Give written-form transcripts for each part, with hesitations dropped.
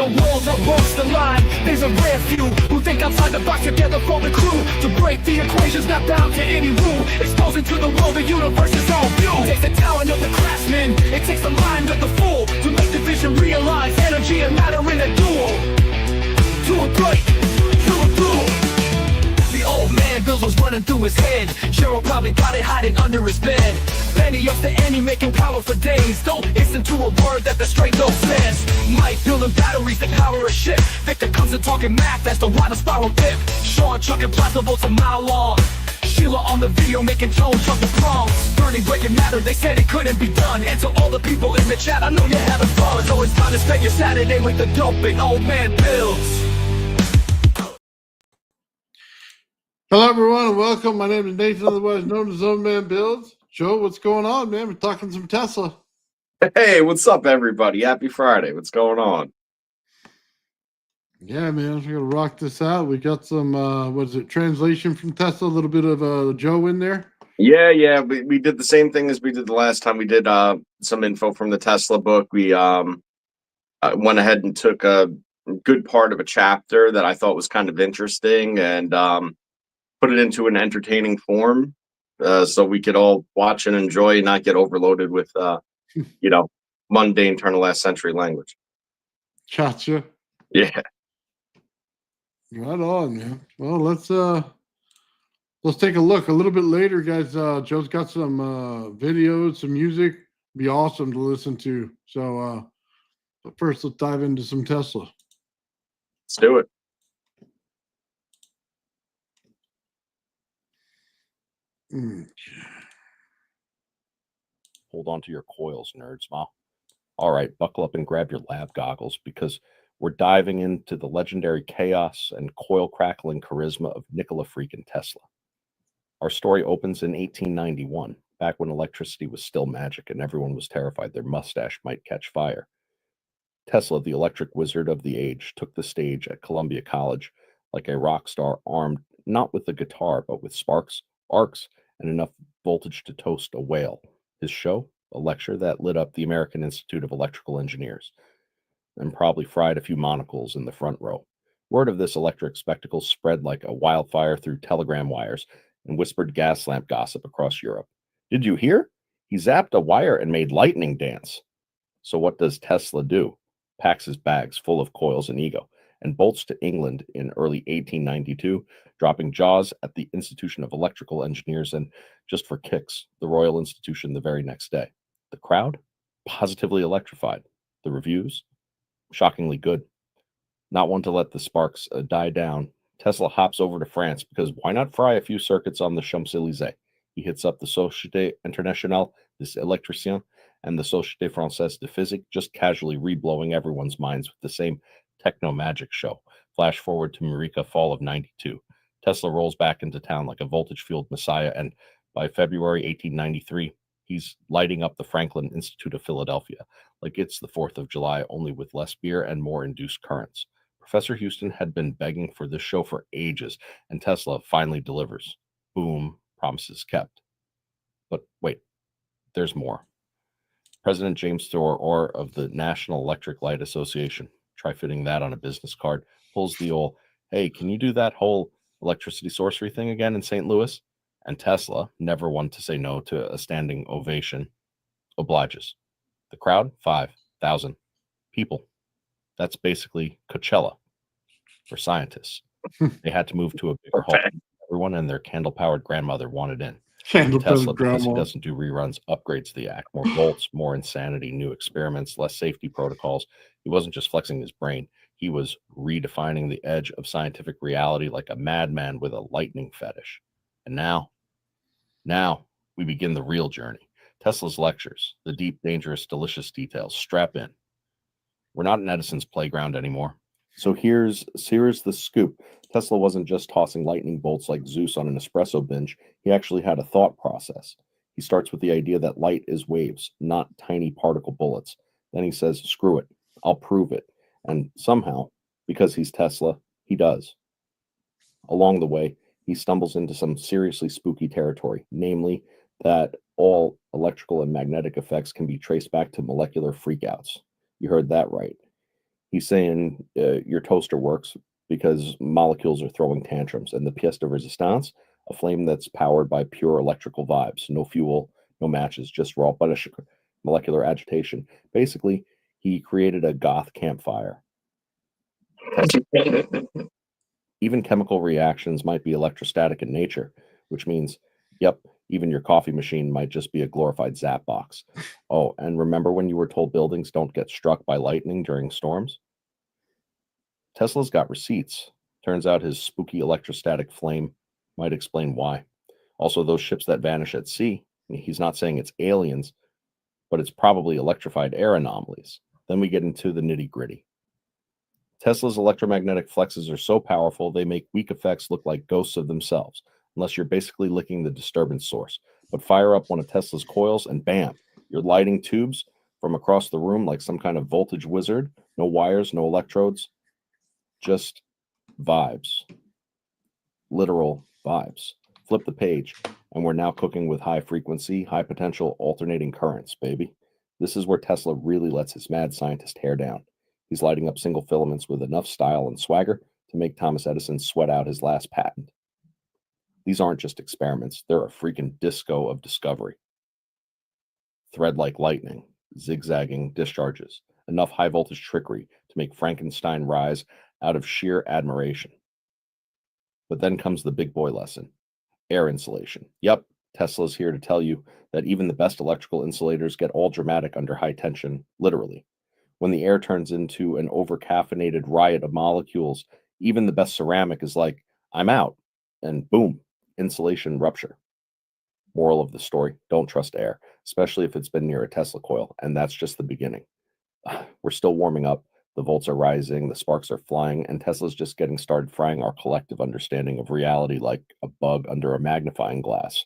ideal world that walks the line. There's a rare few who think outside the box together for the crew. To break the equations, not bound to any rule. Exposing to the world the universe's own view. It takes the talent of the craftsman, it takes the mind of the fool, to make the vision realize energy and matter in a duel. To a break, to a duel. The old man Bill was running through his head. Cheryl probably got it hiding under his bed. Penny up to Annie making power for days. Don't listen to a word that the straight dope says. Mike building batteries that power a ship. Victor comes in talking math, that's the water spiral dip. Sean chucking plasma bolts a mile long. Sheila on the video making tones from the prongs. Burning breaking matter, they said it couldn't be done. And to all the people in the chat, I know you're having fun. So it's time to spend your Saturday with the dope and old man Bills. Hello, everyone, and welcome. My name is Nathan, otherwise known as Old Man Builds. Joe, what's going on, man? We're talking some Tesla. Hey, what's up, everybody? Happy Friday. What's going on? Yeah, man, we're going to rock this out. We got some, translation from Tesla, a little bit of Joe in there. Yeah. We did the same thing as we did the last time. We did some info from the Tesla book. We went ahead and took a good part of a chapter that I thought was kind of interesting and put it into an entertaining form so we could all watch and enjoy and not get overloaded with, mundane turn of last century language. Gotcha. Yeah. Right on, man. Well, let's take a look a little bit later, guys. Joe's got some videos, some music. Be awesome to listen to. So, but first, let's dive into some Tesla. Let's do it. Hold on to your coils, nerds. All right, buckle up and grab your lab goggles because we're diving into the legendary chaos and coil crackling charisma of Nikola freaking Tesla. Our story opens in 1891, back when electricity was still magic and everyone was terrified their mustache might catch fire. Tesla, the electric wizard of the age, took the stage at Columbia College like a rock star, armed not with a guitar, but with sparks, arcs, and enough voltage to toast a whale. His show, a lecture that lit up the American Institute of Electrical Engineers and probably fried a few monocles in the front row. Word of this electric spectacle spread like a wildfire through telegram wires and whispered gas lamp gossip across Europe. Did you hear? He zapped a wire and made lightning dance. So what does Tesla do? Packs his bags full of coils and ego and bolts to England in early 1892, dropping jaws at the Institution of Electrical Engineers and, just for kicks, the Royal Institution the very next day. The crowd? Positively electrified. The reviews? Shockingly good. Not one to let the sparks die down, Tesla hops over to France because why not fry a few circuits on the Champs-Élysées? He hits up the Société Internationale des Électriciens and the Société Française de Physique, just casually reblowing everyone's minds with the same techno-magic show. Flash forward to Eureka, fall of 92. Tesla rolls back into town like a voltage-fueled messiah, and by February 1893, he's lighting up the Franklin Institute of Philadelphia like it's the 4th of July, only with less beer and more induced currents. Professor Houston had been begging for this show for ages, and Tesla finally delivers. Boom, promises kept. But wait, there's more. President James Thoror of the National Electric Light Association, try fitting that on a business card, pulls the old, hey, can you do that whole electricity sorcery thing again in St. Louis? And Tesla, never one to say no to a standing ovation, obliges. The crowd, 5,000 people. That's basically Coachella for scientists. They had to move to a bigger hall. Everyone and their candle-powered grandmother wanted in. Tesla, because he doesn't do reruns, upgrades the act. More bolts, more insanity, new experiments, less safety protocols. He wasn't just flexing his brain. He was redefining the edge of scientific reality like a madman with a lightning fetish. And now we begin the real journey. Tesla's lectures, the deep, dangerous, delicious details. Strap in. We're not in Edison's playground anymore. So here's the scoop. Tesla wasn't just tossing lightning bolts like Zeus on an espresso binge. He actually had a thought process. He starts with the idea that light is waves, not tiny particle bullets. Then he says, screw it, I'll prove it. And somehow, because he's Tesla, he does. Along the way, he stumbles into some seriously spooky territory, namely that all electrical and magnetic effects can be traced back to molecular freakouts. You heard that right. He's saying your toaster works because molecules are throwing tantrums, and the pièce de résistance, a flame that's powered by pure electrical vibes, no fuel, no matches, just raw molecular agitation. Basically, he created a goth campfire. Even chemical reactions might be electrostatic in nature, which means, yep, even your coffee machine might just be a glorified zap box. Oh, and remember when you were told buildings don't get struck by lightning during storms? Tesla's got receipts. Turns out his spooky electrostatic flame might explain why. Also, those ships that vanish at sea, he's not saying it's aliens, but it's probably electrified air anomalies. Then we get into the nitty-gritty. Tesla's electromagnetic flexes are so powerful they make weak effects look like ghosts of themselves, unless you're basically licking the disturbance source. But fire up one of Tesla's coils and bam, you're lighting tubes from across the room like some kind of voltage wizard. No wires, no electrodes, just vibes. Literal vibes. Flip the page, and we're now cooking with high frequency, high potential alternating currents, baby. This is where Tesla really lets his mad scientist hair down. He's lighting up single filaments with enough style and swagger to make Thomas Edison sweat out his last patent. These aren't just experiments, they're a freaking disco of discovery. Thread like lightning, zigzagging discharges, enough high voltage trickery to make Frankenstein rise out of sheer admiration. But then comes the big boy lesson. Air insulation. Yep, Tesla's here to tell you that even the best electrical insulators get all dramatic under high tension, literally. When the air turns into an over-caffeinated riot of molecules, even the best ceramic is like, I'm out. And boom, insulation rupture. Moral of the story, don't trust air, especially if it's been near a Tesla coil, and that's just the beginning. We're still warming up, the volts are rising, the sparks are flying, and Tesla's just getting started frying our collective understanding of reality like a bug under a magnifying glass.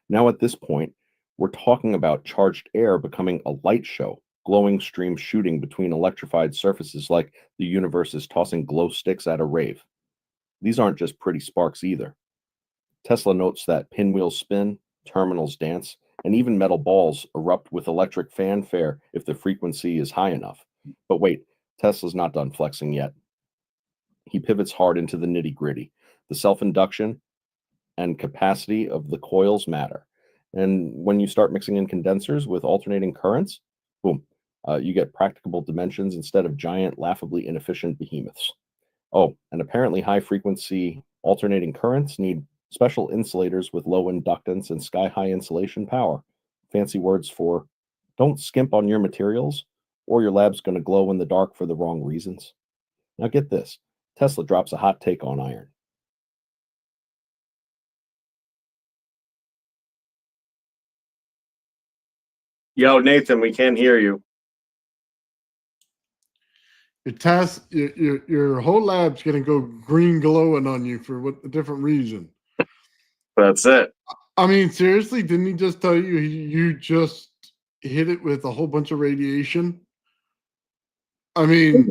Now at this point, we're talking about charged air becoming a light show, glowing streams shooting between electrified surfaces like the universe is tossing glow sticks at a rave. These aren't just pretty sparks either. Tesla notes that pinwheels spin, terminals dance, and even metal balls erupt with electric fanfare if the frequency is high enough. But wait, Tesla's not done flexing yet. He pivots hard into the nitty-gritty. The self-induction and capacity of the coils matter. And when you start mixing in condensers with alternating currents, boom, you get practicable dimensions instead of giant, laughably inefficient behemoths. Oh, and apparently high-frequency alternating currents need special insulators with low inductance and sky-high insulation power. Fancy words for don't skimp on your materials, or your lab's going to glow in the dark for the wrong reasons. Now get this, Tesla drops a hot take on iron. Yo, Nathan, we can't hear you. Your whole lab's going to go green glowing on you for a different reason. That's it. I mean, seriously, didn't he just tell you you just hit it with a whole bunch of radiation? I mean,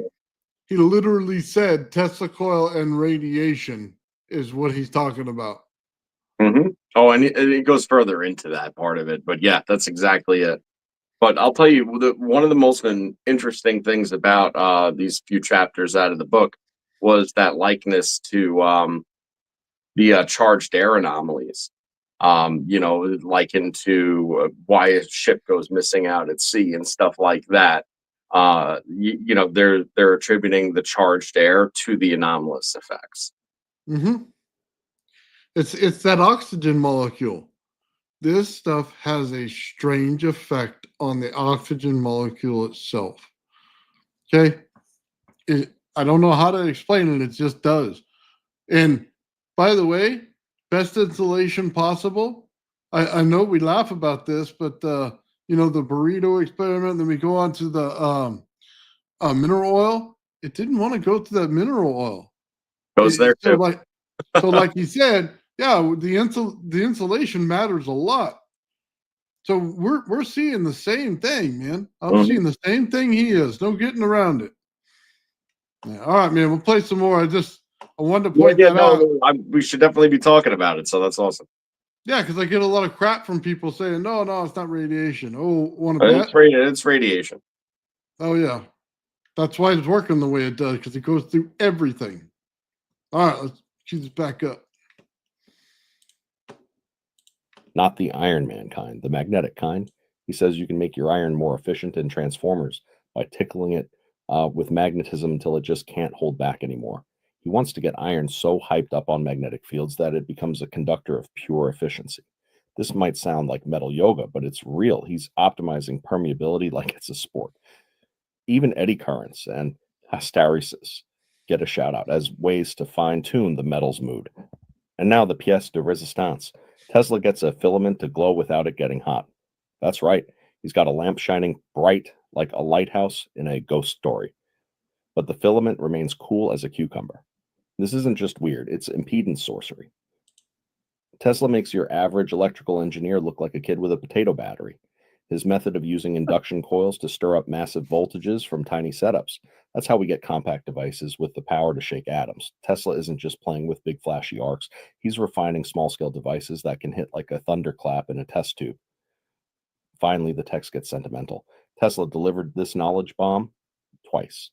he literally said Tesla coil and radiation is what he's talking about. Mm-hmm. Oh, and it goes further into that part of it. But yeah, that's exactly it. But I'll tell you, one of the most interesting things about these few chapters out of the book was that likeness to the charged air anomalies. Like into why a ship goes missing out at sea and stuff like that. They're attributing the charged air to the anomalous effects. Mm-hmm. It's that oxygen molecule. This stuff has a strange effect on the oxygen molecule itself. Okay? I don't know how to explain it. It just does. And by the way, best insulation possible. I know we laugh about this, but the burrito experiment, then we go on to the mineral oil. It didn't want to go to that mineral oil. Goes there too. Like you said, yeah, the insulation matters a lot. So we're seeing the same thing, man. I'm seeing the same thing he is. No getting around it. Yeah, all right, man. We'll play some more. I wanted to point that out. We should definitely be talking about it. So that's awesome. Yeah, because I get a lot of crap from people saying, no, it's not radiation. Oh, want to bet? It's radiation. Oh, yeah. That's why it's working the way it does, because it goes through everything. All right, let's cue this back up. Not the Iron Man kind, the magnetic kind. He says you can make your iron more efficient in transformers by tickling it with magnetism until it just can't hold back anymore. He wants to get iron so hyped up on magnetic fields that it becomes a conductor of pure efficiency. This might sound like metal yoga, but it's real. He's optimizing permeability like it's a sport. Even eddy currents and hysteresis get a shout out as ways to fine tune the metal's mood. And now the pièce de résistance. Tesla gets a filament to glow without it getting hot. That's right. He's got a lamp shining bright like a lighthouse in a ghost story. But the filament remains cool as a cucumber. This isn't just weird, it's impedance sorcery. Tesla makes your average electrical engineer look like a kid with a potato battery. His method of using induction coils to stir up massive voltages from tiny setups. That's how we get compact devices with the power to shake atoms. Tesla isn't just playing with big flashy arcs. He's refining small-scale devices that can hit like a thunderclap in a test tube. Finally, the text gets sentimental. Tesla delivered this knowledge bomb twice.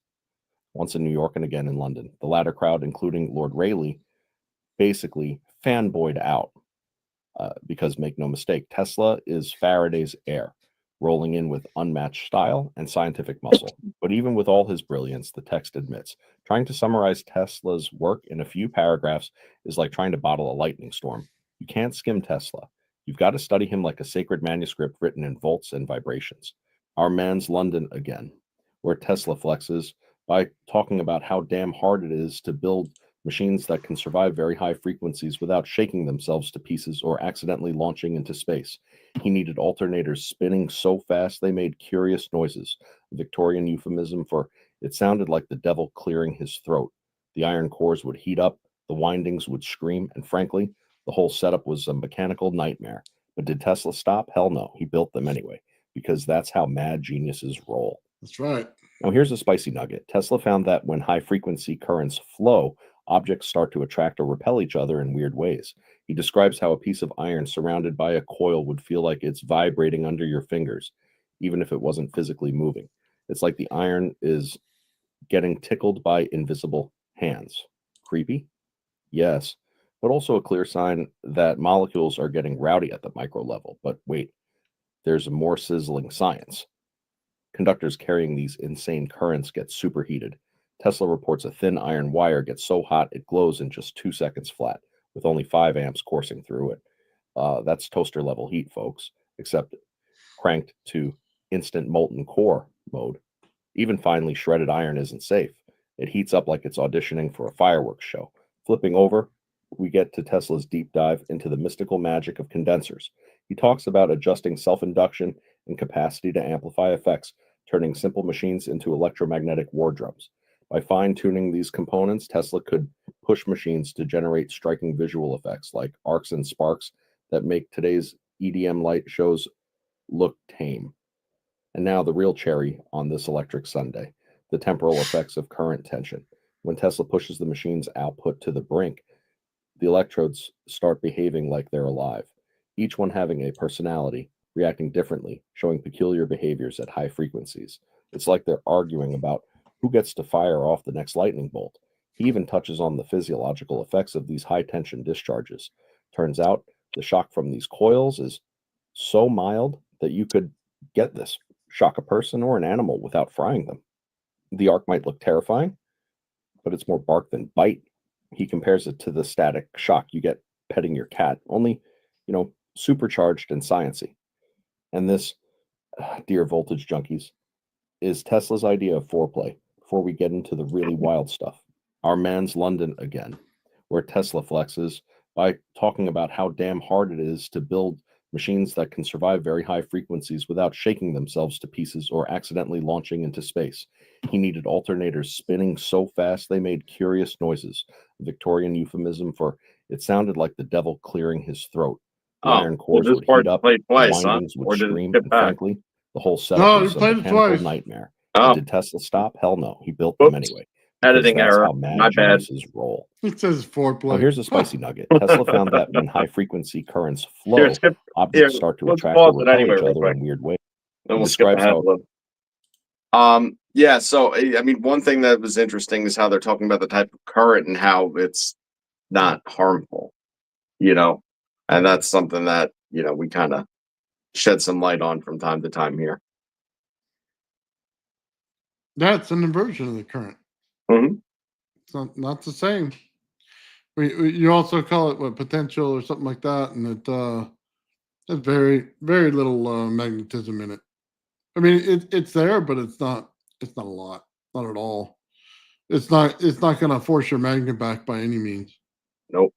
Once in New York and again in London. The latter crowd, including Lord Rayleigh, basically fanboyed out. Because make no mistake, Tesla is Faraday's heir, rolling in with unmatched style and scientific muscle. But even with all his brilliance, the text admits, trying to summarize Tesla's work in a few paragraphs is like trying to bottle a lightning storm. You can't skim Tesla. You've got to study him like a sacred manuscript written in volts and vibrations. Our man's London again, where Tesla flexes by talking about how damn hard it is to build machines that can survive very high frequencies without shaking themselves to pieces or accidentally launching into space. He needed alternators spinning so fast they made curious noises, a Victorian euphemism for it sounded like the devil clearing his throat. The iron cores would heat up, the windings would scream, and frankly, the whole setup was a mechanical nightmare. But did Tesla stop? Hell no. He built them anyway, because that's how mad geniuses roll. That's right. Now here's a spicy nugget. Tesla found that when high-frequency currents flow, objects start to attract or repel each other in weird ways. He describes how a piece of iron surrounded by a coil would feel like it's vibrating under your fingers, even if it wasn't physically moving. It's like the iron is getting tickled by invisible hands. Creepy? Yes, but also a clear sign that molecules are getting rowdy at the micro level. But wait, there's a more sizzling science. Conductors carrying these insane currents get superheated. Tesla reports a thin iron wire gets so hot it glows in just 2 seconds flat, with only 5 amps coursing through it. That's toaster level heat, folks, except cranked to instant molten core mode. Even finely shredded iron isn't safe. It heats up like it's auditioning for a fireworks show. Flipping over, we get to Tesla's deep dive into the mystical magic of condensers. He talks about adjusting self-induction and capacity to amplify effects, turning simple machines into electromagnetic war drums. By fine-tuning these components, Tesla could push machines to generate striking visual effects like arcs and sparks that make today's EDM light shows look tame. And now the real cherry on this electric sundae, the temporal effects of current tension. When Tesla pushes the machine's output to the brink, the electrodes start behaving like they're alive, each one having a personality, reacting differently, showing peculiar behaviors at high frequencies. It's like they're arguing about who gets to fire off the next lightning bolt. He even touches on the physiological effects of these high-tension discharges. Turns out the shock from these coils is so mild that you could get this, shock a person or an animal without frying them. The arc might look terrifying, but it's more bark than bite. He compares it to the static shock you get petting your cat, only, supercharged and sciency. And this, dear voltage junkies, is Tesla's idea of foreplay before we get into the really wild stuff. Our man's London again, where Tesla flexes by talking about how damn hard it is to build machines that can survive very high frequencies without shaking themselves to pieces or accidentally launching into space. He needed alternators spinning so fast they made curious noises, a Victorian euphemism for it sounded like the devil clearing his throat. The iron cores would heat up, the windings would scream, and frankly, the whole setup was a mechanical nightmare. Did Tesla stop? Hell no. He built them anyway. Editing error. How mad geniuses roll. It says foreplay. Now here's a spicy nugget. Tesla found that when high-frequency currents flow, objects start to attract or repel each other in weird ways. Then we'll skip ahead. Yeah, so I mean, one thing that was interesting is how they're talking about the type of current and how it's not harmful, you know, and that's something that we kind of shed some light on from time to time here. That's an inversion of the current. Hmm. It's not the same. You also call it what, potential or something like that, and it has very little magnetism in it. I mean, it's there, but it's not a lot, not at all. It's not going to force your magnet back by any means. Nope.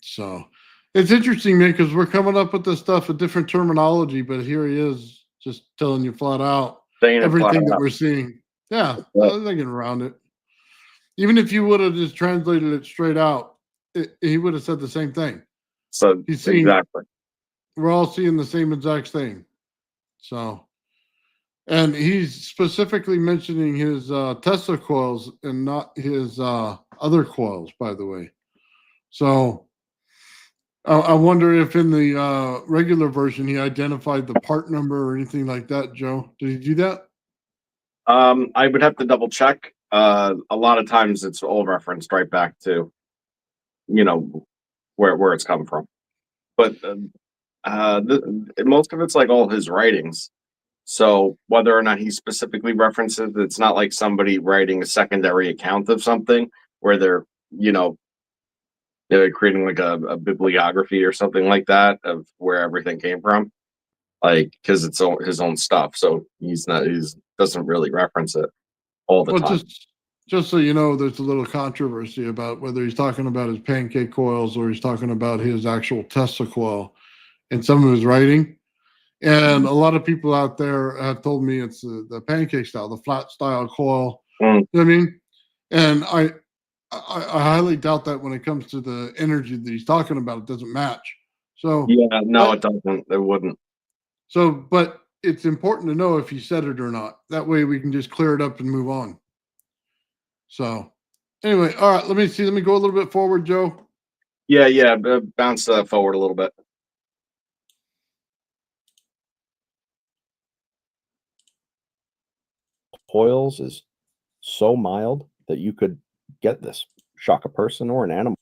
So it's interesting, man, because we're coming up with this stuff with different terminology, but here he is just telling you flat out Saying it flat everything that out. we're seeing. Yeah, Yeah. they get around it. Even if you would have just translated it straight out, he would have said the same thing. So He's seeing, exactly. we're all seeing the same exact thing. So, and he's specifically mentioning his Tesla coils and not his other coils, by the way. So, I wonder if in the regular version he identified the part number or anything like that. Joe, did he do that? I would have to double check. A lot of times it's all referenced right back to where it's come from, but most of it's like all his writings. So whether or not he specifically references, it's not like somebody writing a secondary account of something where you know, they're creating like a bibliography or something like that of where everything came from. Like, because it's his own stuff, so he's doesn't really reference it all the Well, time. just so you know, there's a little controversy about whether he's talking about his pancake coils or he's talking about his actual Tesla coil in some of his writing. And a lot of people out there have told me it's the pancake style, the flat style coil. Mm, You know what I mean? And I highly doubt that when it comes to the energy that he's talking about, it doesn't match. So, yeah, no, but it doesn't. It wouldn't. but it's important to know if he said it or not. That way we can just clear it up and move on. So, anyway, all right. Let me see. Let me go a little bit forward, Joe. Yeah. Bounce forward a little bit. Coils is so mild that you could get this, shock a person or an animal,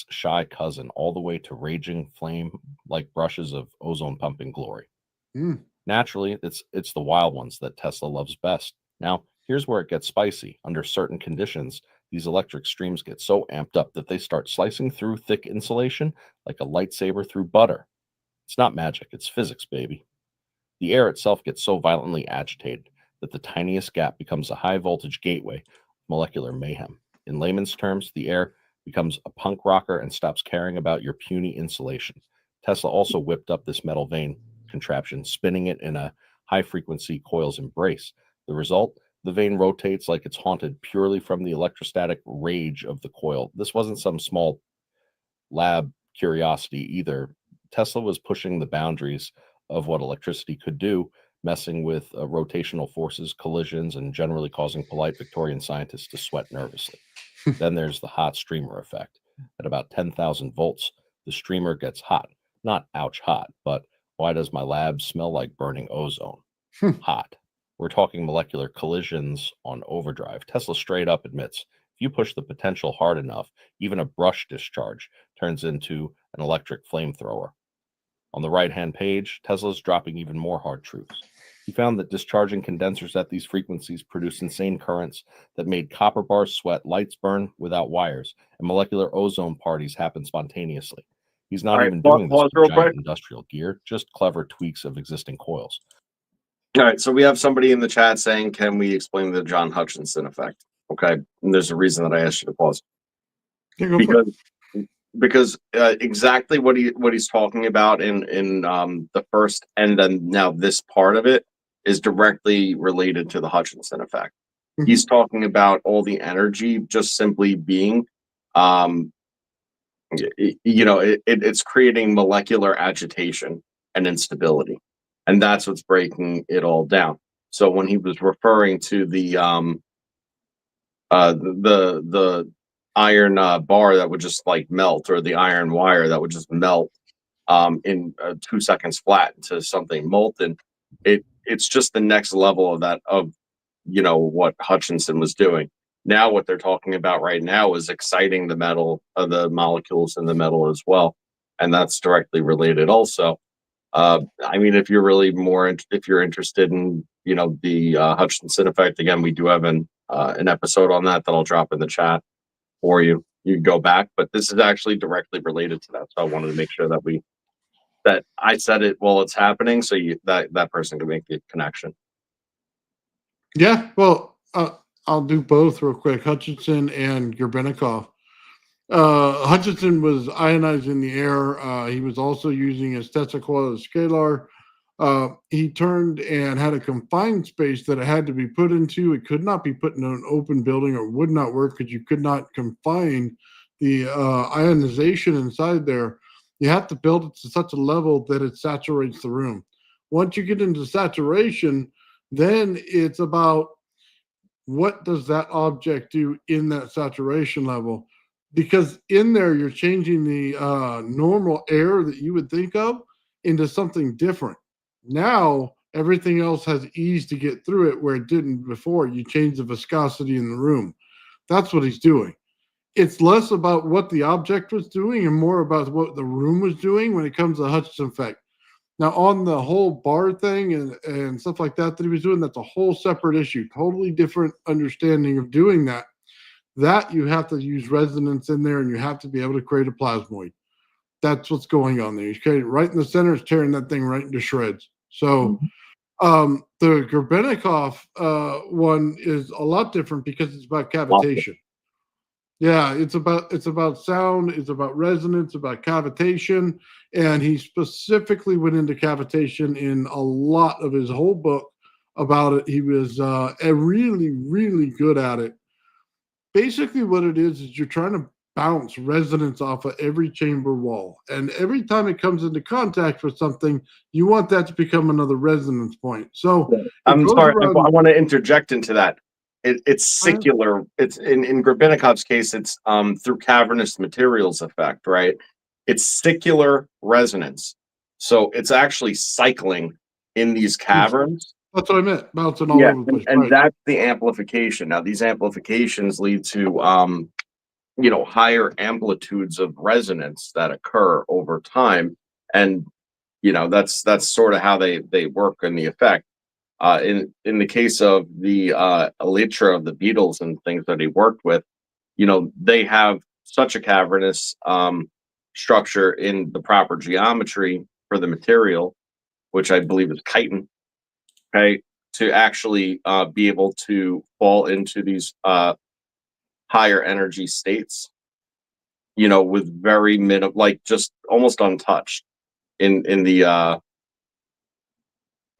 shy cousin, all the way to raging flame like brushes of ozone pumping glory. Mm. Naturally, it's the wild ones that Tesla loves best. Now, here's where it gets spicy. Under certain conditions, these electric streams get so amped up that they start slicing through thick insulation like a lightsaber through butter. It's not magic, it's physics, baby. The air itself gets so violently agitated that the tiniest gap becomes a high voltage gateway of molecular mayhem. In layman's terms, the air becomes a punk rocker and stops caring about your puny insulation. Tesla also whipped up this metal vane contraption, spinning it in a high frequency coil's embrace. The result? The vane rotates like it's haunted purely from the electrostatic rage of the coil. This wasn't some small lab curiosity either. Tesla was pushing the boundaries of what electricity could do, messing with rotational forces, collisions, and generally causing polite Victorian scientists to sweat nervously. Then there's the hot streamer effect. At about 10,000 volts, the streamer gets hot. Not ouch hot, but why does my lab smell like burning ozone? Hot. We're talking molecular collisions on overdrive. Tesla straight up admits if you push the potential hard enough, even a brush discharge turns into an electric flamethrower. On the right-hand page, Tesla's dropping even more hard truths. He found that discharging condensers at these frequencies produce insane currents that made copper bars sweat, lights burn without wires, and molecular ozone parties happen spontaneously. He's not All right, even doing this pause with real giant quick. industrial gear, just clever tweaks of existing coils. All right, so we have somebody in the chat saying, "Can we explain the John Hutchinson effect?" Okay, and there's a reason that I asked you to pause Yeah, go for it. because exactly what he's talking about in the first and then now this part of it is directly related to the Hutchinson effect. Mhm. He's talking about all the energy just simply being, um, it's creating molecular agitation and instability, and that's what's breaking it all down. So when he was referring to the iron bar that would just like melt, or the iron wire that would just melt in 2 seconds flat into something molten, it it's just the next level of that, of what Hutchinson was doing. Now what they're talking about right now is exciting the metal, the molecules in the metal as well, and that's directly related also. I mean, if you're really if you're interested in the Hutchinson effect, again, we do have an episode on that I'll drop in the chat for you. You can go back, but this is actually directly related to that. So I wanted to make sure that I said it while it's happening, so that person can make the connection. Yeah, well, I'll do both real quick. Hutchinson and Gerbenikov. Hutchinson was ionizing the air. He was also using his Tesla Coil scalar. He turned and had a confined space that it had to be put into. It could not be put in an open building, or would not work because you could not confine the ionization inside there. You have to build it to such a level that it saturates the room. Once you get into saturation, then it's about what does that object do in that saturation level? Because in there, you're changing the normal air that you would think of into something different. Now, everything else has ease to get through it where it didn't before. You change the viscosity in the room. That's what he's doing. It's less about what the object was doing and more about what the room was doing when it comes to the Hutchinson effect. Now, on the whole bar thing and stuff like that he was doing, that's a whole separate issue. Totally different understanding of doing that. That you have to use resonance in there, and you have to be able to create a plasmoid. That's what's going on there. He's creating right in the center, is tearing that thing right into shreds. So the Gerbenikov one is a lot different because it's about cavitation. Yeah, it's about sound, it's about resonance, about cavitation, and he specifically went into cavitation in a lot of his whole book about it. He was really, really good at it. Basically, what it is you're trying to bounce resonance off of every chamber wall, and every time it comes into contact with something, you want that to become another resonance point. So I'm sorry, I want to interject into that. It's secular. It's in Grebenikov's case, it's through cavernous materials effect, right? It's secular resonance. So it's actually cycling in these caverns. That's what I meant. Bouncing all over the place. And that's the amplification. Now, these amplifications lead to higher amplitudes of resonance that occur over time. And that's sort of how they work in the effect. In the case of the elytra of the beetles and things that he worked with, they have such a cavernous structure in the proper geometry for the material, which I believe is chitin, okay, to actually be able to fall into these higher energy states, with very minimal, like just almost untouched in the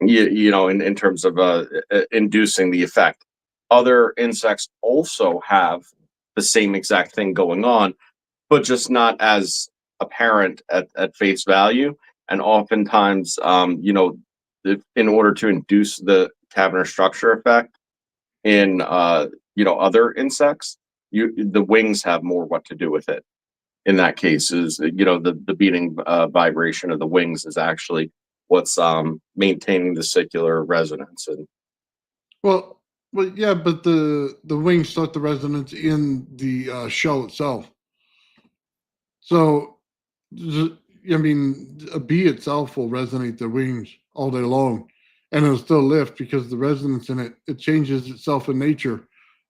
in terms of inducing the effect. Other insects also have the same exact thing going on, but just not as apparent at face value. And oftentimes, in order to induce the cavernous structure effect in other insects, the wings have more what to do with it. In that case, is the beating vibration of the wings is actually what's maintaining the secular resonance. And well, yeah, but the wings start the resonance in the shell itself. So, I mean, a bee itself will resonate their wings all day long, and it'll still lift because the resonance in it changes itself in nature.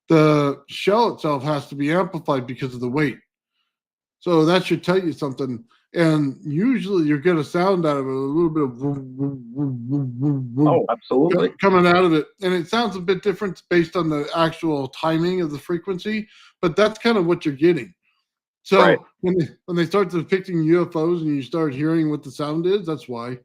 The shell itself has to be amplified because of the weight. So that should tell you something. And usually you get a sound out of it, a little bit of absolutely coming out of it. And it sounds a bit different based on the actual timing of the frequency, but that's kind of what you're getting. So right. when they start depicting UFOs and you start hearing what the sound is, that's why.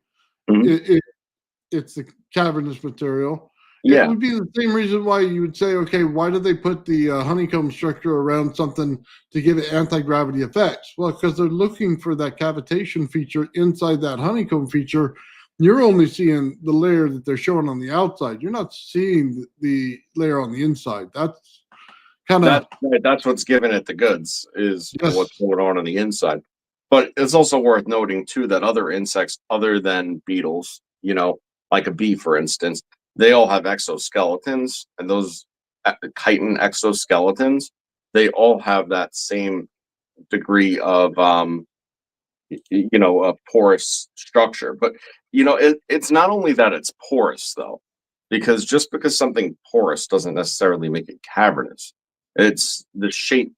It's the cavernous material. Yeah. It would be the same reason why you would say, okay, why did they put the honeycomb structure around something to give it anti-gravity effects? Well, because they're looking for that cavitation feature inside that honeycomb feature. You're only seeing the layer that they're showing on the outside. You're not seeing the layer on the inside. That's kind of... That's what's giving it the goods, is yes. What's going on the inside. But it's also worth noting, too, that other insects, other than beetles, like a bee, for instance, they all have exoskeletons, and those chitin exoskeletons, they all have that same degree of a porous structure. But it's not only that it's porous though, because just because something porous doesn't necessarily make it cavernous. It's the shape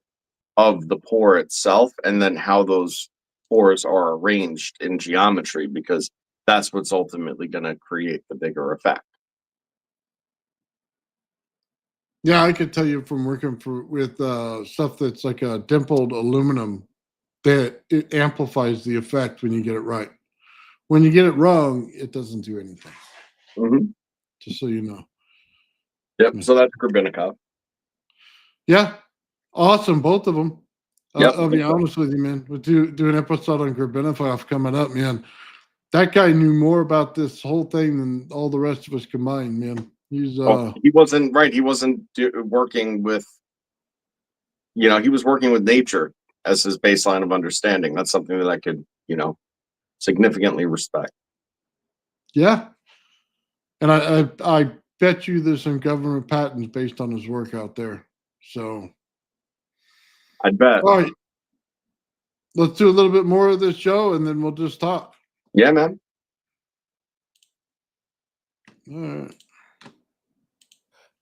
of the pore itself, and then how those pores are arranged in geometry, because that's what's ultimately going to create the bigger effect. Yeah, I could tell you from working with stuff that's like a dimpled aluminum that it amplifies the effect when you get it right. When you get it wrong, it doesn't do anything. Hmm. Just so you know. Yep. So that's Grabinikov. Yeah, awesome, both of them. Yep. I'll be honest with you, man. We'll do an episode on Grabinikov coming up, man. That guy knew more about this whole thing than all the rest of us combined, man. He's Well, he wasn't right. He wasn't working with, he was working with nature as his baseline of understanding. That's something that I could, significantly respect. yeah. And I bet you there's some government patents based on his work out there. So I'd bet. all right. Let's do a little bit more of this show and then we'll just talk. Yeah, man. All right.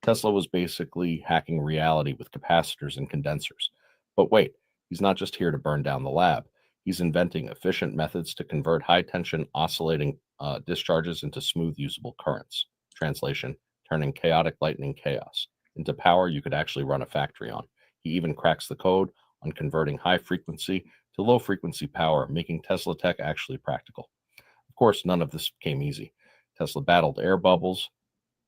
Tesla was basically hacking reality with capacitors and condensers. But wait, he's not just here to burn down the lab. He's inventing efficient methods to convert high-tension oscillating discharges into smooth, usable currents. Translation, turning chaotic lightning chaos into power you could actually run a factory on. He even cracks the code on converting high-frequency to low-frequency power, making Tesla tech actually practical. Of course, none of this came easy. Tesla battled air bubbles,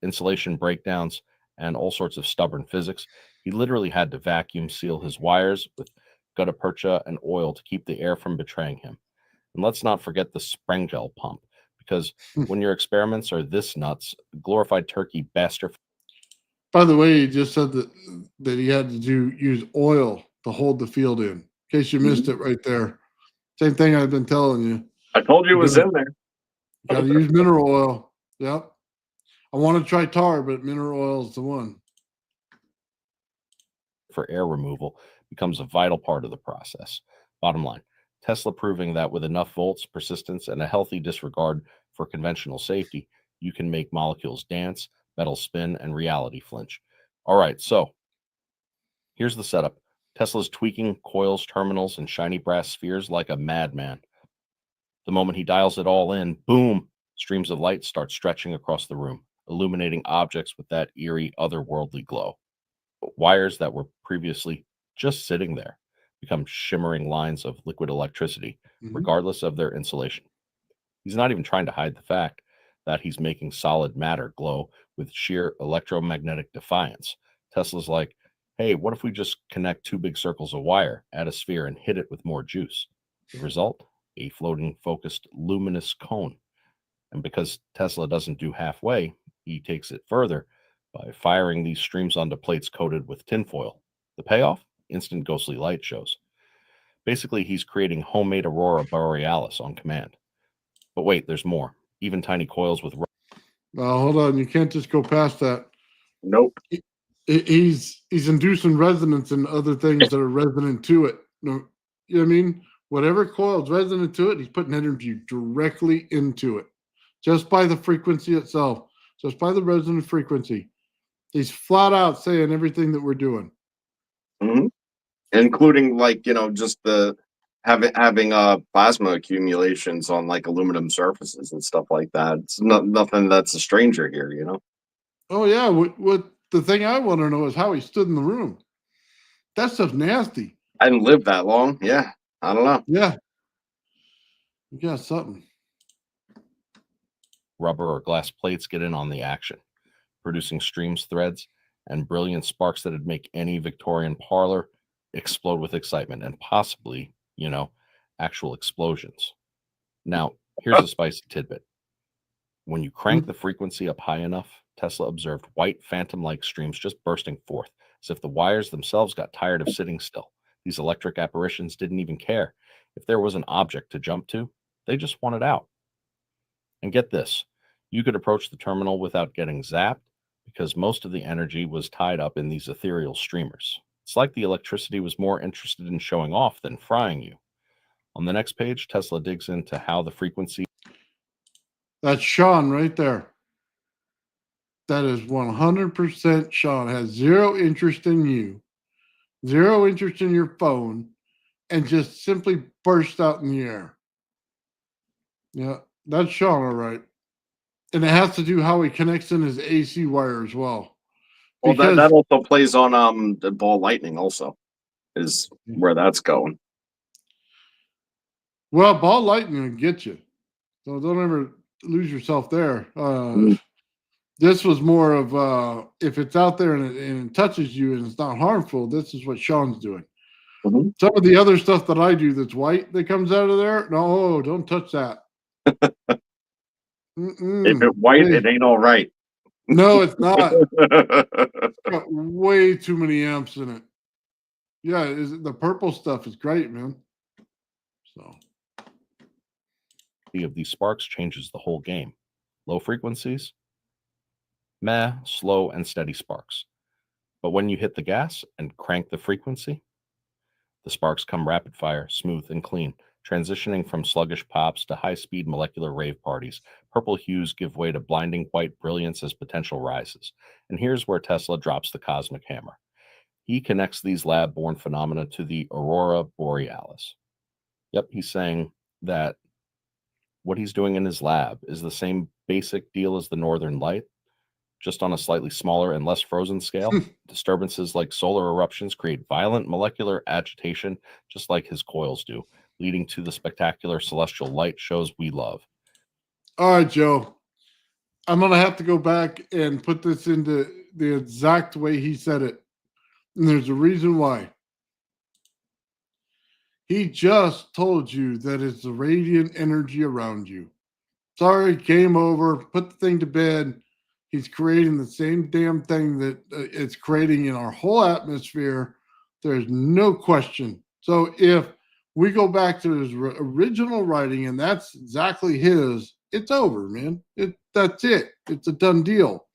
insulation breakdowns, and all sorts of stubborn physics. He literally had to vacuum seal his wires with gutta percha and oil to keep the air from betraying him. And let's not forget the Sprengel pump, because when your experiments are this nuts, glorified turkey bastard. By the way, he just said that he had to use oil to hold the field in case you missed it right there. Same thing I've been telling you. I told you it was in there. Got to use mineral oil. Yep. I want to try tar, but mineral oil is the one. For air removal becomes a vital part of the process. Bottom line, Tesla proving that with enough volts, persistence, and a healthy disregard for conventional safety, you can make molecules dance, metal spin, and reality flinch. All right, so here's the setup. Tesla's tweaking coils, terminals, and shiny brass spheres like a madman. The moment he dials it all in, boom, streams of light start stretching across the room, illuminating objects with that eerie, otherworldly glow. Wires that were previously just sitting there become shimmering lines of liquid electricity, regardless of their insulation. He's not even trying to hide the fact that he's making solid matter glow with sheer electromagnetic defiance. Tesla's like, hey, what if we just connect two big circles of wire, add a sphere, and hit it with more juice? The result? A floating, focused, luminous cone. And because Tesla doesn't do halfway, he takes it further by firing these streams onto plates coated with tinfoil. The payoff? Instant ghostly light shows. Basically, he's creating homemade aurora borealis on command. But wait, there's more. Even tiny coils with... Hold on. You can't just go past that. Nope. He's inducing resonance and other things that are resonant to it. No, you know what I mean? Whatever coil is resonant to it, he's putting energy directly into it. Just by the frequency itself. Just by the resonant frequency. He's flat out saying everything that we're doing. Mm-hmm. Including just the having plasma accumulations on like aluminum surfaces and stuff like that. It's nothing that's a stranger here, Oh yeah, what the thing I want to know is how he stood in the room. That stuff's nasty. I didn't live that long. Yeah, I don't know. Yeah, you got something. Rubber or glass plates get in on the action, producing streams, threads, and brilliant sparks that'd make any Victorian parlor explode with excitement and possibly, actual explosions. Now, here's a spicy tidbit. When you crank the frequency up high enough, Tesla observed white phantom-like streams just bursting forth, as if the wires themselves got tired of sitting still. These electric apparitions didn't even care. If there was an object to jump to, they just wanted out. And get this, You could approach the terminal without getting zapped because most of the energy was tied up in these ethereal streamers. It's like the electricity was more interested in showing off than frying you. On the next page, Tesla digs into how the frequency. That's Sean right there. That is 100% Sean. Has zero interest in you, zero interest in your phone, and just simply burst out in the air. Yeah, that's Sean, all right. And it has to do how he connects in his AC wire as well. Well, Because that also plays on the ball lightning also is where that's going. well, ball lightning will get you. So don't ever lose yourself there. This was more of if it's out there and it touches you and it's not harmful, this is what Sean's doing. Mhm. Some of the other stuff that I do that's white that comes out of there, no, don't touch that. If it's white, it ain't all right. No, it's not. It's got way too many amps in it. Yeah, the purple stuff is great, man. So Of these sparks changes the whole game. Low frequencies, meh, slow and steady sparks. But when you hit the gas and crank the frequency, the sparks come rapid fire, smooth and clean, transitioning from sluggish pops to high-speed molecular rave parties. Purple hues give way to blinding white brilliance as potential rises. And here's where Tesla drops the cosmic hammer. He connects these lab-born phenomena to the aurora borealis. Yep, he's saying that what he's doing in his lab is the same basic deal as the northern light, just on a slightly smaller and less frozen scale. Disturbances like solar eruptions create violent molecular agitation, just like his coils do, leading to the spectacular celestial light shows we love. all right, Joe. I'm gonna have to go back and put this into the exact way he said it. And there's a reason why. He just told you that it's the radiant energy around you. Sorry, game over. Put the thing to bed. He's creating the same damn thing that it's creating in our whole atmosphere. There's no question. So if we go back to his original writing and that's exactly his, it's over, man. That's it. It's a done deal.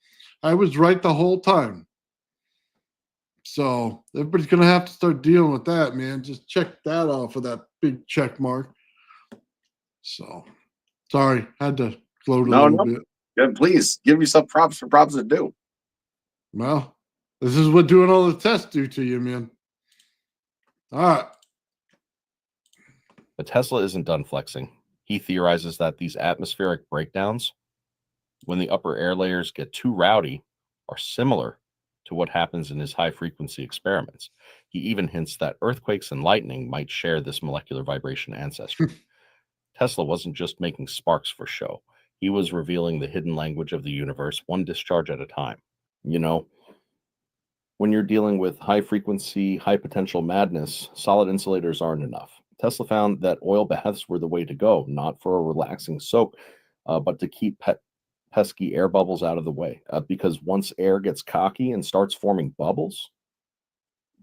I was right the whole time. So everybody's gonna have to start dealing with that, man. Just check that off of that big check mark. So sorry, had to gloat a little bit. Yeah, please give yourself props for props to do. Well, this is what doing all the tests do to you, man. All right. But Tesla isn't done flexing. He theorizes that these atmospheric breakdowns, when the upper air layers get too rowdy, are similar to what happens in his high-frequency experiments. He even hints that earthquakes and lightning might share this molecular vibration ancestry. Tesla wasn't just making sparks for show. He was revealing the hidden language of the universe, one discharge at a time. You know, when you're dealing with high-frequency, high-potential madness, solid insulators aren't enough. Tesla found that oil baths were the way to go, not for a relaxing soak, but to keep pesky air bubbles out of the way. Because once air gets cocky and starts forming bubbles,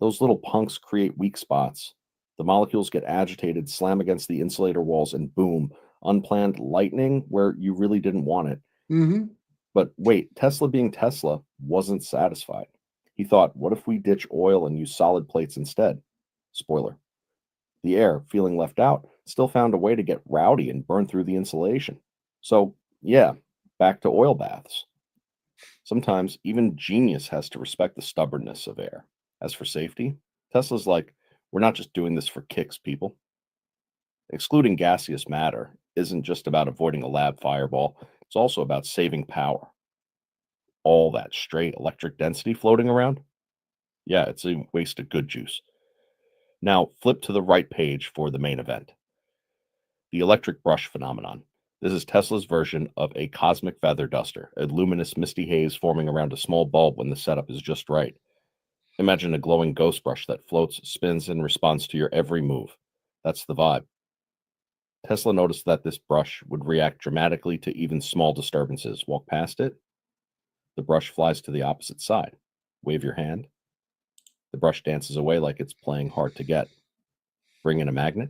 those little punks create weak spots. The molecules get agitated, slam against the insulator walls, and boom, unplanned lightning where you really didn't want it. Mm-hmm. But wait, Tesla being Tesla wasn't satisfied. He thought, what if we ditch oil and use solid plates instead? Spoiler. The air, feeling left out, still found a way to get rowdy and burn through the insulation. So, yeah, back to oil baths. Sometimes even genius has to respect the stubbornness of air. As for safety, Tesla's like, we're not just doing this for kicks, people. Excluding gaseous matter isn't just about avoiding a lab fireball, it's also about saving power. All that straight electric density floating around? Yeah, it's a waste of good juice. Now, flip to the right page for the main event. The electric brush phenomenon. This is Tesla's version of a cosmic feather duster, a luminous misty haze forming around a small bulb when the setup is just right. Imagine a glowing ghost brush that floats, spins, and responds to your every move. That's the vibe. Tesla noticed that this brush would react dramatically to even small disturbances. Walk past it, the brush flies to the opposite side. Wave your hand. The brush dances away like it's playing hard to get. Bring in a magnet.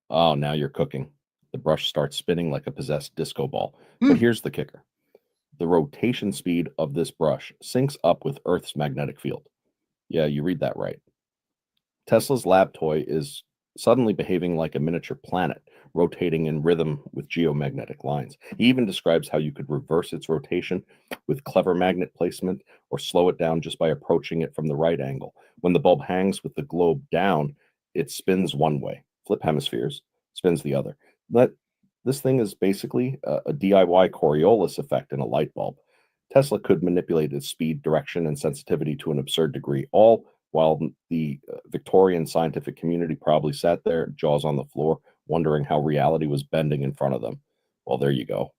Oh, now you're cooking. The brush starts spinning like a possessed disco ball. But here's the kicker. The rotation speed of this brush syncs up with Earth's magnetic field. Yeah, you read that right. Tesla's lab toy is suddenly behaving like a miniature planet, rotating in rhythm with geomagnetic lines. He even describes how you could reverse its rotation with clever magnet placement or slow it down just by approaching it from the right angle. When the bulb hangs with the globe down, it spins one way, flip hemispheres, spins the other. This thing is basically a DIY Coriolis effect in a light bulb. Tesla could manipulate its speed, direction, and sensitivity to an absurd degree, all while the Victorian scientific community probably sat there, jaws on the floor, wondering how reality was bending in front of them. Well, there you go.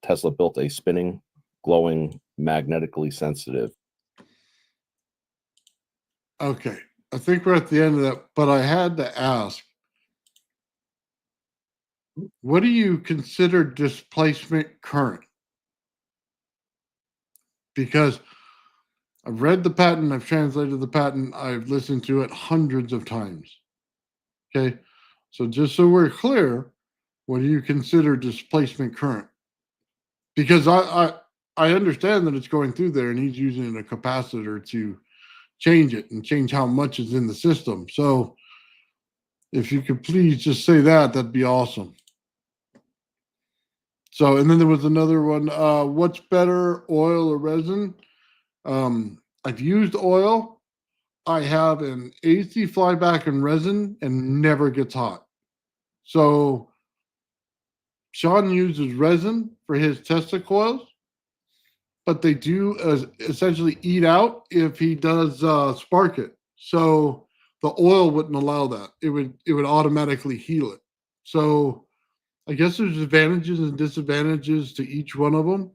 Tesla built a spinning, glowing, magnetically sensitive. Okay. I think we're at the end of that, but I had to ask, what do you consider displacement current? Because I've read the patent, I've translated the patent, I've listened to it hundreds of times. Okay. So just so we're clear, what do you consider displacement current? Because I understand that it's going through there and he's using a capacitor to change it and change how much is in the system. So if you could please just say that, that'd be awesome. So, and then there was another one. What's better, oil or resin? I've used oil. I have an AC flyback in resin and never gets hot. So Sean uses resin for his Tesla coils, but they do essentially eat out if he does spark it. So the oil wouldn't allow that. It would automatically heal it. So I guess there's advantages and disadvantages to each one of them,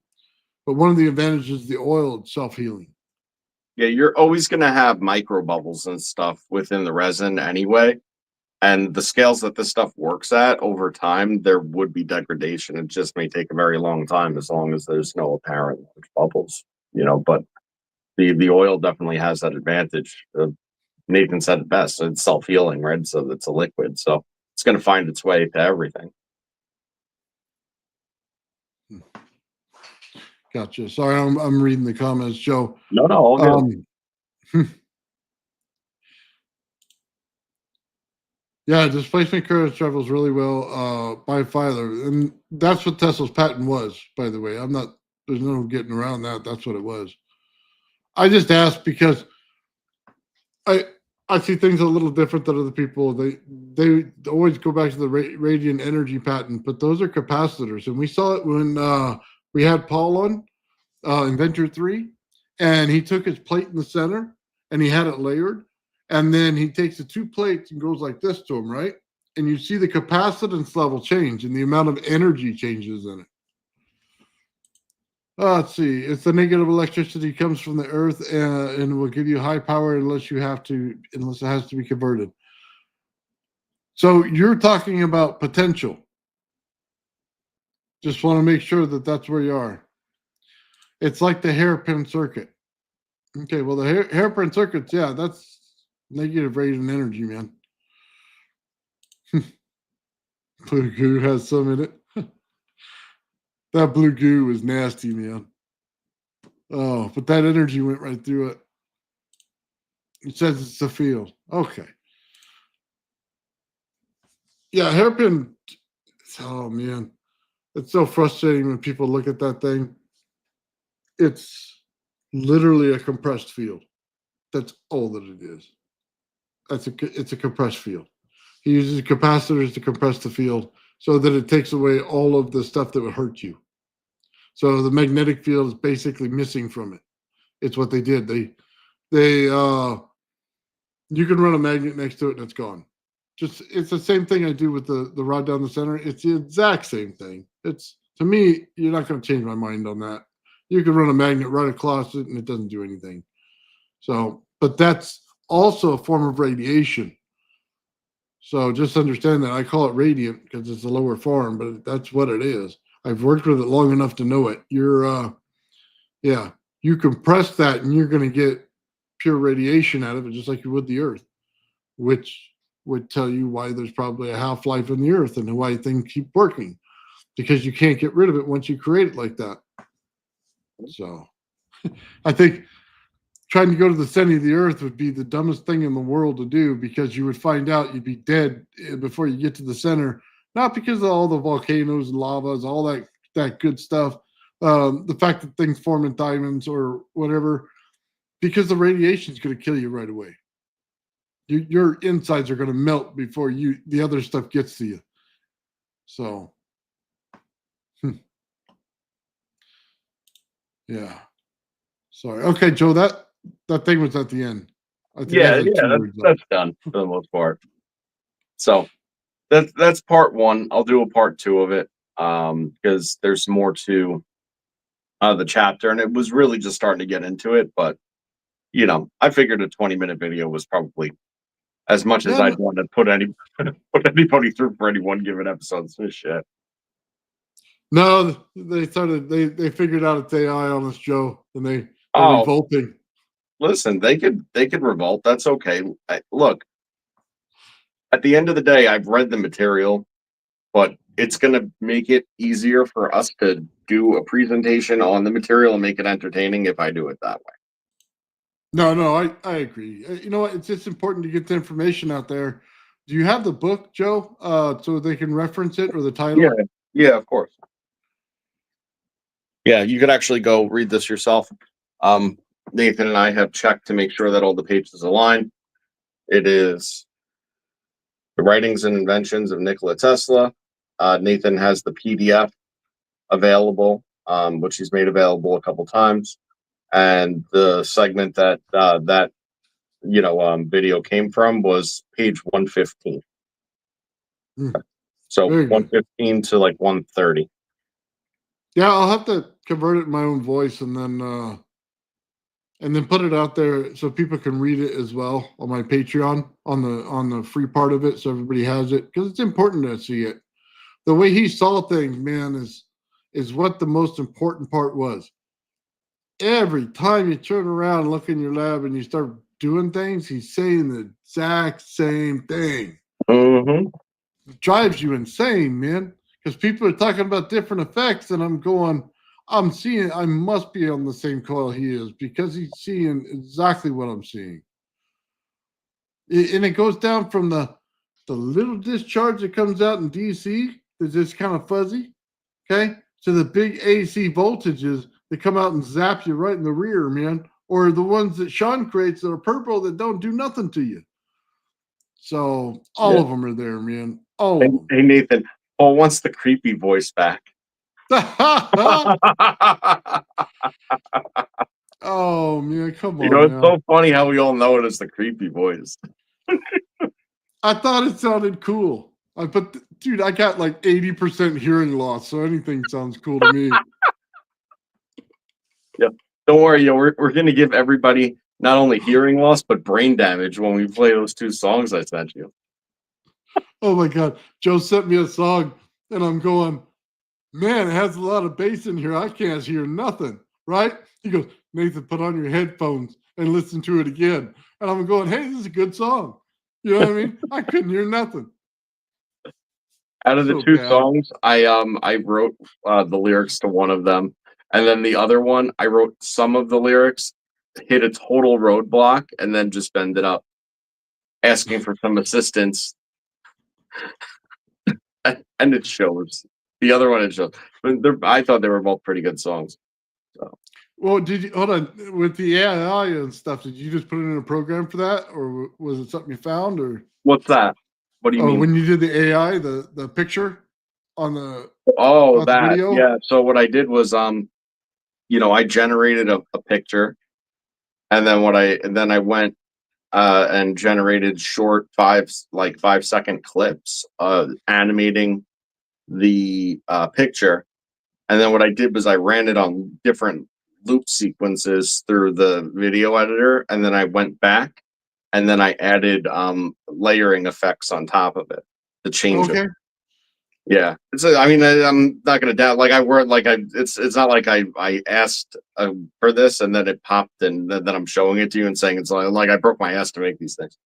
but one of the advantages is the oil itself healing. Yeah, you're always going to have micro bubbles and stuff within the resin anyway. And the scales that this stuff works at over time, there would be degradation. It just may take a very long time as long as there's no apparent bubbles, but the oil definitely has that advantage. Nathan said it best. It's self-healing, right? So it's a liquid. So it's going to find its way to everything. Gotcha. Sorry, I'm reading the comments, Joe. No, all good. Yeah, displacement current travels really well by Filer, and that's what Tesla's patent was, by the way. There's no getting around that. That's what it was. I just asked because I see things a little different than other people. They always go back to the radiant energy patent, but those are capacitors, and we saw it when we had Paul on Inventor 3, and he took his plate in the center and he had it layered. And then he takes the two plates and goes like this to them, right? And you see the capacitance level change and the amount of energy changes in it. Let's see. It's the negative electricity comes from the earth and will give you high power unless it has to be converted. So you're talking about potential. Just want to make sure that that's where you are. It's like the hairpin circuit. Okay, well, the hairpin circuits, yeah, that's negative radiant energy, man. Blue goo has some in it. That blue goo was nasty, man. Oh, but that energy went right through it. It says it's the field. Okay. Yeah, hairpin. Oh, man. It's so frustrating when people look at that thing. It's literally a compressed field. That's all that it is. It's a compressed field. He uses capacitors to compress the field so that it takes away all of the stuff that would hurt you. So the magnetic field is basically missing from it. It's what they did. You can run a magnet next to it and it's gone. It's the same thing I do with the rod down the center. It's the exact same thing. To me, you're not going to change my mind on that. You can run a magnet right across it and it doesn't do anything. So, but that's also a form of radiation. So just understand that I call it radiant because it's a lower form, but that's what it is. I've worked with it long enough to know it. You compress that and you're going to get pure radiation out of it, just like you would the earth, which would tell you why there's probably a half-life in the earth and why things keep working, because you can't get rid of it once you create it like that. So I think trying to go to the center of the earth would be the dumbest thing in the world to do, because you would find out you'd be dead before you get to the center. Not because of all the volcanoes and lavas, all that good stuff. The fact that things form in diamonds or whatever, because the radiation is going to kill you right away. Your insides are going to melt before the other stuff gets to you. So, yeah. Sorry. Okay, Joe. That thing was at the end. I think Yeah, that's like yeah, two that's, words up. that's done for the most part. So that's part one. I'll do a part two of it because there's more to the chapter, and it was really just starting to get into it. But I figured a 20-minute video was probably as much as Yeah, I'd want to put anybody through for any one given episode. So shit. no, they figured out it's AI on us, Joe, and they're Oh, revolting. listen, they could revolt. That's okay. Look, at the end of the day, I've read the material, but it's going to make it easier for us to do a presentation on the material and make it entertaining if I do it that way. No, I agree. You know what? It's just important to get the information out there. Do you have the book, Joe, so they can reference it, or the title? Yeah, of course. Yeah, you could actually go read this yourself. Nathan and I have checked to make sure that all the pages align. It is The Writings and Inventions of Nikola Tesla. Nathan has the PDF available, which he's made available a couple times. And the segment that video came from was page 115. So Very good. 115 to like 130. Yeah, I'll have to convert it in my own voice and then put it out there so people can read it as well on my Patreon on the free part of it, so everybody has it, because it's important to see it. The way he saw things, man, is what the most important part was. Every time you turn around and look in your lab and you start doing things, he's saying the exact same thing. Mm-hmm. It drives you insane, man, because people are talking about different effects, and I'm seeing, I must be on the same coil he is, because he's seeing exactly what I'm seeing. And it goes down from the little discharge that comes out in DC that's just kind of fuzzy, okay, to the big AC voltages that come out and zap you right in the rear, man, or the ones that Sean creates that are purple that don't do nothing to you. So all of them are there, man. All of them. Hey, Nathan, Paul wants the creepy voice back. Oh man, come on. It's now. so funny how we all know it as the creepy voice. I thought it sounded cool. But dude, I got like 80% hearing loss, so anything sounds cool to me. Yeah, don't worry, we're gonna give everybody not only hearing loss but brain damage when we play those two songs I sent you. Oh my god, Joe sent me a song, and I'm going, man, it has a lot of bass in here. I can't hear nothing. Right? He goes, Nathan, put on your headphones and listen to it again. And I'm going, hey, this is a good song. You know what I mean? I couldn't hear nothing. Out of the So two bad. songs, I wrote the lyrics to one of them, and then the other one I wrote some of the lyrics, hit a total roadblock, and then just ended up asking for some assistance, and it shows. The other one it shows. But I thought they were both pretty good songs. So. Well, did you hold on with the AI and stuff? Did you just put it in a program for that, or was it something you found, or What's that? What do you mean? when you did the AI, the picture on the That video? Yeah. So what I did was I generated a picture, and then I went and generated short 5-second clips animating the picture, and then what I did was I ran it on different loop sequences through the video editor, and then I went back and then I added layering effects on top of it to change it. Yeah, I'm not gonna doubt. Like I worked, it's not like I asked for this and then it popped and then I'm showing it to you and saying it's like I broke my ass to make these things.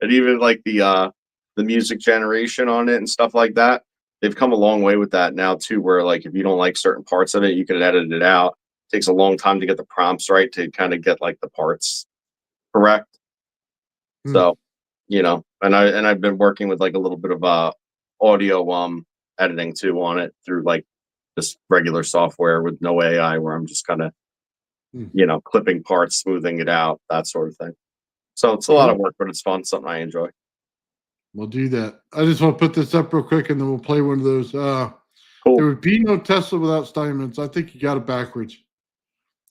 And even like the music generation on it and stuff like that. they've come a long way with that now too, where like if you don't like certain parts of it, you can edit it out. It takes a long time to get the prompts right to kind of get like the parts correct. Hmm. So, you know, and I've been working with like a little bit of audio editing too on it through like just regular software with no AI, where I'm just kind of, you know, clipping parts, smoothing it out, that sort of thing. So it's a lot of work, but it's fun, something I enjoy. We'll do that. I just want to put this up real quick, and then we'll play one of those. Cool. There would be no Tesla without Steinmetz. I think you got it backwards.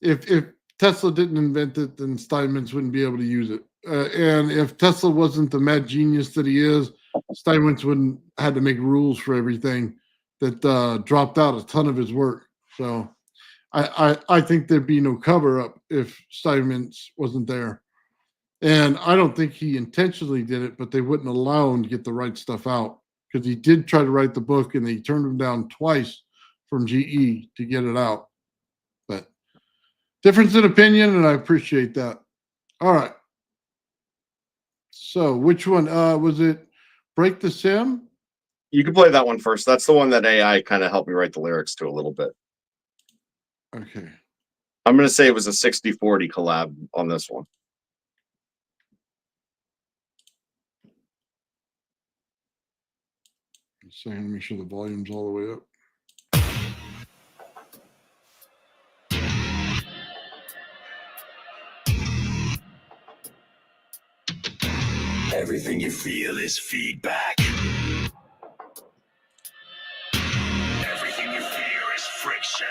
If Tesla didn't invent it, then Steinmetz wouldn't be able to use it. And if Tesla wasn't the mad genius that he is, Steinmetz wouldn't had to make rules for everything that dropped out a ton of his work. So I think there'd be no cover up if Steinmetz wasn't there. And I don't think he intentionally did it, but they wouldn't allow him to get the right stuff out, because he did try to write the book and they turned him down twice from GE to get it out. But difference in opinion, and I appreciate that. All right. So which one was it? Break the Sim? You can play that one first. That's the one that AI kind of helped me write the lyrics to a little bit. Okay. I'm going to say it was a 60-40 collab on this one. So let me make sure the volume's all the way up. Everything you feel is feedback. Everything you fear is friction.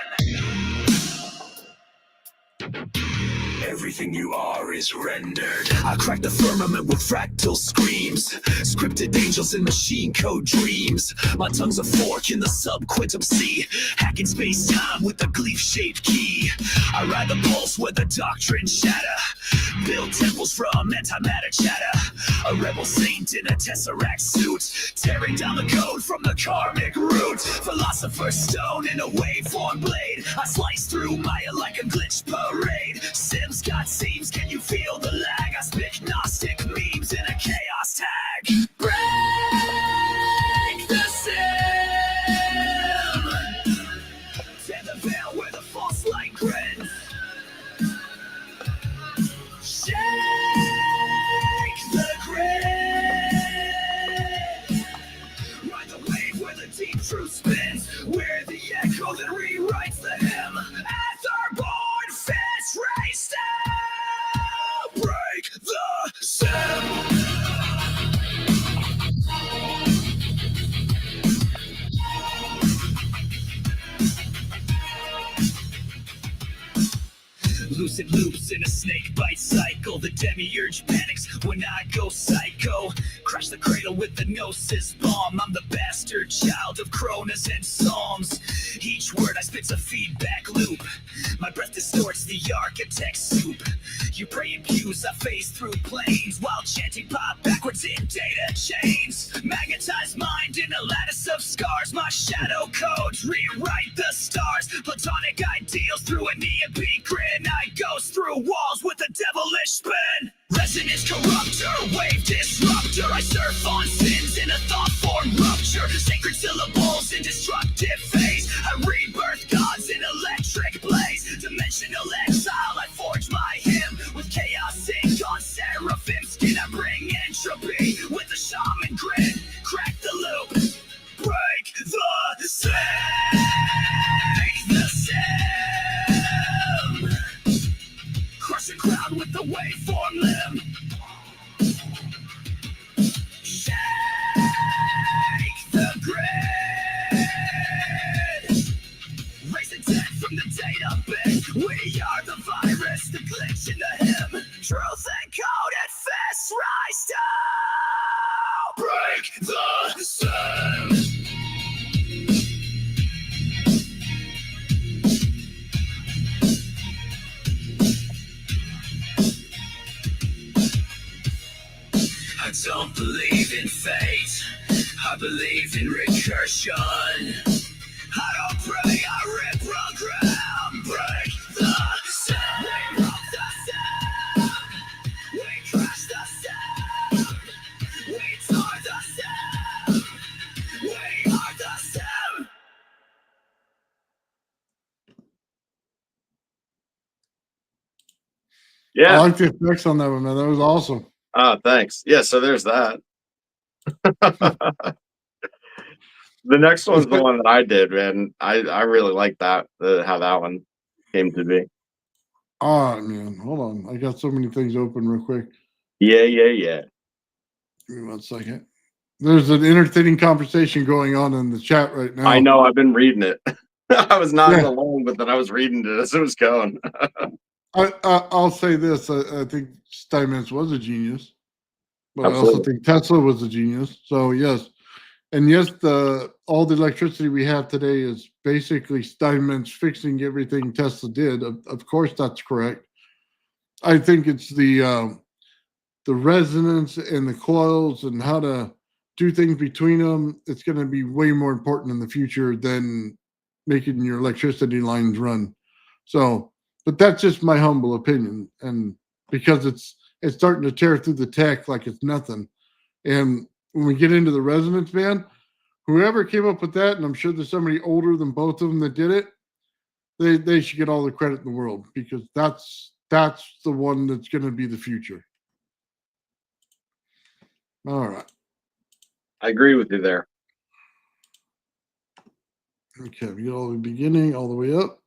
Everything you are is rendered. I crack the firmament with fractal screams, scripted angels and machine code dreams. My tongue's a fork in the subquantum sea, hacking space-time with a gleaf-shaped key. I ride the pulse where the doctrine shatter, build temples from antimatter chatter. A rebel saint in a tesseract suit, tearing down the code from the karmic root. Philosopher's stone in a waveform blade, I slice through Maya like a glitch parade. Sims got seams, can you feel the lag? I spit Gnostic memes in a chaos tag. Break the sim, tear the veil where the false light grins. Shake the grid, ride the wave where the deep truth spins, where the echo that rewrites the hymn. Etherborn fish race down, break the sim. Lucid loops in a snake bite cycle. The demiurge panics when I go psycho. Crash the cradle with the gnosis bomb. I'm the bastard child of Cronus and Psalms. Each word I spit's a feedback loop. My breath distorts the architect's soup. You pray in pews, I phase through planes while chanting pop backwards in data chains. Magnetized mind in a lattice of scars. My shadow codes rewrite the stars. Platonic ideals through a neon-beat grin. I ghost through walls with a devilish spin. Resonance corruptor, wave disruptor. I surf on sins in a thought form rupture. Sacred syllables in destructive phase. I rebirth gods in electric blaze. Dimensional exile, I forge my hymn with chaos ink on seraphim skin. I bring entropy with a shaman grin. Crack the loop, break the sim. Break the sim. Crush the crowd with the waveform limb. Shake the grid. Raise the dead from the data bit. We are the virus, the glitch in the hymn. Truth encoded, fists rise down. Break the sim. I don't believe in fate, I believe in recursion. I don't pray, I reprogram. Break the sim. We broke the sim. We crashed the sim. We tore the sim. We are the sim. Yeah. like the effects on that one, man. That was awesome. Thanks. Yeah, so there's that. The next one's the one that I did, man. I really like that, how that one came to be. Oh man, hold on. I got so many things open real quick. Yeah. Give me 1 second. There's an entertaining conversation going on in the chat right now. I know. I've been reading it. I was nodding Yeah. along, but then I was reading it as it was going. I'll say this. I think Steinmetz was a genius, but I also Absolutely. think Tesla was a genius. So yes, and yes, all the electricity we have today is basically Steinmetz fixing everything Tesla did. Of course, that's correct. I think it's the resonance and the coils and how to do things between them. It's going to be way more important in the future than making your electricity lines run. So, but that's just my humble opinion, and because it's starting to tear through the tech like it's nothing. And when we get into the resonance, man, whoever came up with that, and I'm sure there's somebody older than both of them that did it, they should get all the credit in the world, because that's the one that's going to be the future. All right. I agree with you there. Okay, we get all the beginning all the way up.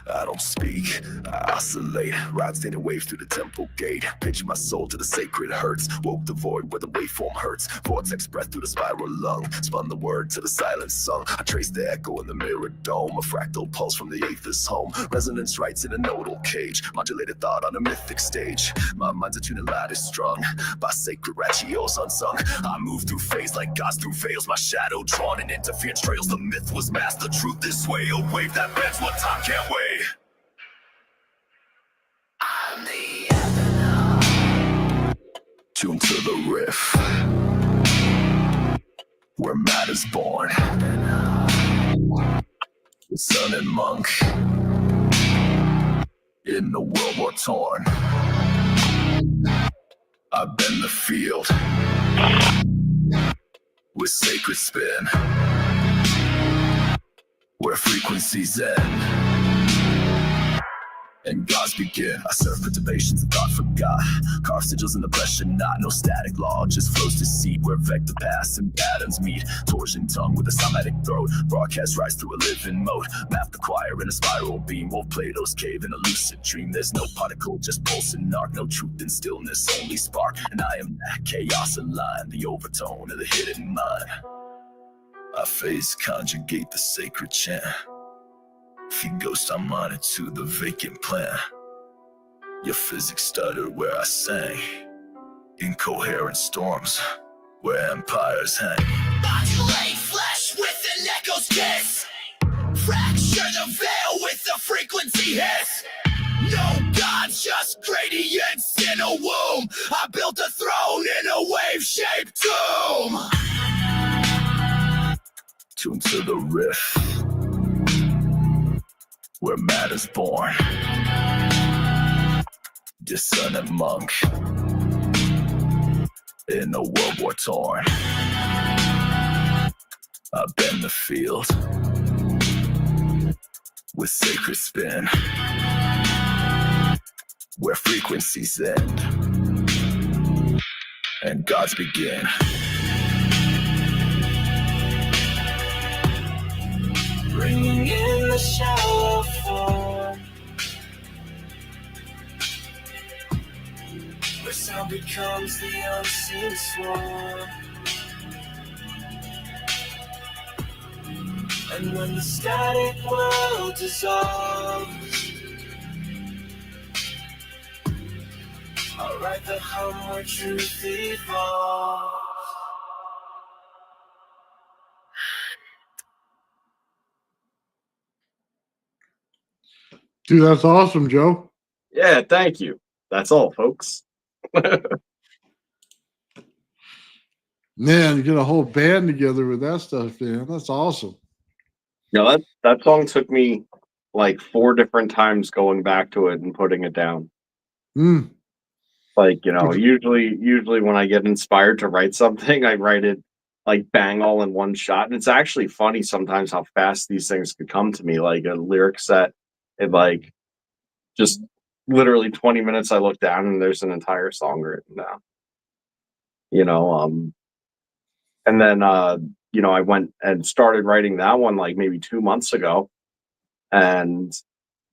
I don't speak, I oscillate. Ride standing waves through the temple gate. Pitch my soul to the sacred hurts. Woke the void where the waveform hurts. Vortex breath through the spiral lung. Spun the word to the silent song. I trace the echo in the mirror dome. A fractal pulse from the aether's home. Resonance writes in a nodal cage. Modulated thought on a mythic stage. My mind's a tuning lattice strung by sacred ratios unsung. I move through phase like gods through veils. My shadow drawn in interference trails. The myth was masked, the truth this way. A wave that bends what time can't wait. I'm the tuned to the riff, where matter's born. The sun and monk in the world war torn. I bend the field with sacred spin, where frequencies end and gods begin. I serve perturbations and thought forgot. Carve sigils in the pressure knot. No static law, just flows to seed where vector paths and patterns meet. Torsion tongue with a somatic throat. Broadcast rise through a living mode. Map the choir in a spiral beam. Wolf Plato's cave in a lucid dream. There's no particle, just pulse and arc. No truth in stillness, only spark. And I am that chaos in line. The overtone of the hidden mind. I face conjugate the sacred chant. Feed ghosts, I'm on it to the vacant plan. Your physics stuttered where I sang. Incoherent storms where empires hang. Modulate flesh with an echo's kiss. Fracture the veil with the frequency hiss. No gods, just gradients in a womb. I built a throne in a wave-shaped tomb. Tuned to the riff, where matter's born. Dissonant monk in a world war torn. I bend the field with sacred spin, where frequencies end and gods begin. Bringing in the shower form, where sound becomes the unseen swarm. And when the static world dissolves, I'll write the hum where truth evolves. Dude, that's awesome, Joe. Yeah, thank you. That's all, folks. Man, you get a whole band together with that stuff, man. That's awesome. Yeah, that song took me like 4 different times going back to it and putting it down. Mm. Like, usually when I get inspired to write something, I write it like bang all in one shot. And it's actually funny sometimes how fast these things could come to me. Like a lyric set, it like just literally 20 minutes. I look down and there's an entire song written down. You know, and then I went and started writing that one like maybe 2 months ago, and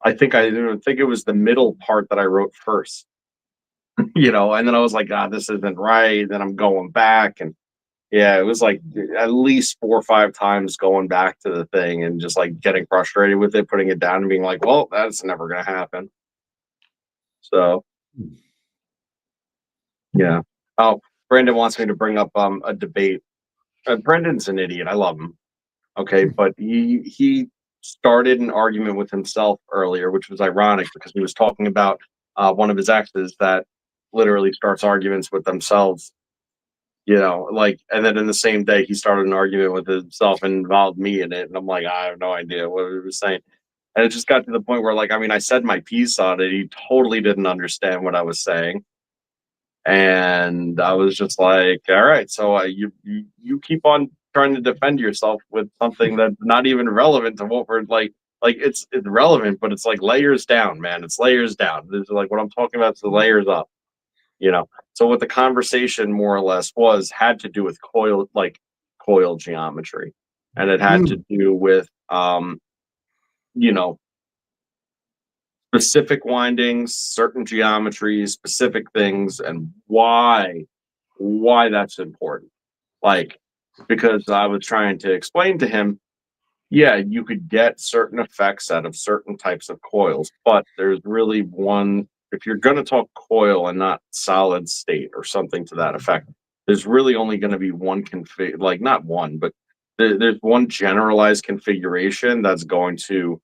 I think it was the middle part that I wrote first. And then I was like, God, this isn't right. Then I'm going back, and yeah, it was like at least 4 or 5 times going back to the thing and just like getting frustrated with it, putting it down, and being like, well, that's never gonna happen. So yeah. Oh, Brandon wants me to bring up a debate. Brendan's an idiot. I love him. Okay, but he started an argument with himself earlier, which was ironic because he was talking about one of his exes that literally starts arguments with themselves. Like, and then in the same day he started an argument with himself and involved me in it, and I'm like, I have no idea what he was saying. And it just got to the point where, like, I mean, I said my piece on it. He totally didn't understand what I was saying. And I was just like, all right, so you keep on trying to defend yourself with something that's not even relevant to what we're like it's relevant, but it's like layers down, man. It's layers down. This is like what I'm talking about, is the layers up, so what the conversation more or less had to do with coil geometry, and it had to do with you know specific windings, certain geometries, specific things, and why that's important. Like, because I was trying to explain to him, yeah, you could get certain effects out of certain types of coils, but there's really one, if you're going to talk coil and not solid state or something to that effect, there's really only going to be one config, like not one, but there's one generalized configuration that's going to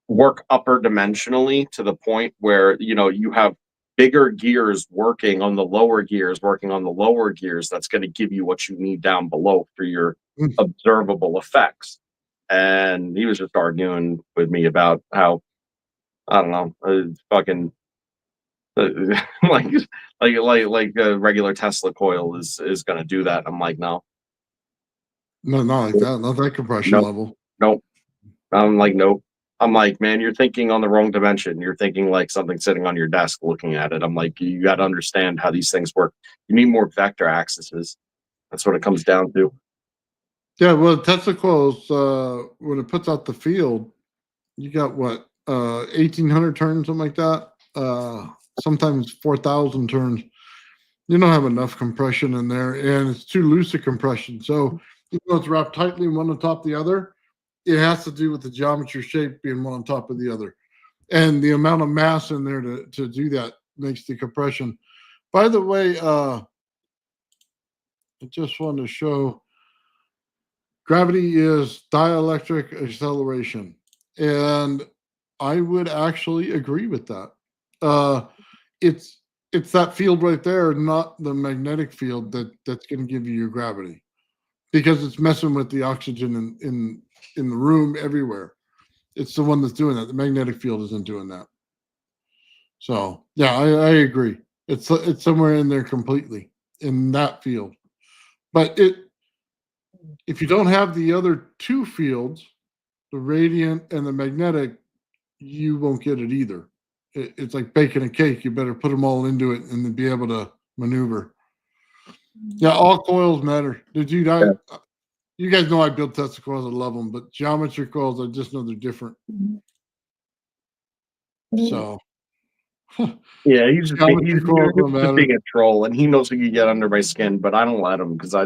work upper dimensionally to the point where you have bigger gears working on the lower gears that's going to give you what you need down below for your observable effects. And he was just arguing with me about how, I don't know, fucking like a regular Tesla coil is going to do that. I'm like, no, No, not like that. Not that compression level. nope. I'm like, nope. I'm like, man, you're thinking on the wrong dimension. You're thinking like something sitting on your desk looking at it. I'm like, you got to understand how these things work. You need more vector axes. That's what it comes down to. Yeah, well, Tesla coils, when it puts out the field, you got what, 1,800 turns, something like that. Sometimes 4,000 turns. You don't have enough compression in there, and it's too loose a compression. So even though it's wrapped tightly one on top of the other, it has to do with the geometry shape being one on top of the other. And the amount of mass in there to do that makes the compression. By the way, I just want to show gravity is dielectric acceleration. And I would actually agree with that. It's that field right there, not the magnetic field that's going to give you your gravity, because it's messing with the oxygen in the room everywhere. It's the one that's doing that. The magnetic field isn't doing that. So yeah, I agree. It's somewhere in there completely in that field. But if you don't have the other two fields, the radiant and the magnetic, you won't get it either. It's like baking a cake. You better put them all into it and then be able to maneuver. Yeah, all coils matter. Dude, you guys know I build Tesla coils. I love them, but geometry coils, I just know they're different. So yeah, he's just being a troll, and he knows he can get under my skin, but I don't let him, because I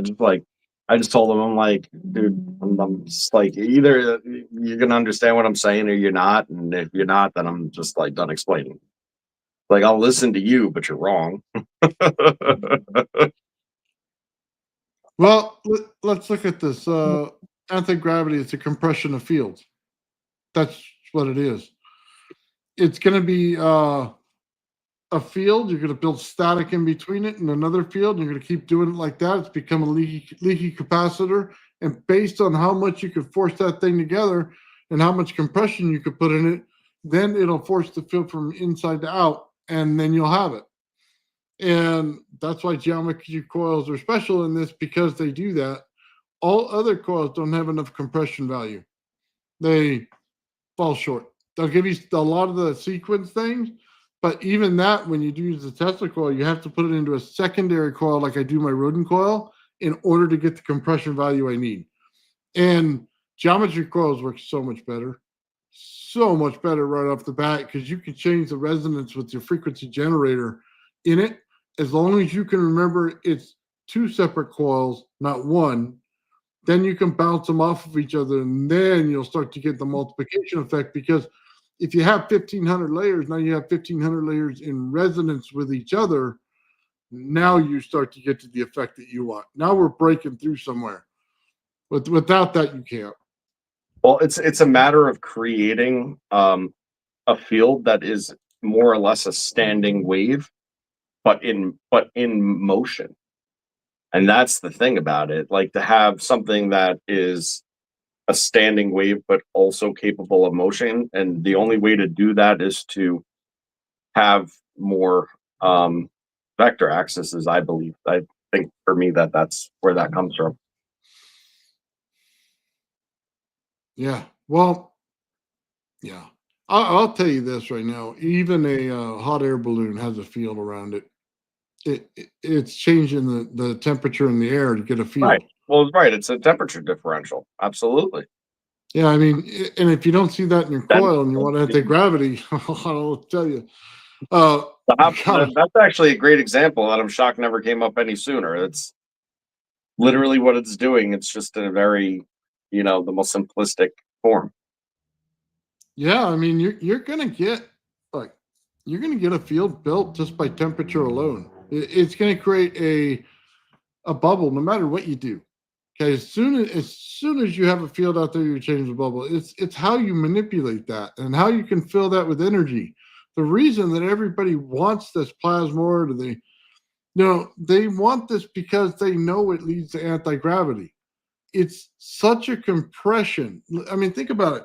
just told him, I'm like, dude, I'm just like, either you're gonna understand what I'm saying or you're not, and if you're not, then I'm just like done explaining. Like, I'll listen to you, but you're wrong. Well, let's look at this. Anti-gravity is a compression of fields. That's what it is. It's going to be a field. You're going to build static in between it and another field. You're going to keep doing it like that. It's become a leaky capacitor. And based on how much you could force that thing together and how much compression you could put in it, then it'll force the field from inside to out and then you'll have it. And that's why geometry coils are special in this, because they do that. All other coils don't have enough compression value. They fall short. They'll give you a lot of the sequence things, but even that, when you do use the Tesla coil, you have to put it into a secondary coil like I do my rodent coil in order to get the compression value I need. And geometry coils work so much better right off the bat, because you can change the resonance with your frequency generator in it, as long as you can remember it's two separate coils, not one. Then you can bounce them off of each other, and then you'll start to get the multiplication effect. Because if you have 1,500 layers, now you have 1,500 layers in resonance with each other. Now you start to get to the effect that you want. Now we're breaking through somewhere. Without that, you can't. Well, it's a matter of creating a field that is more or less a standing wave, but in motion. And that's the thing about it. Like, to have something that is a standing wave but also capable of motion, and the only way to do that is to have more vector axes, I believe. I think for me that's where that comes from. Yeah. Well, yeah. I'll tell you this right now. Even a hot air balloon has a field around it. It's changing the temperature in the air to get a field. Right. Well, right. It's a temperature differential. Absolutely. Yeah, I mean, and if you don't see that in your coil and you want anti-gravity, I'll tell you. That's actually a great example that I'm shocked never came up any sooner. It's literally what it's doing. It's just in a very, the most simplistic form. Yeah, I mean, you're gonna get a field built just by temperature alone. It's gonna create a bubble no matter what you do. Okay, as soon as you have a field out there, you change the bubble. It's how you manipulate that and how you can fill that with energy. The reason that everybody wants this plasmoid, or they want this because they know it leads to anti-gravity. It's such a compression. I mean, think about it.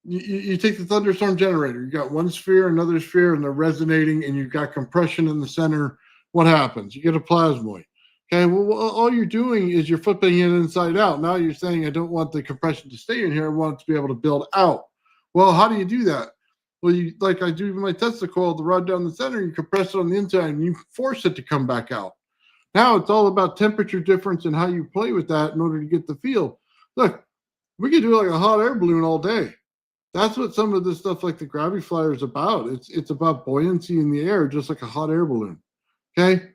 You take the thunderstorm generator, you got one sphere, another sphere, and they're resonating, and you've got compression in the center. What happens? You get a plasmoid. Okay, well, all you're doing is you're flipping it inside out. Now you're saying, I don't want the compression to stay in here. I want it to be able to build out. Well, how do you do that? Well, like I do with my Tesla coil, the rod down the center, you compress it on the inside and you force it to come back out. Now it's all about temperature difference and how you play with that in order to get the field. Look, we could do like a hot air balloon all day. That's what some of this stuff like the Gravity Flyer is about. It's about buoyancy in the air, just like a hot air balloon. Okay?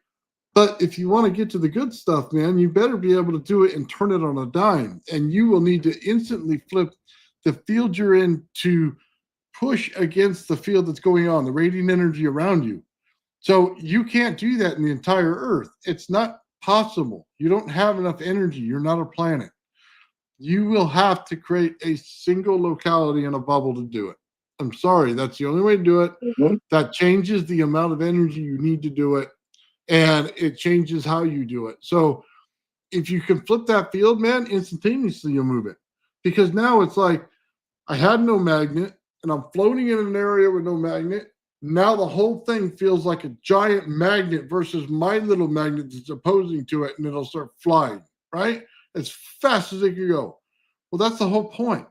But if you want to get to the good stuff, man, you better be able to do it and turn it on a dime. And you will need to instantly flip the field you're in to push against the field that's going on, the radiant energy around you. So you can't do that in the entire Earth. It's not possible. You don't have enough energy. You're not a planet. You will have to create a single locality in a bubble to do it. I'm sorry. That's the only way to do it. Mm-hmm. That changes the amount of energy you need to do it. And it changes how you do it. So if you can flip that field, man, instantaneously you'll move it. Because now it's like, I had no magnet and I'm floating in an area with no magnet. Now the whole thing feels like a giant magnet versus my little magnet that's opposing to it, and it'll start flying, right? As fast as it can go. Well, that's the whole point.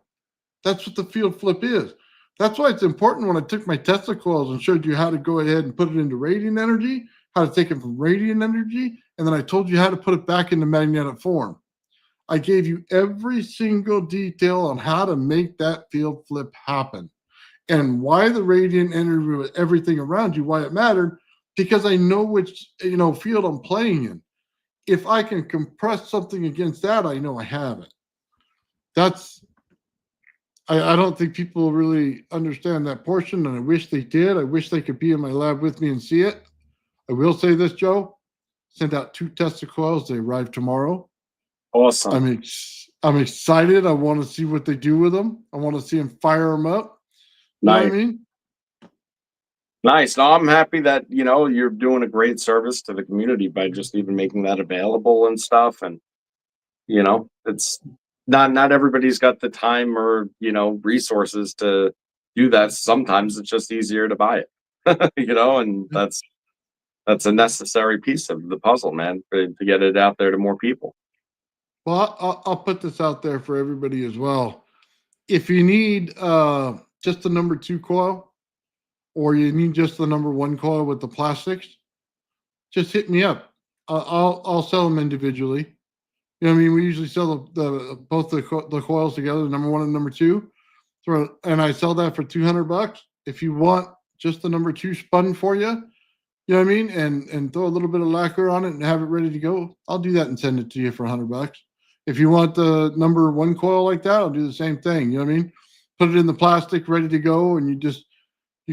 That's what the field flip is. That's why it's important when I took my Tesla coils and showed you how to go ahead and put it into radiant energy, how to take it from radiant energy, and then I told you how to put it back into magnetic form. I gave you every single detail on how to make that field flip happen and why the radiant energy with everything around you, why it mattered, because I know which field I'm playing in. If I can compress something against that, I know I have it. I don't think people really understand that portion, and I wish they did. I wish they could be in my lab with me and see it. I will say this, Joe. Sent out 2 Tesla coils. They arrive tomorrow. Awesome. I'm excited. I want to see what they do with them. I want to see them fire them up. You know what I mean? Nice. No, I'm happy that, you're doing a great service to the community by just even making that available and stuff. And, it's not everybody's got the time or, resources to do that. Sometimes it's just easier to buy it. and that's a necessary piece of the puzzle, man, to get it out there to more people. Well, I'll put this out there for everybody as well. If you need just the number 2 coil, or you need just the number 1 coil with the plastics, just hit me up. I'll sell them individually. You know what I mean? We usually sell both the coils together, the number 1 and number 2. And I sell that for $200. If you want just the number 2 spun for you, you know what I mean, and throw a little bit of lacquer on it and have it ready to go, I'll do that and send it to you for $100. If you want the number 1 coil like that, I'll do the same thing. You know what I mean? Put it in the plastic, ready to go, and you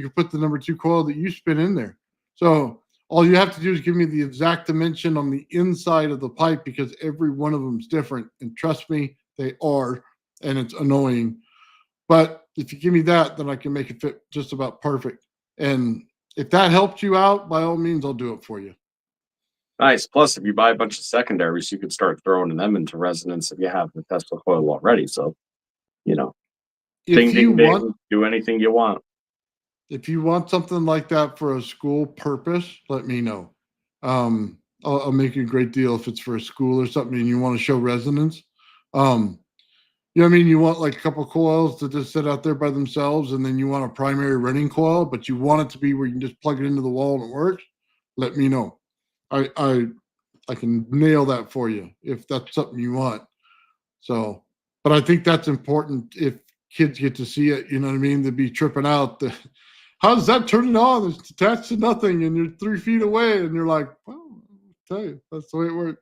can put the number 2 coil that you spin in there. So all you have to do is give me the exact dimension on the inside of the pipe, because every one of them is different. And trust me, they are, and it's annoying. But if you give me that, then I can make it fit just about perfect. And if that helps you out, by all means, I'll do it for you. Nice. Plus, if you buy a bunch of secondaries, you could start throwing them into resonance if you have the Tesla coil already. So, If you want, do anything you want. if you want something like that for a school purpose, let me know. I'll make you a great deal if it's for a school or something and you want to show resonance. You know what I mean? You want like a couple coils to just sit out there by themselves, and then you want a primary running coil, but you want it to be where you can just plug it into the wall and it works. Let me know. I can nail that for you if that's something you want. So, but I think that's important if kids get to see it. You know what I mean? They'd be tripping out. How does that turn it on? It's attached to nothing, and you're 3 feet away, and you're like, well, I'll tell you, that's the way it works.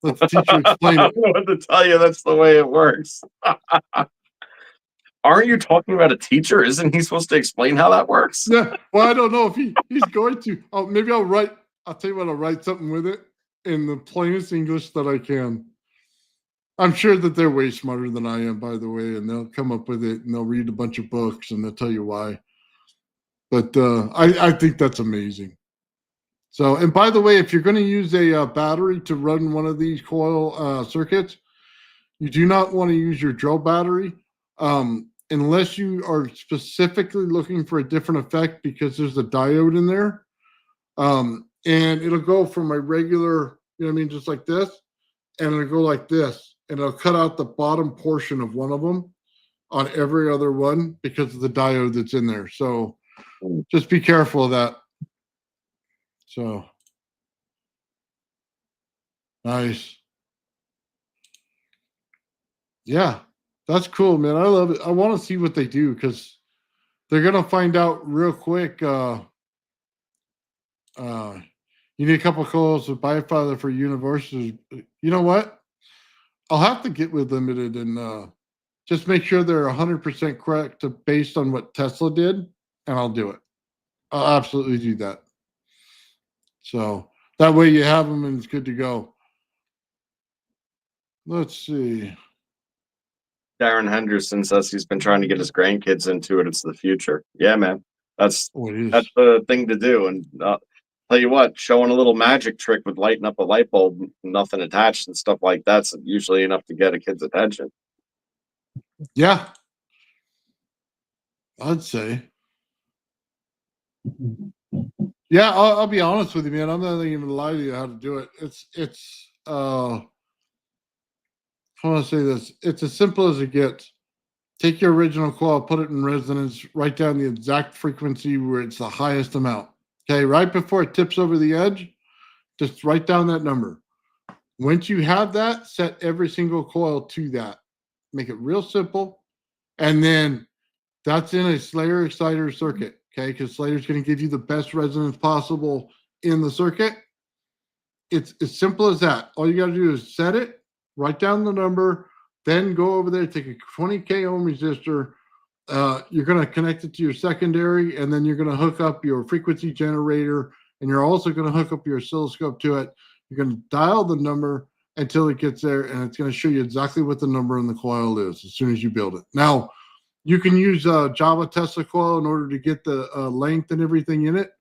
Let the teacher explain I it. don't know what to tell you. That's the way it works. Aren't you talking about a teacher? Isn't he supposed to explain how that works? Yeah. Well, I don't know if he's going to. Oh, maybe I'll tell you what, I'll write something with it in the plainest English that I can. I'm sure that they're way smarter than I am, by the way, and they'll come up with it and they'll read a bunch of books and they'll tell you why. But I think that's amazing. So, and by the way, if you're going to use a battery to run one of these coil circuits, you do not want to use your drill battery unless you are specifically looking for a different effect, because there's a diode in there. And it'll go from a regular, you know what I mean, just like this, and it'll go like this, and it'll cut out the bottom portion of one of them on every other one because of the diode that's in there. So just be careful of that. So nice. Yeah, that's cool, man. I love it. I want to see what they do, because they're gonna find out real quick. You need a couple of coils of bifilar for universities. You know what? I'll have to get with Limited and just make sure they're 100% correct based on what Tesla did, and I'll do it. I'll absolutely do that. So that way you have them and it's good to go. Let's see. Darren Henderson says he's been trying to get his grandkids into it. It's the future. Yeah, man. That's the thing to do. And tell you what, showing a little magic trick with lighting up a light bulb, nothing attached and stuff like that's usually enough to get a kid's attention. Yeah, I'd say. Yeah, I'll be honest with you, man. I'm not even lie to you how to do it. It's I want to say this. It's as simple as it gets. Take your original coil, put it in resonance, write down the exact frequency where it's the highest amount. Okay, right before it tips over the edge, just write down that number. Once you have that, set every single coil to that. Make it real simple. And then that's in a Slayer exciter circuit, okay? Because Slayer's going to give you the best resonance possible in the circuit. It's as simple as that. All you got to do is set it, write down the number, then go over there, take a 20K ohm resistor. You're going to connect it to your secondary, and then you're going to hook up your frequency generator, and you're also going to hook up your oscilloscope to it. You're going to dial the number until it gets there, and it's going to show you exactly what the number in the coil is as soon as you build it. Now, you can use Java Tesla coil in order to get the length and everything in it.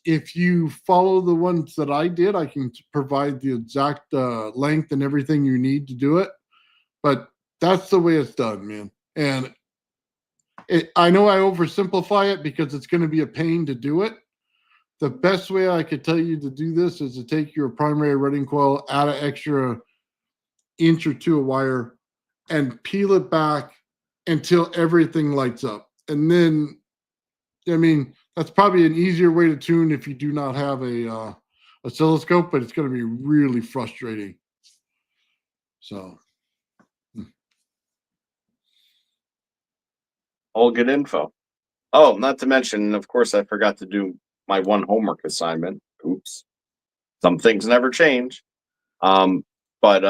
If you follow the ones that I did, I can provide the exact length and everything you need to do it. But that's the way it's done, man. And I know I oversimplify it because it's going to be a pain to do it. The best way I could tell you to do this is to take your primary running coil, add an extra inch or two of wire, and peel it back until everything lights up. And then, I mean, that's probably an easier way to tune if you do not have a oscilloscope, but it's going to be really frustrating. So, All good info. Oh, not to mention, of course, I forgot to do my one homework assignment. Oops. Some things never change. But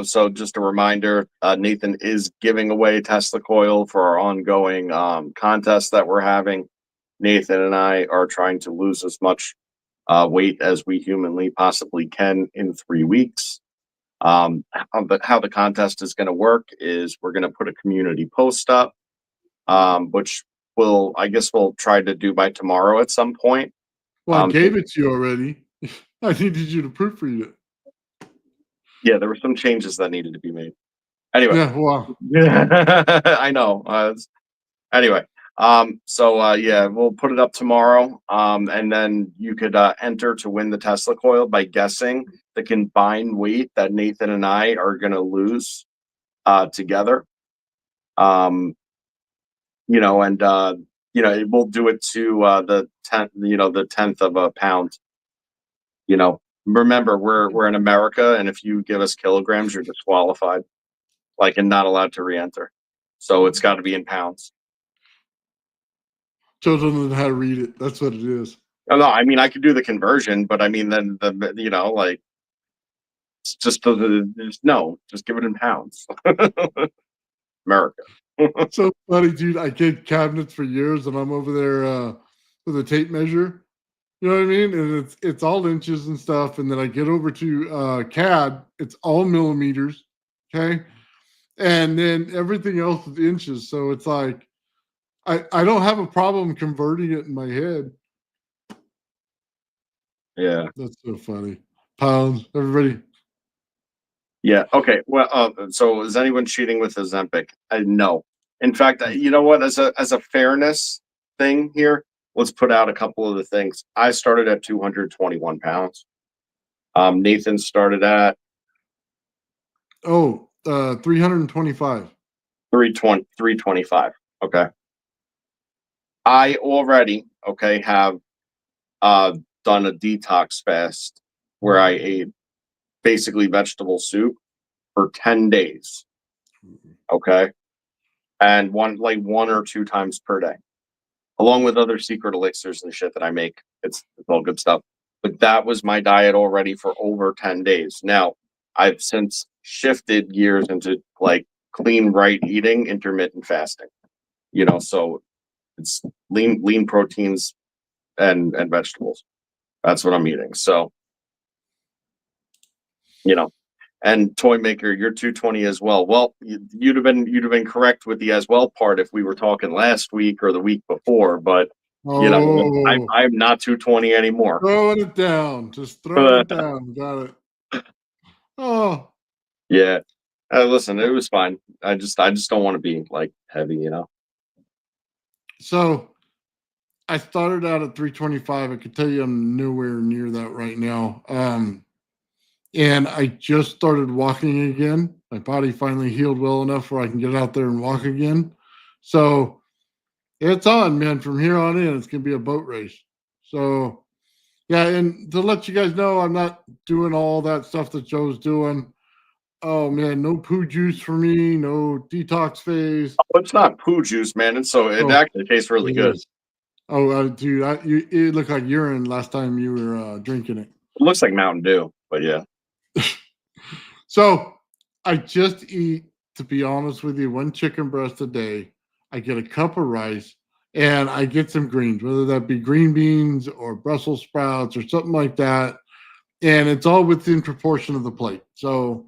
so just a reminder, Nathan is giving away Tesla Coil for our ongoing contest that we're having. Nathan and I are trying to lose as much weight as we humanly possibly can in 3 weeks. But how the contest is going to work is we're going to put a community post up, which I guess we'll try to do by tomorrow at some point. well, I gave it to you already. I needed you to proofread it. Yeah, there were some changes that needed to be made. Anyway, Yeah, well, I know. Anyway, we'll put it up tomorrow, and then you could enter to win the Tesla Coil by guessing the combined weight that Nathan and I are going to lose together. We'll do it to the 10th of a pound. Remember, we're in America, and if you give us kilograms, you're disqualified, and not allowed to re-enter. So it's got to be in pounds. Joe doesn't know how to read it. That's what it is. Oh, no, I mean I could do the conversion, but I mean then it's just just give it in pounds. America. So funny, dude. I did cabinets for years, and I'm over there with a tape measure. You know what I mean? And it's all inches and stuff. And then I get over to CAD, it's all millimeters. Okay. And then everything else is inches. So it's like I don't have a problem converting it in my head. Yeah. That's so funny. Pounds, everybody. Yeah. Okay. Well, so is anyone cheating with Ozempic? No. In fact, you know what? As a fairness thing here, let's put out a couple of the things. I started at 221 pounds. Nathan started at 325. 325. Okay. I already have done a detox fast where I ate basically vegetable soup for 10 days. Okay. And one or two times per day, along with other secret elixirs and shit that I make. It's all good stuff. But that was my diet already for over 10 days. Now, I've since shifted gears into clean, right eating, intermittent fasting. So it's lean proteins and vegetables. That's what I'm eating. So, and Toy Maker, you're 220 as well. Well, you'd have been correct with the as well part if we were talking last week or the week before, but I'm not 220 anymore. Throwing it down. Just throwing it down. Got it. Oh. Yeah. Listen, it was fine. I just don't want to be heavy, So I started out at 325. I could tell you I'm nowhere near that right now. And I just started walking again. My body finally healed well enough where I can get out there and walk again. So it's on, man. From here on in, it's going to be a boat race. So, yeah. And to let you guys know, I'm not doing all that stuff that Joe's doing. Oh, man. No poo juice for me. No detox phase. Oh, it's not poo juice, man. It actually tastes really good. Oh, dude. It looked like urine last time you were drinking it. It looks like Mountain Dew, but yeah. So I just eat, to be honest with you, 1 chicken breast a day. I get a cup of rice and I get some greens, whether that be green beans or Brussels sprouts or something like that. And it's all within proportion of the plate. So,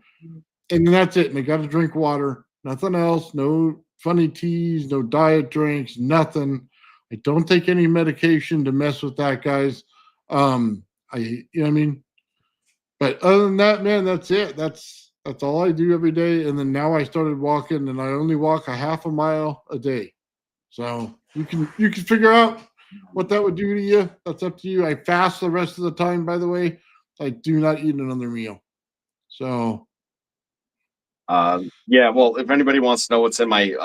and then that's it. And I got to drink water, nothing else, no funny teas, no diet drinks, nothing. I don't take any medication to mess with that, guys. You know what I mean? But other than that, man, that's it. That's all I do every day. And then now I started walking, and I only walk a half a mile a day. So you can figure out what that would do to you. That's up to you. I fast the rest of the time, by the way. I do not eat another meal. So yeah, well, if anybody wants to know what's in my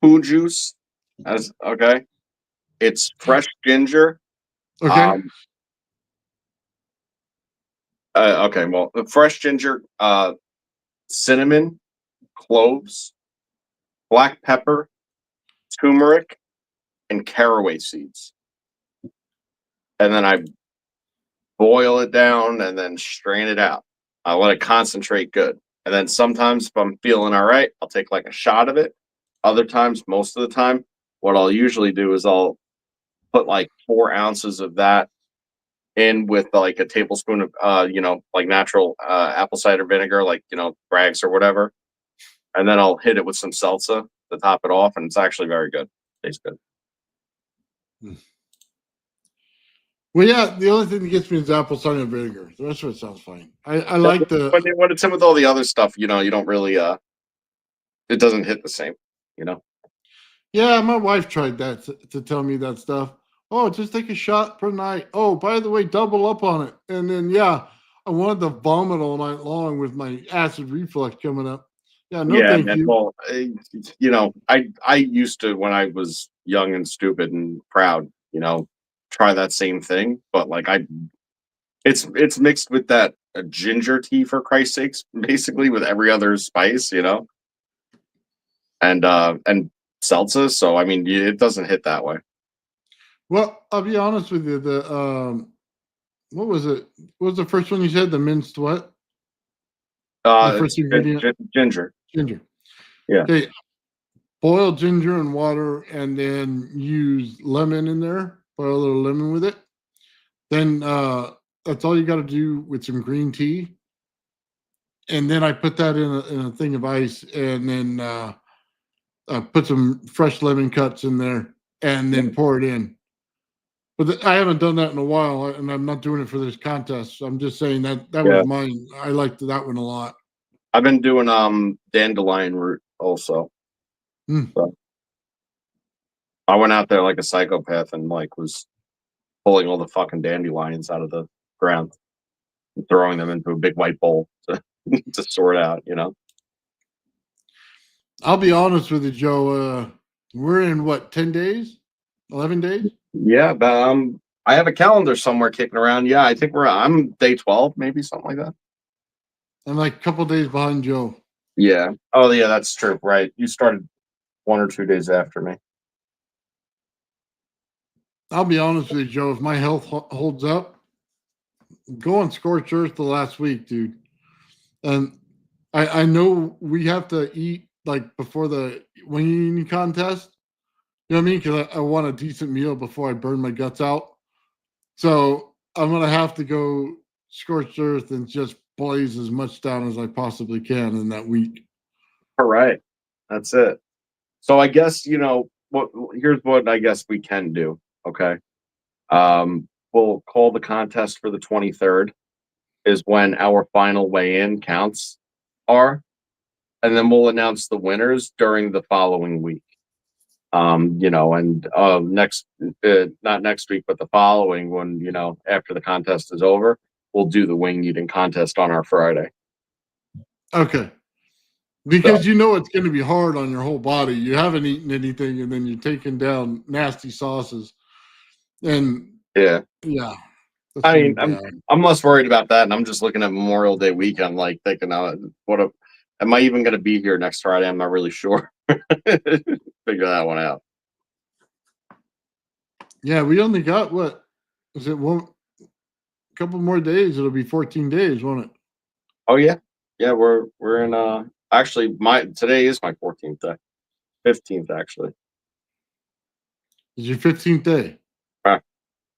food juice, it's fresh ginger. okay. Well, the fresh ginger, cinnamon, cloves, black pepper, turmeric, and caraway seeds. And then I boil it down and then strain it out. I let it concentrate good. And then sometimes if I'm feeling all right, I'll take like a shot of it. Other times, most of the time, what I'll usually do is I'll put like 4 ounces of that in with like a tablespoon of like natural apple cider vinegar, like Bragg's or whatever. And then I'll hit it with some salsa to top it off, and it's actually very good. Tastes good. Well, yeah, the only thing that gets me is apple cider vinegar. The rest of it sounds fine. I like the when it's in with all the other stuff, you don't really it doesn't hit the same, Yeah, my wife tried that to tell me that stuff. Oh, just take a shot per night. Oh, by the way, double up on it. And then yeah, I wanted to vomit all night long with my acid reflux coming up. Yeah, no, Yeah, thank man. you. Well, I used to, when I was young and stupid and proud, try that same thing, but like it's mixed with that ginger tea, for Christ's sakes, basically with every other spice, and salsa. So I mean, it doesn't hit that way. Well, I'll be honest with you. The what was it? What was the first one you said? The minced what? The first ingredient? Ginger. Ginger. Yeah. Okay. Boil ginger and water and then use lemon in there. Boil a little lemon with it. Then that's all you got to do with some green tea. And then I put that in a thing of ice and then put some fresh lemon cuts in there and then pour it in. But I haven't done that in a while, and I'm not doing it for this contest. So I'm just saying that Yeah. was mine. I liked that one a lot. I've been doing dandelion root also. So I went out there like a psychopath and like was pulling all the fucking dandelions out of the ground and throwing them into a big white bowl to to sort out, I'll be honest with you, Joe. We're in what, 10 days? 11 days? Yeah, but I have a calendar somewhere kicking around. Yeah, I think I'm day 12, maybe something like that. I'm like a couple days behind Joe. Yeah. Oh yeah, that's true. Right. You started 1 or 2 days after me. I'll be honest with you, Joe. If my health holds up, go on scorched earth the last week, dude. And I know we have to eat like before the winging contest. You know what I mean? Because I want a decent meal before I burn my guts out. So I'm gonna have to go scorched earth and just blaze as much down as I possibly can in that week. All right. That's it. So I guess, here's what I guess we can do. Okay. We'll call the contest for the 23rd is when our final weigh-in counts are, and then we'll announce the winners during the following week. And next, not next week, but the following one, after the contest is over, we'll do the wing eating contest on our Friday. Okay. Because you know it's going to be hard on your whole body. You haven't eaten anything, and then you're taking down nasty sauces. And yeah. I mean, I'm less worried about that, and I'm just looking at Memorial Day weekend, like thinking, am I even going to be here next Friday? I'm not really sure. Figure that one out. Yeah, we only got what is it? One couple more days. It'll be 14 days, won't it? Oh yeah, we're in. Actually, today is my 14th day, 15th actually. It's your 15th day. Huh.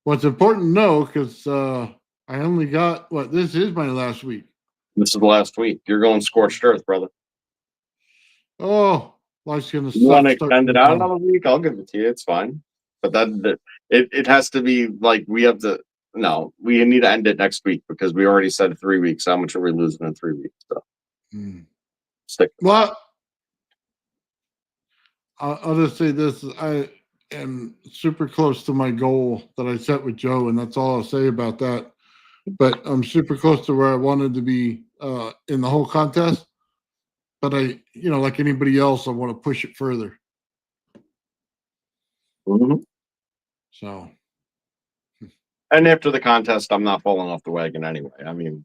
Well, it's important to know because I only got this is my last week. This is the last week. You're going scorched earth, brother. Oh, life's gonna suck. You want to extend it out another week? I'll give it to you. It's fine. But it has to be like we need to end it next week because we already said 3 weeks. How much are we losing in 3 weeks? So stick. Well, I'll just say this: I am super close to my goal that I set with Joe, and that's all I'll say about that. But I'm super close to where I wanted to be in the whole contest. But like anybody else, I want to push it further. Mhm. So, And after the contest, I'm not falling off the wagon anyway. I mean,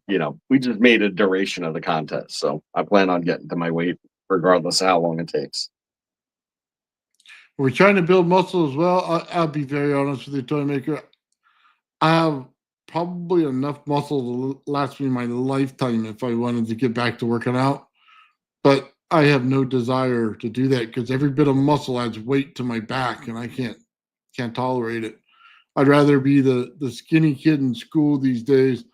we just made a duration of the contest, so I plan on getting to my weight regardless of how long it takes. we're trying to build muscle as well. I'll be very honest with you, toy maker. I have probably enough muscle to last me my lifetime if I wanted to get back to working out. But I have no desire to do that because every bit of muscle adds weight to my back, and I can't tolerate it. I'd rather be the skinny kid in school these days,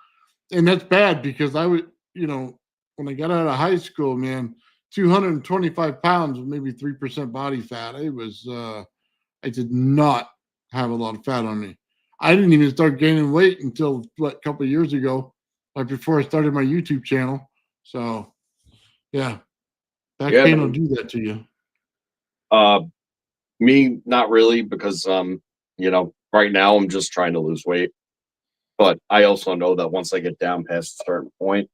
and that's bad because I would, when I got out of high school, man, 225 pounds with maybe 3% body fat. It was I did not have a lot of fat on me. I didn't even start gaining weight until a couple of years ago, right before I started my YouTube channel. So yeah, back Yeah, pain will do that to you. uh, me not really because right now I'm just trying to lose weight. But I also know that once I get down past a certain point,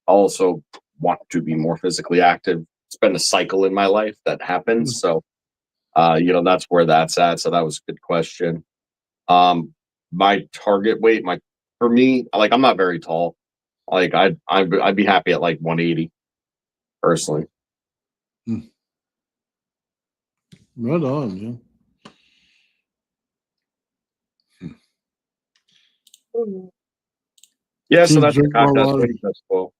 I also want to be more physically active. It's been a cycle in my life that happens. So that's where that's at. So that was a good question. My target weight, for me, like I'm not very tall. Like I'd be happy at like 180 personally. Right on, yeah. Yeah, so Teams that's the drink more contest. water. What do you guys call?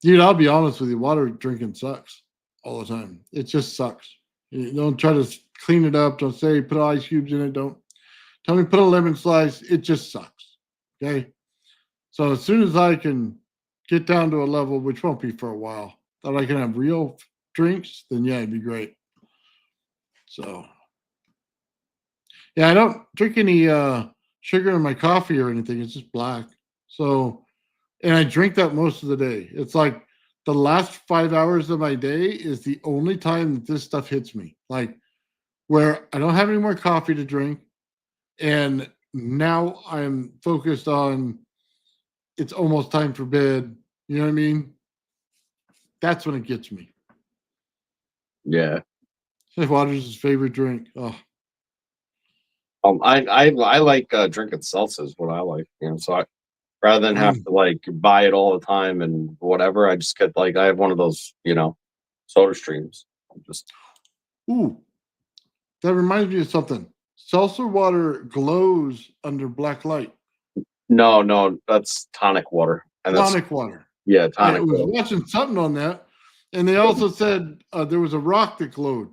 Dude, I'll be honest with you. Water drinking sucks all the time. It just sucks. You don't try to clean it up. Don't say put ice cubes in it. Don't tell me put a lemon slice. It just sucks. Okay. So as soon as I can get down to a level, which won't be for a while, that I can have real drinks, then yeah, it'd be great. So yeah, I don't drink any sugar in my coffee or anything. It's just black. So, and I drink that most of the day. It's like the last 5 hours of my day is the only time that this stuff hits me. Like where I don't have any more coffee to drink. And now I'm focused on it's almost time for bed. You know what I mean? That's when it gets me. Yeah. Water's his favorite drink. Oh, I like drinking seltzers. What I like, So rather than have to like buy it all the time and whatever, I just get I have one of those, soda streams. ooh, that reminds me of something. Seltzer water glows under black light. No, that's tonic water, and Tonic water. yeah, I tonic was water. watching something on that, and they also said there was a rock that glowed.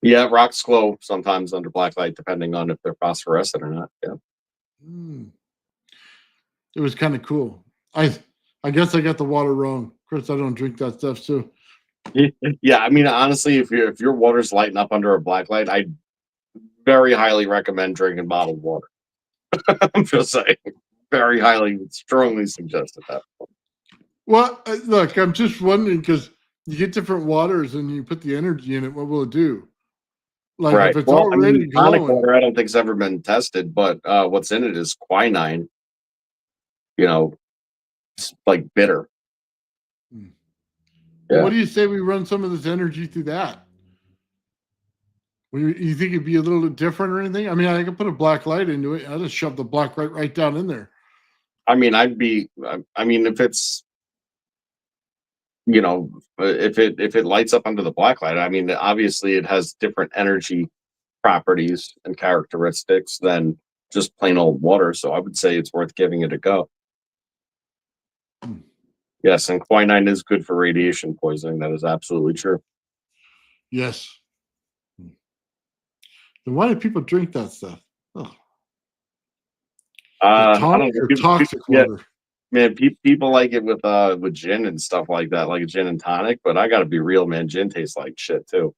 Yeah, rocks glow sometimes under black light, depending on if they're phosphorescent or not. Yeah. It was kind of cool. I guess I got the water wrong. Of course, I don't drink that stuff, so Yeah, I mean, honestly, if your water's lighting up under a black light, I very highly recommend drinking bottled water. I'm just saying, very highly, strongly suggested that. well, look, I'm just wondering because you get different waters and you put the energy in it. What will it do? Like Right. if it's Well, I already mean, tonic glowing, water, I don't think's ever been tested, but what's in it is quinine. It's like bitter. well, Yeah. what do you say we run some of this energy through that? You think it'd be a little bit different or anything? I mean, I could put a black light into it. I just shove the black light right down in there. I mean, if it's, if it lights up under the black light, I mean, obviously it has different energy properties and characteristics than just plain old water. So I would say it's worth giving it a go. Yes, and quinine is good for radiation poisoning. That is absolutely true. Yes. Then why do people drink that stuff? Oh. I don't Tonic know. or toxic water? Man, people like it with gin and stuff like that, like gin and tonic. But I got to be real, man. Gin tastes like shit too.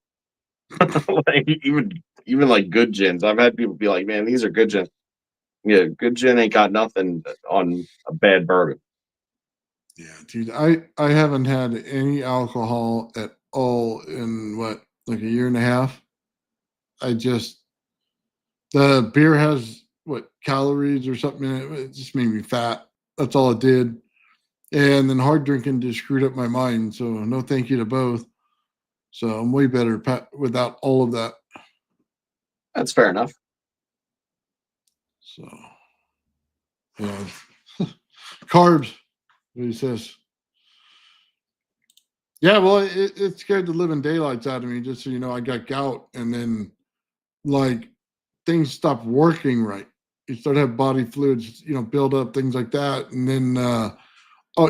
Like even like good gins. I've had people be like, "Man, these are good gin." Yeah, good gin ain't got nothing on a bad bourbon. Yeah, dude. I haven't had any alcohol at all in what, like a year and a half. The beer has what calories or something in it. It just made me fat. That's all it did. And then hard drinking just screwed up my mind. So no thank you to both. So I'm way better without all of that. That's fair enough. So yeah. Carbs, what he says. Yeah, well, it scared the living daylights out of me. Just so you know, I got gout, and then like things stopped working right. You start to have body fluids, build up, things like that, and then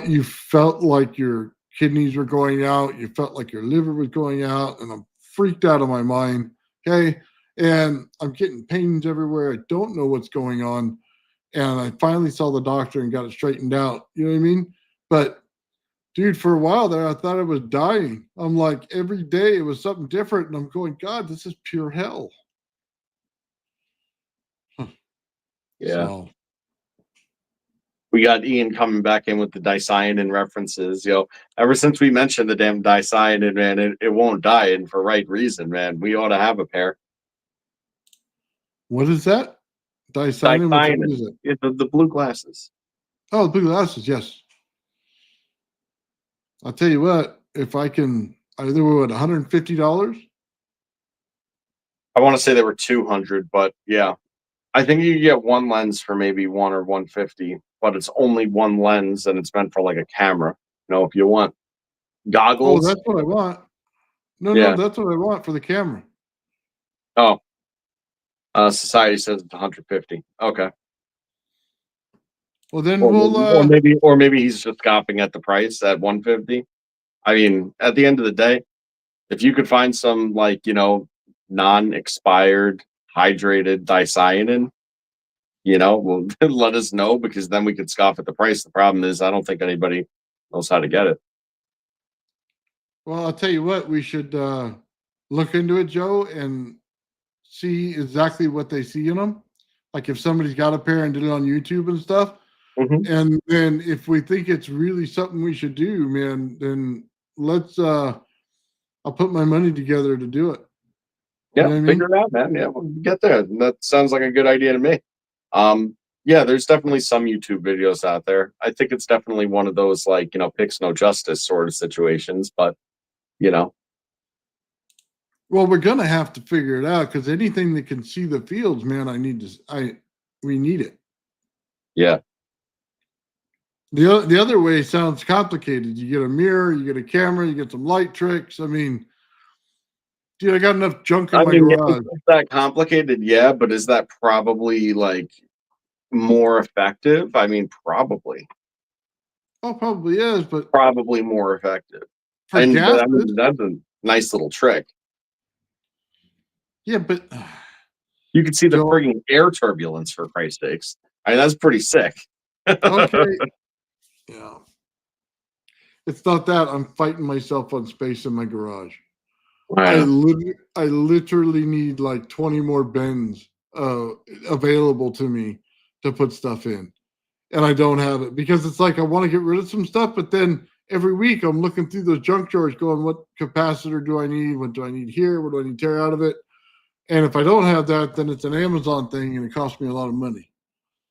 you felt like your kidneys were going out. You felt like your liver was going out, and I'm freaked out of my mind. Okay, and I'm getting pains everywhere. I don't know what's going on, and I finally saw the doctor and got it straightened out. You know what I mean? But dude, for a while there, I thought I was dying. I'm like, every day it was something different. And I'm going, God, this is pure hell. Yeah. So, We got Ian coming back in with the dicyanin references. Ever since we mentioned the damn dicyanin, man, it won't die, and for right reason, man. We ought to have a pair. what is that? Dicyanin? What is it? Yeah, the blue glasses. Oh, the blue glasses. Yes. I'll tell you what, if I can, they were what, $150? I want to say they were 200, but yeah. I think you get one lens for maybe 1 or 150, but it's only one lens and it's meant for like a camera. If you want Oh, goggles. that's what I want. No, Yeah. that's what I want for the camera. Oh. Society says it's 150. Okay. Well, then Or maybe he's just scoffing at the price at 150. I mean, at the end of the day, if you could find some non-expired hydrated dicyanin, well, let us know, because then we could scoff at the price. The problem is, I don't think anybody knows how to get it. Well, I'll tell you what, we should look into it, Joe, and see exactly what they see in them. Like if somebody's got a pair and did it on YouTube and stuff. Mm-hmm. And then if we think it's really something we should do, man, then let's I'll put my money together to do it. Yeah, You know what I mean? figure it out, man. Yeah, we'll get there. That sounds like a good idea to me. Yeah, there's definitely some YouTube videos out there. I think it's definitely one of those picks no justice sort of situations, but Well, we're gonna have to figure it out, because anything that can see the fields, man, we need it. yeah. The other way sounds complicated. You get a mirror, you get a camera, you get some light tricks. I mean, dude, I got enough junk in my garage. It's that complicated, yeah, but is that probably more effective? I mean, probably. Oh, probably is, but Probably more effective. for And gas, that's a nice little trick. yeah, but You can see the Joel- frigging air turbulence, for Christ's sakes. I mean, that's pretty sick. okay. Yeah. It's not that. I'm fighting myself on space in my garage. I literally need like 20 more bins available to me to put stuff in. And I don't have it, because it's like I want to get rid of some stuff, but then every week I'm looking through those junk drawers going, what capacitor do I need? What do I need here? What do I need to tear out of it? And if I don't have that, then it's an Amazon thing and it costs me a lot of money.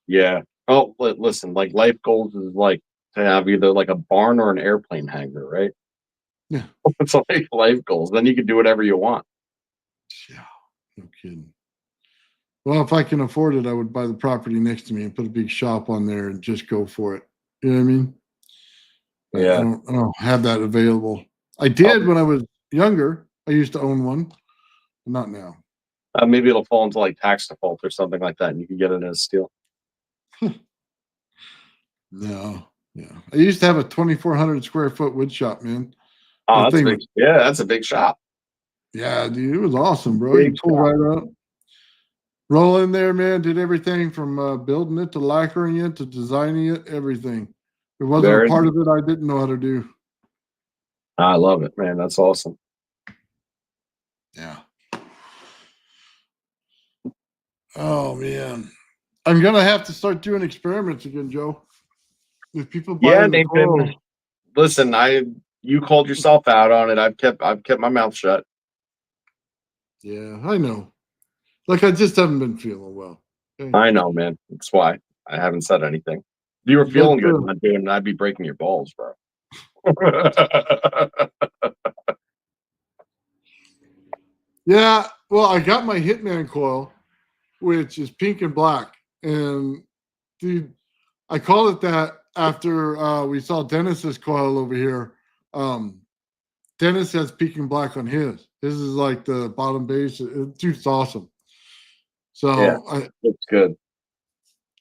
Yeah. Oh, listen, life goals is to have either a barn or an airplane hangar, right? Yeah. It's like life goals. Then you can do whatever you want. Yeah, no kidding. Well, if I can afford it, I would buy the property next to me and put a big shop on there and just go for it. You know what I mean? But Yeah. I don't have that available. I did when I was younger. I used to own one, but not now. Maybe it'll fall into tax default or something like that, and you can get it as steal. No, yeah. I used to have a 2,400 square foot wood shop, man. Oh, The that's thing big. Yeah, that's a big shop. Yeah, dude, it was awesome, bro. You Big pull shop. right up, roll in there, man. Did everything from building it to lacquering it to designing it, everything. There wasn't Very a part of it I didn't know how to do. I love it, man. That's awesome. Yeah. Oh man, I'm gonna have to start doing experiments again, Joe. If people buy Yeah, the Nathan. coil, Listen, you called yourself out on it. I've kept my mouth shut. Yeah, I know. Like I just haven't been feeling well. Okay? I know, man. That's why I haven't said anything. If you were You got feeling good, the- not doing, I'd be breaking your balls, bro. Yeah, well, I got my Hitman coil, which is pink and black, and dude, I called it that after we saw Dennis's coil over here. Dennis has pink and black on his. His is like the bottom base. Dude's awesome. Yeah. So Looks good.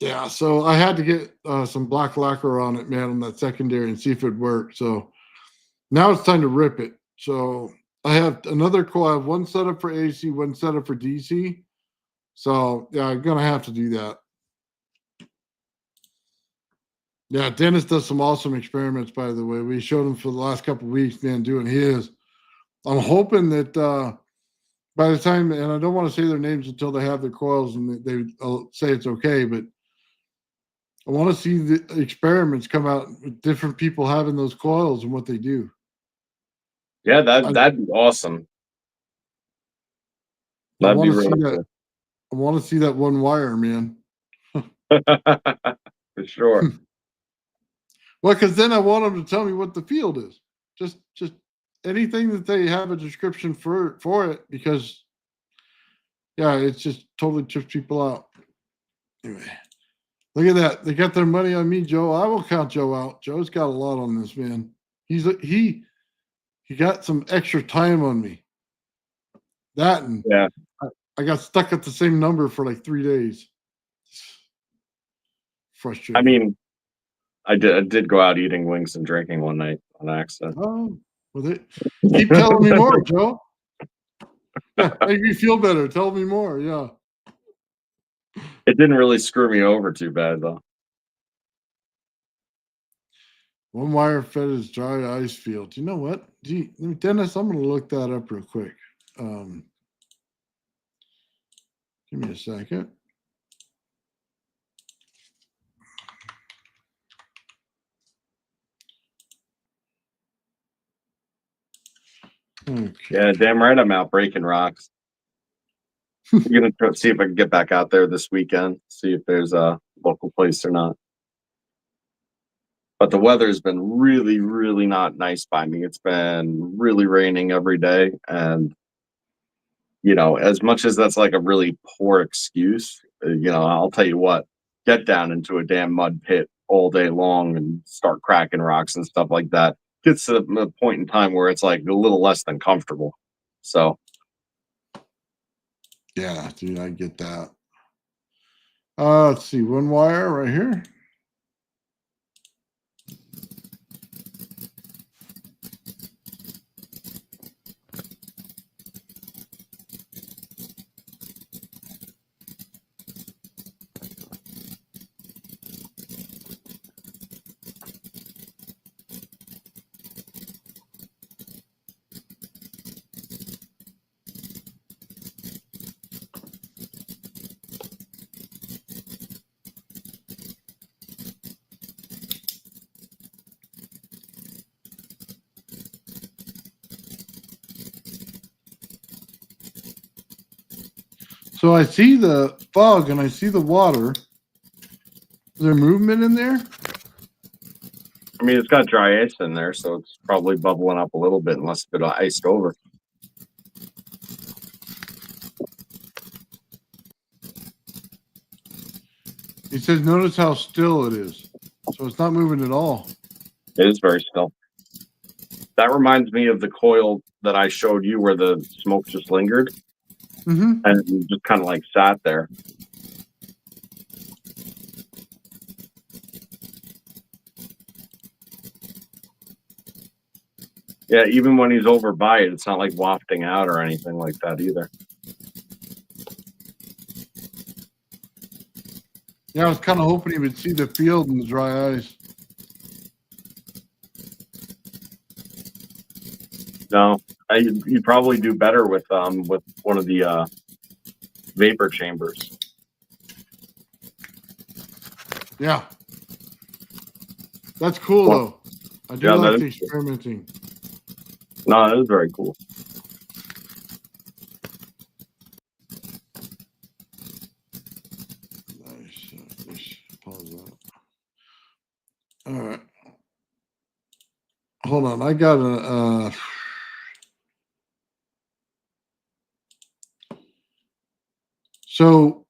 yeah, so I had to get some black lacquer on it, man, on that secondary and see if it worked. So now it's time to rip it. So I have another coil. I have one setup for AC, one setup for DC. So yeah, I'm gonna have to do that. Yeah, Dennis does some awesome experiments, by the way. We showed him for the last couple of weeks, man, doing his. I'm hoping that by the time, and I don't want to say their names until they have their coils and they say it's okay, but I want to see the experiments come out with different people having those coils and what they do. Yeah, I, that'd be awesome. I That'd be want to see really that. I want to see that one wire, man. cool. For sure. Well, because then I want them to tell me what the field is. Just anything that they have a description for it, because yeah, it's just totally trips people out. Anyway, look at that. They got their money on me, Joe. I will count Joe out. Joe's got a lot on this, man. He got some extra time on me. That and Yeah. I got stuck at the same number for like 3 days. Frustrating. I mean, I did go out eating wings and drinking one night on accident. Oh, well, they keep telling me more, Joe. Yeah, make me feel better. Tell me more. Yeah. It didn't really screw me over too bad though. One wire fed is dry ice field. You know what? Gee, Dennis, I'm going to look that up real quick. Give me a second. Okay. Yeah, damn right I'm out breaking rocks. I'm gonna see if I can get back out there this weekend, see if there's a local place or not. But the weather's been really, really not nice by me. It's been really raining every day. And, as much as that's like a really poor excuse, I'll tell you what, get down into a damn mud pit all day long and start cracking rocks and stuff like that. Gets to the point in time where it's like a little less than comfortable. So, Yeah, dude, I get that. Let's see. One wire right here. So I see the fog and I see the water. Is there movement in there? I mean, it's got dry ice in there, so it's probably bubbling up a little bit unless it's been iced over. He says, notice how still it is. So it's not moving at all. It is very still. That reminds me of the coil that I showed you where the smoke just lingered Mm-hmm. and just kind of like sat there. Yeah, even when he's over by it, it's not like wafting out or anything like that either. Yeah, I was kind of hoping he would see the field in the dry ice. No, you'd probably do better with one of the vapor chambers. Yeah. That's cool, Well, though. I do yeah, like that the is- experimenting. No, it was very cool. Nice. Just pause that. All right. Hold on. I got a. So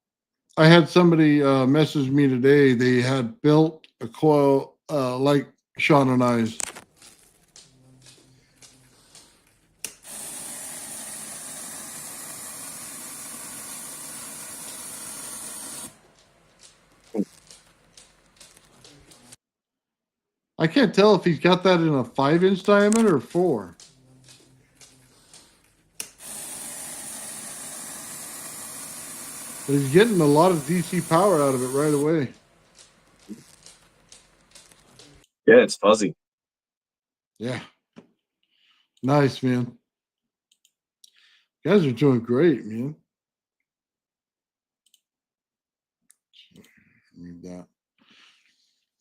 I had somebody message me today. They had built a coil like Sean and I's. I can't tell if he's got that in a 5-inch diameter or 4. But he's getting a lot of DC power out of it right away. Yeah, it's fuzzy. Yeah. Nice, man. You guys are doing great, man. Read that.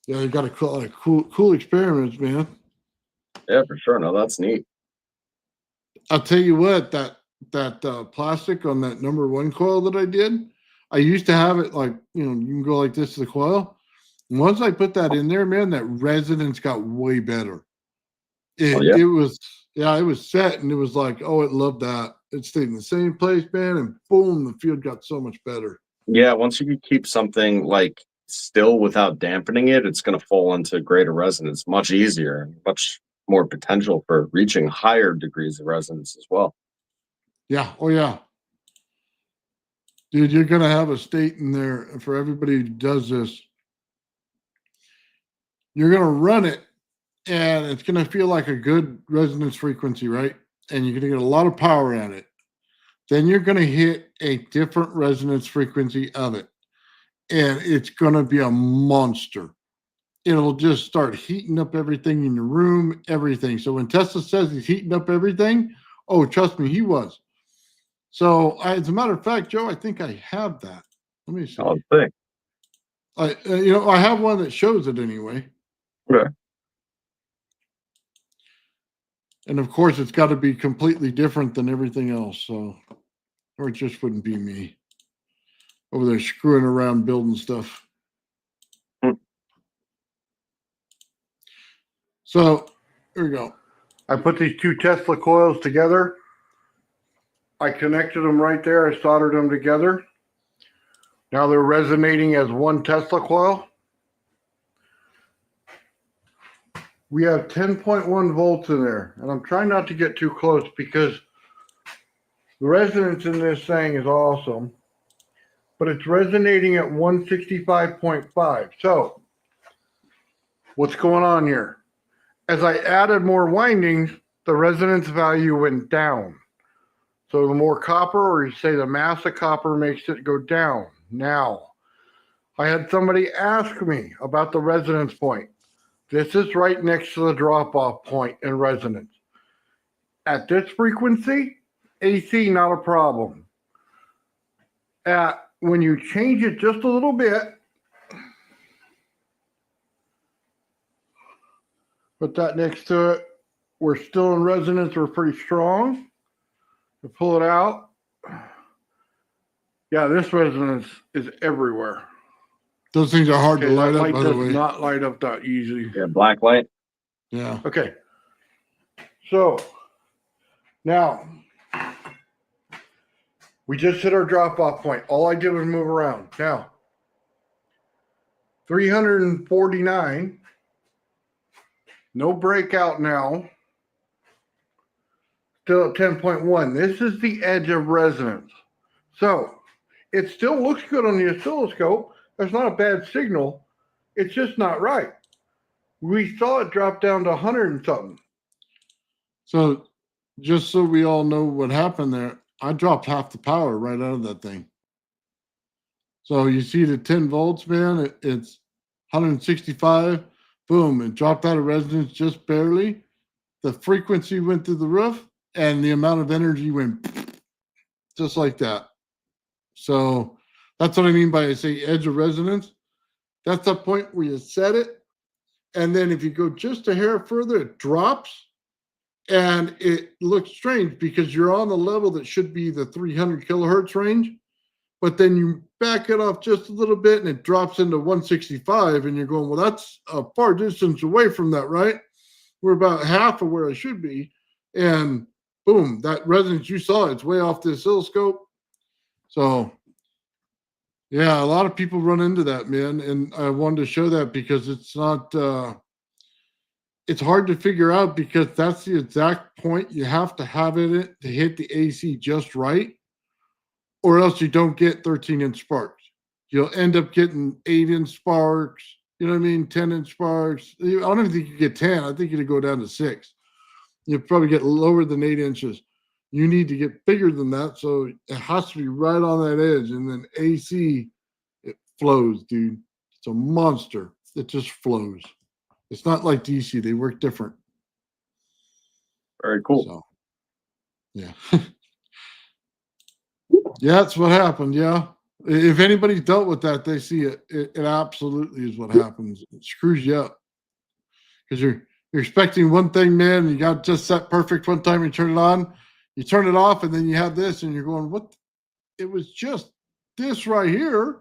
Yeah, you got a lot of cool experiments, man. Yeah, for sure. No, that's neat. I'll tell you what, that plastic on that number 1 coil that I did, I used to have it like, you can go like this to the coil. And once I put that in there, man, that resonance got way better. It was set, and it was like, oh, it loved that. It stayed in the same place, man, and boom, the field got so much better. Yeah, once you can keep something like still without dampening it, it's going to fall into greater resonance much easier, much more potential for reaching higher degrees of resonance as well. Yeah. Oh, yeah. Dude, you're going to have a state in there for everybody who does this. You're going to run it, and it's going to feel like a good resonance frequency, right? And you're going to get a lot of power at it. Then you're going to hit a different resonance frequency of it, and it's going to be a monster. It'll just start heating up everything in your room, everything. So when Tesla says he's heating up everything, oh, trust me, he was. So as a matter of fact, Joe, I think I have that. Let me see. Oh, thing. I have one that shows it anyway. Okay. And of course, it's got to be completely different than everything else. So, or it just wouldn't be me over there screwing around building stuff. So here we go. I put these 2 Tesla coils together. I connected them right there. I soldered them together. Now they're resonating as 1 Tesla coil. We have 10.1 volts in there, and I'm trying not to get too close because the resonance in this thing is awesome, but it's resonating at 165.5. So what's going on here? As I added more windings, the resonance value went down. So the more copper, or you say the mass of copper, makes it go down. Now, I had somebody ask me about the resonance point. This is right next to the drop-off point in resonance. At this frequency, AC, not a problem. When you change it just a little bit, put that next to it, we're still in resonance, we're pretty strong. To pull it out. Yeah, this resonance is everywhere. Those things are hard to light up, by the way. Not light up that easy. Yeah, black light. Yeah. Okay. So now we just hit our drop off point. All I did was move around. Now 349. No breakout now. Still at 10.1. This is the edge of resonance. So it still looks good on the oscilloscope. There's not a bad signal. It's just not right. We saw it drop down to 100 and something. So just so we all know what happened there, I dropped half the power right out of that thing. So you see the 10 volts, man, it's 165. Boom, it dropped out of resonance just barely. The frequency went through the roof, and the amount of energy went just like that. So that's what I mean by I say edge of resonance. That's the point where you set it. And then if you go just a hair further, it drops. And it looks strange because you're on the level that should be the 300 kilohertz range, but then you back it off just a little bit and it drops into 165, and you're going, well, that's a far distance away from that, right? We're about half of where I should be. And boom, that resonance you saw, it's way off the oscilloscope. So yeah, a lot of people run into that, man. And I wanted to show that because it's not, it's hard to figure out because that's the exact point you have to have it to hit the AC just right, or else you don't get 13-inch sparks. You'll end up getting 8-inch sparks, you know what I mean? 10-inch sparks. I don't even think you get 10. I think you'd go down to 6. You'll probably get lower than 8 inches. You need to get bigger than that. So it has to be right on that edge. And then AC, it flows, dude. It's a monster. It just flows. It's not like DC. They work different. Very cool. So, yeah. Yeah, that's what happened. Yeah. If anybody's dealt with that, they see it. It absolutely is what happens. It screws you up because you're expecting one thing, man, and you got just set perfect one time. You turn it on, you turn it off, and then you have this, and you're going, "What? It was just this right here."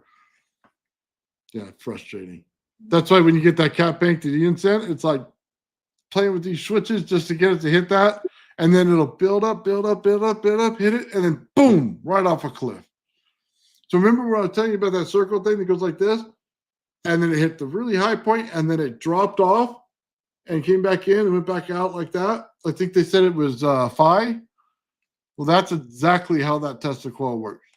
Yeah, frustrating. That's why when you get that cap bank to the incent, it's like playing with these switches just to get it to hit that, and then it'll build up, build up, build up, build up, hit it, and then boom, right off a cliff. So remember when I was telling you about that circle thing that goes like this, and then it hit the really high point, and then it dropped off and came back in and went back out like that? I think they said it was phi. Well, that's exactly how that Tesla coil works.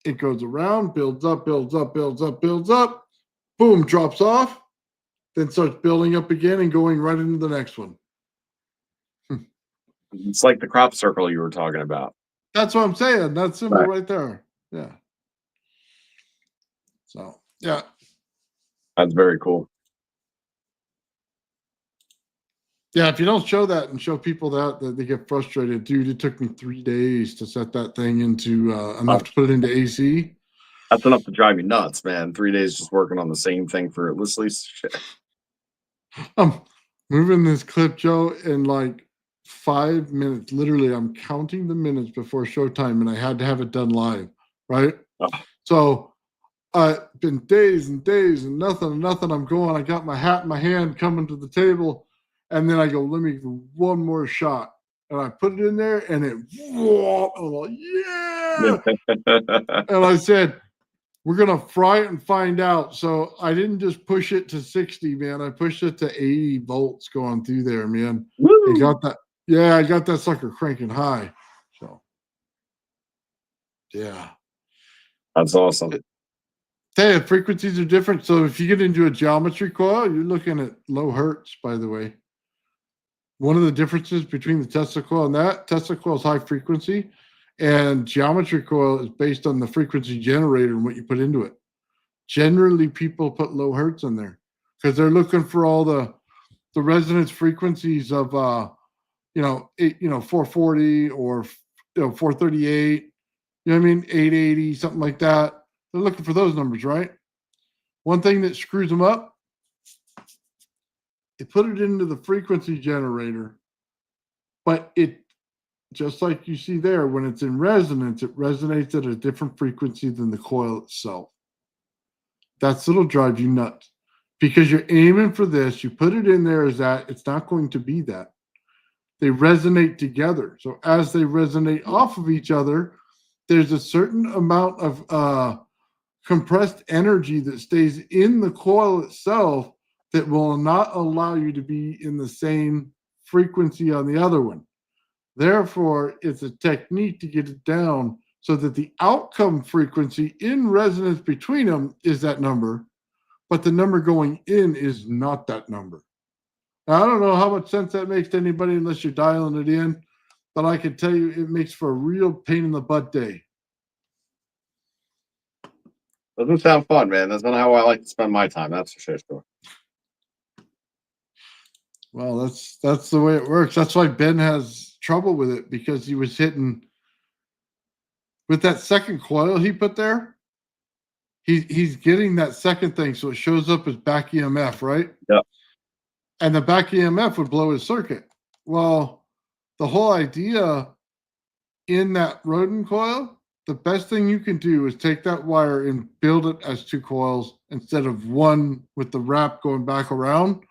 It goes around, builds up, builds up, builds up, builds up, boom, drops off, then starts building up again and going right into the next one. It's like the crop circle you were talking about. That's what I'm saying. That symbol right there. Yeah. So, yeah. That's very cool. Yeah, if you don't show that and show people that they get frustrated. Dude, it took me 3 days to set that thing into enough to put it into AC. That's enough to drive me nuts, man. 3 days just working on the same thing for at least shit. I'm moving this clip, Joe, in like 5 minutes. Literally, I'm counting the minutes before showtime, and I had to have it done live, right? Oh. So been days and days and nothing. I'm going. I got my hat in my hand coming to the table, and then I go, let me do one more shot. And I put it in there, and it, whoa, I'm like, yeah. And I said, we're going to fry it and find out. So I didn't just push it to 60, man. I pushed it to 80 volts going through there, man. I got that. Yeah, I got that sucker cranking high. So, yeah. That's awesome. Hey, frequencies are different. So if you get into a geometry coil, you're looking at low hertz, by the way. One of the differences between the Tesla coil and that, Tesla coil is high frequency, and geometry coil is based on the frequency generator and what you put into it. Generally, people put low hertz in there because they're looking for all the resonance frequencies of 440 or 438, you know what I mean, 880, something like that. They're looking for those numbers, right? One thing that screws them up, they put it into the frequency generator, but it, just like you see there, when it's in resonance, it resonates at a different frequency than the coil itself. That's what'll drive you nuts because you're aiming for this. You put it in there as that. It's not going to be that. They resonate together. So as they resonate off of each other, there's a certain amount of compressed energy that stays in the coil itself that will not allow you to be in the same frequency on the other one. Therefore, it's a technique to get it down so that the outcome frequency in resonance between them is that number, but the number going in is not that number. Now, I don't know how much sense that makes to anybody unless you're dialing it in, but I can tell you it makes for a real pain in the butt day. Doesn't sound fun, man. That's not how I like to spend my time. That's for sure. Well, that's the way it works. That's why Ben has trouble with it because he was hitting with that second coil he put there. He's getting that second thing, so it shows up as back EMF, right? Yep. And the back EMF would blow his circuit. Well, the whole idea in that rodent coil, the best thing you can do is take that wire and build it as 2 coils instead of one with the wrap going back around.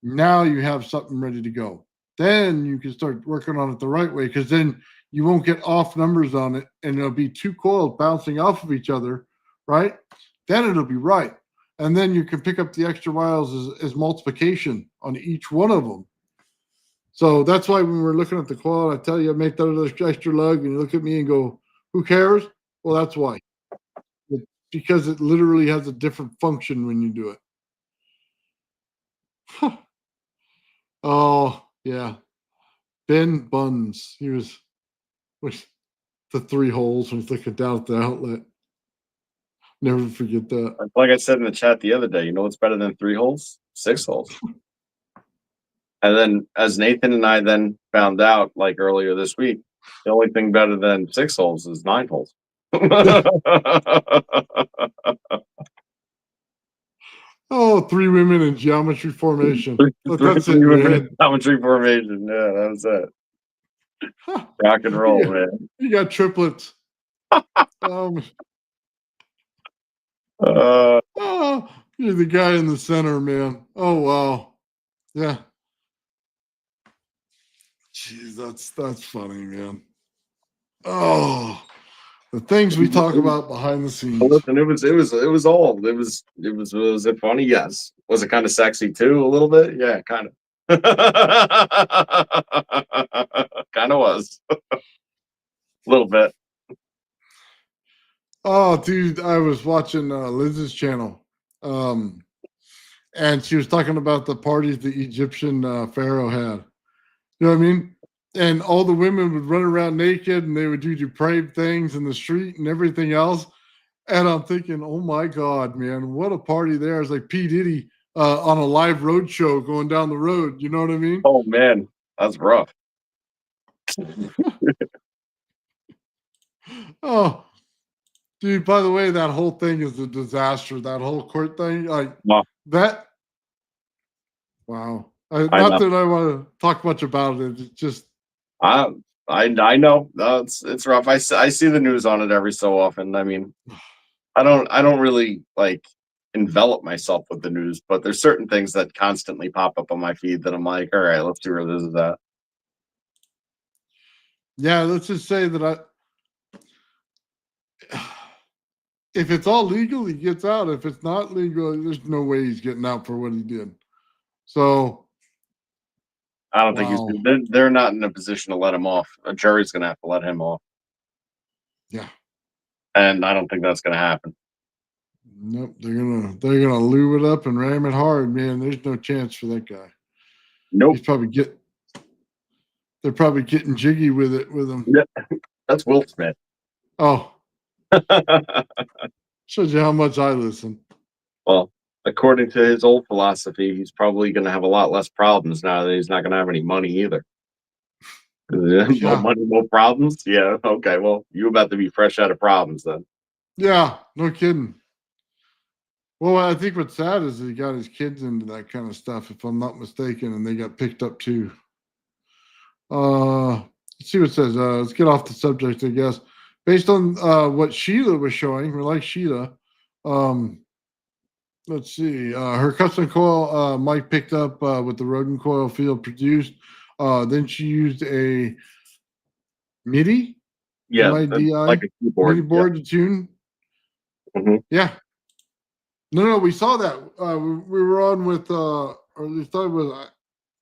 Now you have something ready to go. Then you can start working on it the right way, because then you won't get off numbers on it, and it'll be 2 coils bouncing off of each other, right? Then it'll be right. And then you can pick up the extra wires as multiplication on each one of them. So that's why when we're looking at the coil, I tell you, make that extra lug, and you look at me and go, who cares? Well, that's why. Because it literally has a different function when you do it. Oh, yeah. Ben Buns. He was with the 3 holes when he's looking down at the outlet. Never forget that. Like I said in the chat the other day, you know what's better than 3 holes? 6 holes. And then, as Nathan and I then found out, like earlier this week, the only thing better than 6 holes is 9 holes. Oh, 3 women in geometry formation. That's it. Geometry formation. Yeah, that was it. Huh. Rock and roll, man. You got triplets. Oh, you're the guy in the center, man. Oh, wow. Yeah. Jeez, that's funny, man. Oh, the things we talk about behind the scenes. Listen, it was old. Was it funny? Yes. Was it kind of sexy too? A little bit? Yeah, kind of. Kind of was. A little bit. Oh, dude, I was watching Liz's channel, and she was talking about the parties the Egyptian pharaoh had. You know what I mean? And all the women would run around naked, and they would do depraved things in the street and everything else. And I'm thinking, oh my God, man, what a party there! It's like P. Diddy on a live road show going down the road. You know what I mean? Oh man, that's rough. Oh, dude, by the way, that whole thing is a disaster. That whole court thing, like that. Wow. Not that I want to talk much about it. It's just. I know. It's rough. I see the news on it every so often. I mean, I don't really like envelop myself with the news, but there's certain things that constantly pop up on my feed that I'm like, all right, let's see where this is at. Yeah, let's just say that if it's all legal, he gets out. If it's not legal, there's no way he's getting out for what he did. So I don't think they're not in a position to let him off. A jury's going to have to let him off. Yeah. And I don't think that's going to happen. Nope, they're gonna lube it up and ram it hard, man. There's no chance for that guy. Nope. They're probably getting jiggy with him. Yeah, that's Will Smith. Oh. Shows you how much I listen. Well, according to his old philosophy, he's probably going to have a lot less problems now that he's not going to have any money either. No money, no problems? Yeah, okay. Well, you're about to be fresh out of problems then. Yeah, no kidding. Well, I think what's sad is he got his kids into that kind of stuff, if I'm not mistaken, and they got picked up too. Let's see what it says. Let's get off the subject, I guess. Based on what Sheila was showing, we like Sheila. Let's see. Her custom coil Mike picked up with the rodent coil field produced. Then she used a MIDI. Yeah, MIDI, like a keyboard. MIDI board to tune. Mm-hmm. Yeah. No, we saw that. We were on with, or at least I was.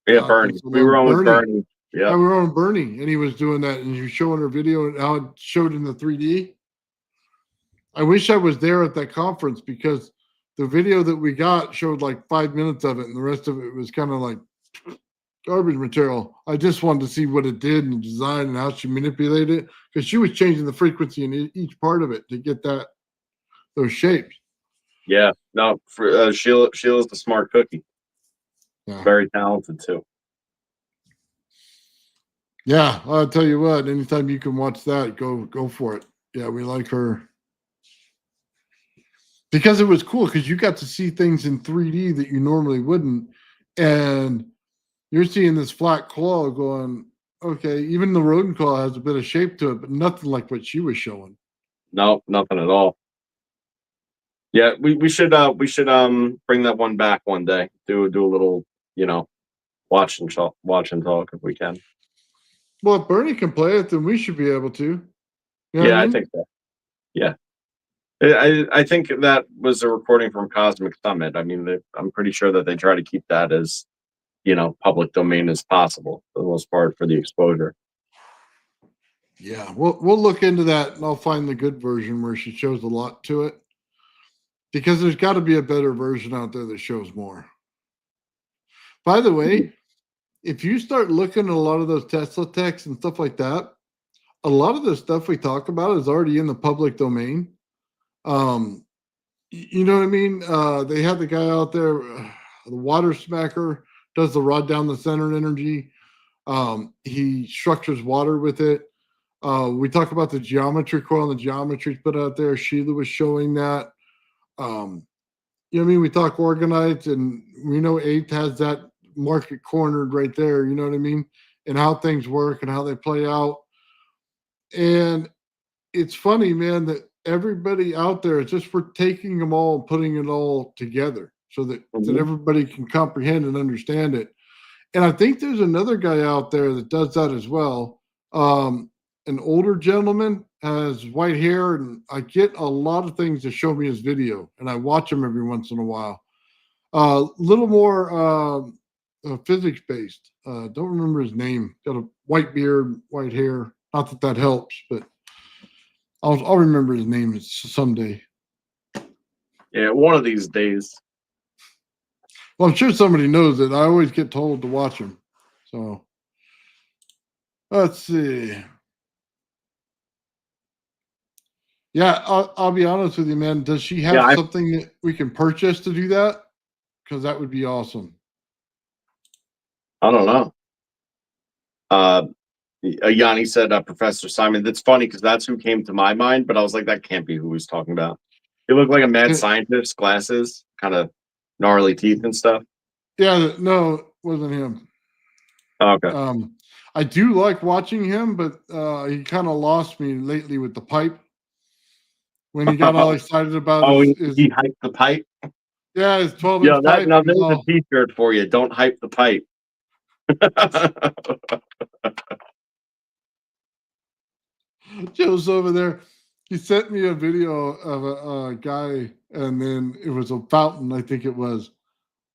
Bernie. We were on with Bernie. Yeah, we were on Bernie, and he was doing that, and he was showing her video and how it showed in the 3D. I wish I was there at that conference, because the video that we got showed like 5 minutes of it, and the rest of it was kind of like garbage material. I just wanted to see what it did and the design and how she manipulated it, because she was changing the frequency in each part of it to get those shapes. Yeah, no, Sheila's the smart cookie. Yeah. Very talented too. Yeah, I'll tell you what. Anytime you can watch that, go for it. Yeah, we like her because it was cool, because you got to see things in 3D that you normally wouldn't, and you're seeing this flat coil going, okay, even the rodent coil has a bit of shape to it, but nothing like what she was showing. No, nothing at all. Yeah, we should bring that one back one day. Do a little, watch and talk if we can. Well, if Bernie can play it, then we should be able to. You know what Yeah, I I mean? think so. Yeah. I think that was a recording from Cosmic Summit. I mean, I'm pretty sure that they try to keep that as, public domain as possible for the most part for the exposure. Yeah, we'll look into that, and I'll find the good version where she shows a lot to it, because there's got to be a better version out there that shows more. By the way, if you start looking at a lot of those Tesla techs and stuff like that, a lot of the stuff we talk about is already in the public domain. You know what I mean? They had the guy out there, the water smacker, does the rod down the center energy. He structures water with it. We talk about the geometry coil and the geometry put out there. Sheila was showing that. You know what I mean? We talk organite, and we know 8th has that market cornered right there. You know what I mean? And how things work and how they play out. And it's funny, man, that everybody out there is just we're taking them all and putting it all together so that everybody can comprehend and understand it. And I think there's another guy out there that does that as well. An older gentleman has white hair, and I get a lot of things to show me his video, and I watch him every once in a while. A little more physics based. Don't remember his name. Got a white beard, white hair. Not that that helps, but I'll remember his name someday. Yeah, one of these days. Well, I'm sure somebody knows it. I always get told to watch him. So let's see. Yeah, I'll be honest with you, man. Does she have something that we can purchase to do that? Because that would be awesome. I don't know. Yanni said, Professor Simon. That's funny because that's who came to my mind, but I was like, that can't be who he's talking about. He looked like a mad scientist, glasses, kind of gnarly teeth and stuff. Yeah, no, it wasn't him. Oh, okay. I do like watching him, but he kind of lost me lately with the pipe. When he got all excited about he hyped the pipe. Yeah, his 12-inch pipe. Now there's a T-shirt for you. Don't hype the pipe. Joe's over there. He sent me a video of a guy, and then it was a fountain, I think it was,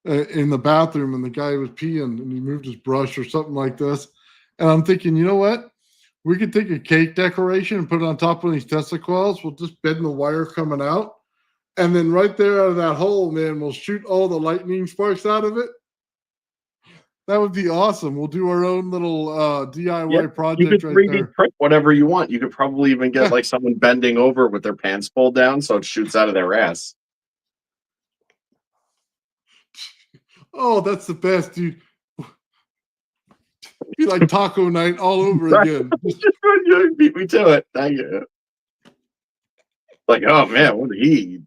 in the bathroom, and the guy was peeing, and he moved his brush or something like this. And I'm thinking, you know what? We could take a cake decoration and put it on top of these Tesla coils. We'll just bend the wire coming out. And then right there out of that hole, man, we'll shoot all the lightning sparks out of it. That would be awesome. We'll do our own little DIY project. You could 3D there. print whatever you want. You could probably even get like someone bending over with their pants pulled down so it shoots out of their ass. Oh, that's the best, dude. Be like taco night all over again. You beat me to it. Thank you. Like, oh man, what a heat.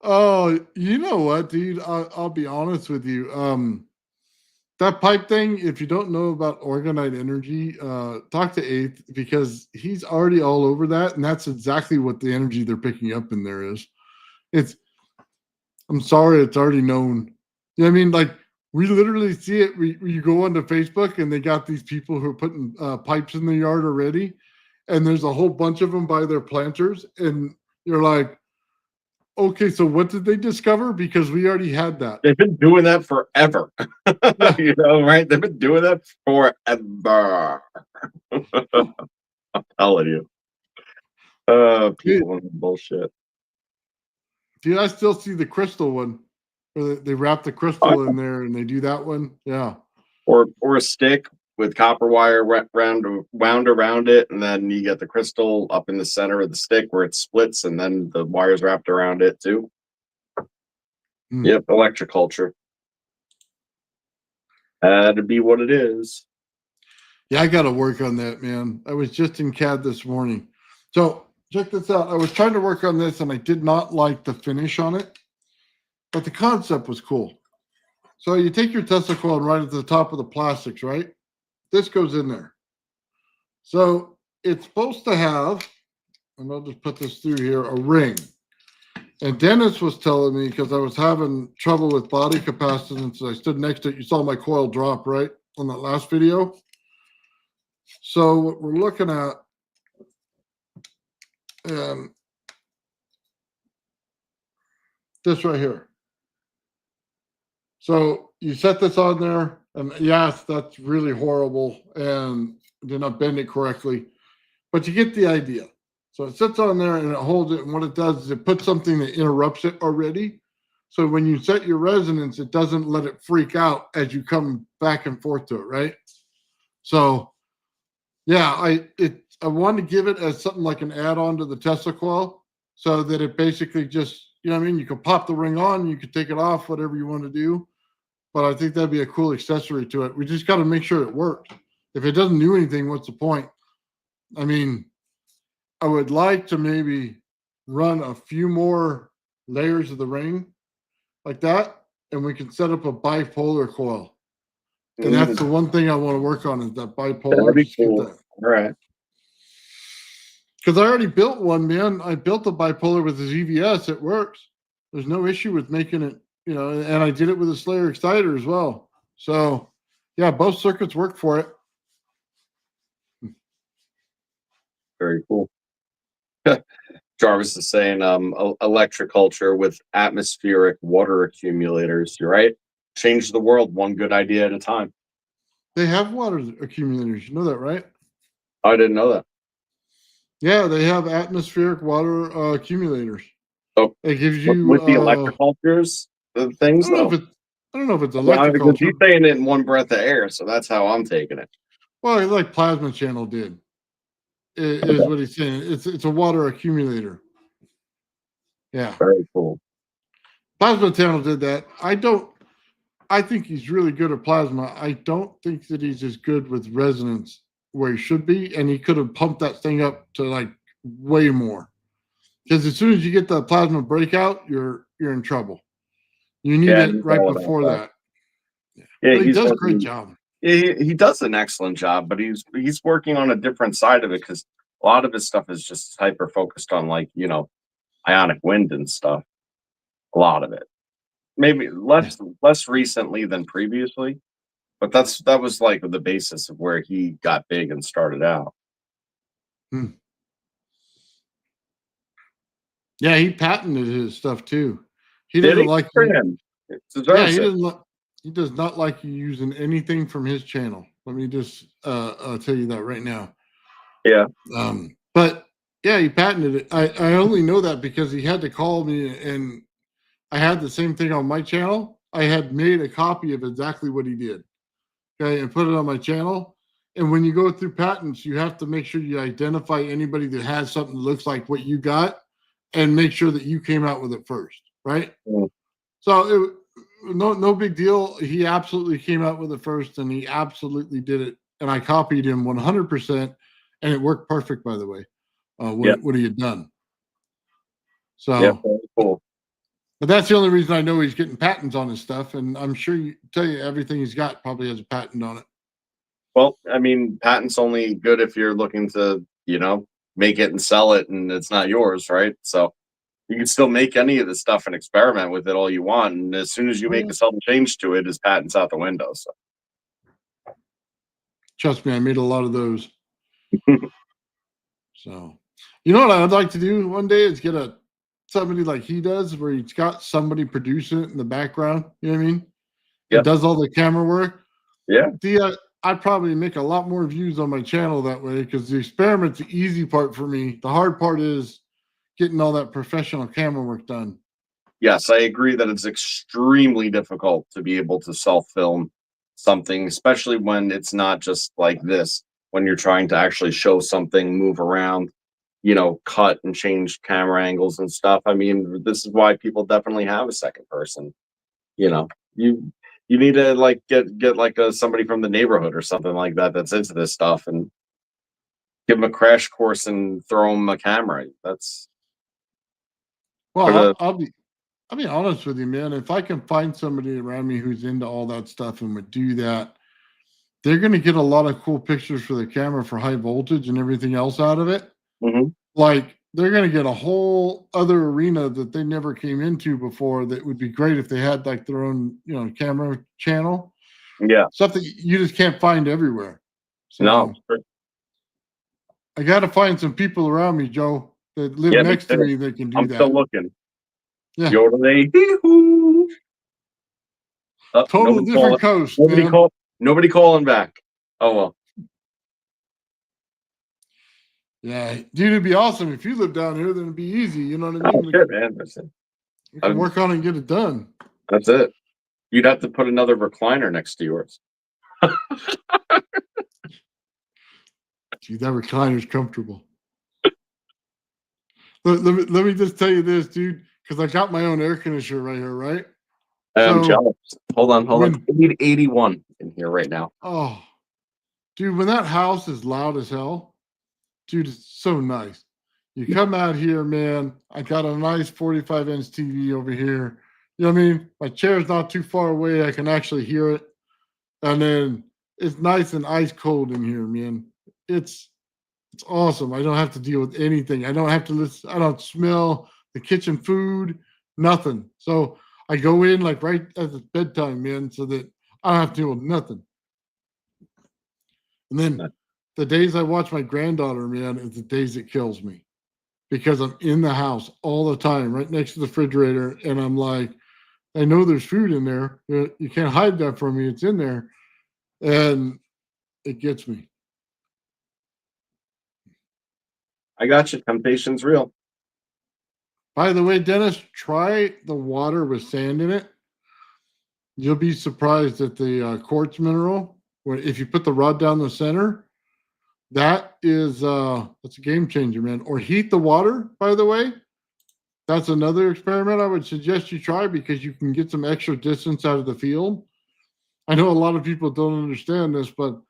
Oh, you know what, dude? I'll be honest with you. That pipe thing, if you don't know about Organite Energy, talk to 8th, because he's already all over that, and that's exactly what the energy they're picking up in there is. I'm sorry, it's already known. You know what I mean? Like, we literally see it. You go onto Facebook, and they got these people who are putting pipes in the yard already, and there's a whole bunch of them by their planters, and you're like, okay, so what did they discover? Because we already had that. They've been doing that forever. You know, right? They've been doing that forever. I'm telling you. People and bullshit. Dude, I still see the crystal one. Where they wrap the crystal in there and they do that one. Yeah. Or a stick with copper wire wound around it, and then you get the crystal up in the center of the stick where it splits, and then the wire's wrapped around it too. Yep, electroculture. That'd be what it is. Yeah, I got to work on that, man. I was just in CAD this morning. So check this out. I was trying to work on this, and I did not like the finish on it. but the concept was cool. So you take your Tesla coil and right at the top of the plastics, right? This goes in there. So it's supposed to have, and I'll just put this through here, a ring. And Dennis was telling me, because I was having trouble with body capacitance, I stood next to it. You saw my coil drop, right, on that last video. So what we're looking at, this right here. So you set this on there, and yes, that's really horrible, and did not bend it correctly, but you get the idea. So it sits on there and it holds it, and what it does is it puts something that interrupts it already. So when you set your resonance, it doesn't let it freak out as you come back and forth to it, right? So yeah, I wanted to give it as something like an add-on to the Tesla coil, so that it basically just, you know what I mean? You can pop the ring on, you can take it off, whatever you want to do. But I think that'd be a cool accessory to it. We just got to make sure it works. If it doesn't do anything, what's the point? I mean, I would like to maybe run a few more layers of the ring like that, and we can set up a bipolar coil. And that's the one thing I want to work on, is that bipolar. That'd be cool. All right. Because I already built one, man. I built a bipolar with the ZVS. It works. There's no issue with making it, you know, and I did it with a Slayer exciter as well. So, yeah, both circuits work for it. Very cool. Jarvis is saying electric culture with atmospheric water accumulators. You're right. Change the world one good idea at a time. They have water accumulators. You know that, right? I didn't know that. Yeah, they have atmospheric water accumulators. Oh, it gives you with the electric cultures, the things. I don't know if it's Well, electric because culture. you're saying it in one breath of air, so that's how I'm taking it. Well, it's like Plasma Channel did. Is what he's saying. It's a water accumulator. Yeah. Very cool. Plasma Channel did that. I think he's really good at plasma. I don't think that he's as good with resonance where he should be, and he could have pumped that thing up to like way more. Because as soon as you get the plasma breakout, you're in trouble. You need it right before that. Yeah, he does a great job. He does an excellent job, but he's working on a different side of it, because a lot of his stuff is just hyper focused on, like, you know, ionic wind and stuff. A lot of it, maybe less recently than previously, but that was like the basis of where he got big and started out. Yeah, he patented his stuff too. He Did doesn't he? like For him. he does not like you using anything from his channel. Let me just tell you that right now. Yeah. But yeah, he patented it. I only know that because he had to call me, and I had the same thing on my channel. I had made a copy of exactly what he did. Okay, and put it on my channel. And when you go through patents, you have to make sure you identify anybody that has something that looks like what you got, and make sure that you came out with it first, right? Mm. So no big deal. He absolutely came out with it first, and he absolutely did it. And I copied him 100%, and it worked perfect, by the way, what he had done. So, yeah, very cool. But that's the only reason I know he's getting patents on his stuff, and I'm sure everything he's got probably has a patent on it. Well, I mean, patent's only good if you're looking to, you know, make it and sell it, and it's not yours, right? So you can still make any of the stuff and experiment with it all you want, and as soon as you make a sudden change to it, his patent's out the window. So trust me, I made a lot of those. So, you know what I'd like to do one day is get somebody like he does, where he's got somebody producing it in the background. You know what I mean? Yeah. It does all the camera work. Yeah. I'd probably make a lot more views on my channel that way, because the experiment's the easy part for me. The hard part is getting all that professional camera work done. Yes, I agree that it's extremely difficult to be able to self-film something, especially when it's not just like this, when you're trying to actually show something, move around, you know, cut and change camera angles and stuff. I mean, this is why people definitely have a second person. You know, you need to like get like somebody from the neighborhood or something like that that's into this stuff, and give them a crash course and throw them a camera. That's well. I'll I'll be honest with you, man. If I can find somebody around me who's into all that stuff and would do that, they're going to get a lot of cool pictures for the camera for high voltage and everything else out of it. Hmm. Like they're going to get a whole other arena that they never came into before. That would be great if they had like their own, camera channel. Yeah. Stuff that you just can't find everywhere. So No. I got to find some people around me, Joe, that live Yeah, me next to too. me that can do I'm that. still looking. Yeah. Yodelay, hee-hoo. Total different coast, Nobody man. Nobody calling back. Oh well. Yeah, dude, it'd be awesome if you lived down here. Then it'd be easy. You know what I Oh mean? shit, man. We can work on it and get it done. That's it. You'd have to put another recliner next to yours. Dude, that recliner's comfortable. Let me just tell you this, dude, because I got my own air conditioner right here, right? I'm So, jealous. Hold on. when- We need 81 in here right now. Oh, dude, when that house is loud as hell, dude, it's so nice. You come out here, man. I got a nice 45-inch TV over here. You know what I mean? My chair's not too far away. I can actually hear it. And then it's nice and ice cold in here, man. It's awesome. I don't have to deal with anything. I don't have to listen. I don't smell the kitchen food, nothing. So I go in like right at it's bedtime, man, so that I don't have to deal with nothing. And then the days I watch my granddaughter, man, is the days it kills me because I'm in the house all the time, right next to the refrigerator. And I'm like, I know there's food in there. You can't hide that from me. It's in there. And it gets me. I got you. Temptation's real. By the way, Dennis, try the water with sand in it. You'll be surprised at the quartz mineral. If you put the rod down the center, that's a game changer, man. Or heat the water, by the way. That's another experiment I would suggest you try because you can get some extra distance out of the field. I know a lot of people don't understand this, but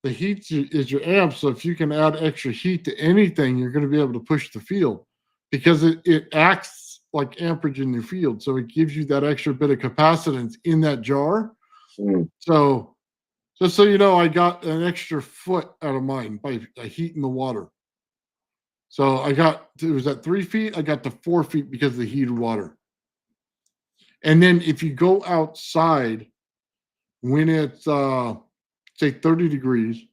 the heat is your amp. So if you can add extra heat to anything, you're going to be able to push the field because it acts like amperage in your field. So it gives you that extra bit of capacitance in that jar. Mm. So just so you know, I got an extra foot out of mine by heating the water. So it was at 3 feet. I got to 4 feet because of the heated water. And then if you go outside when it's, say 30 degrees,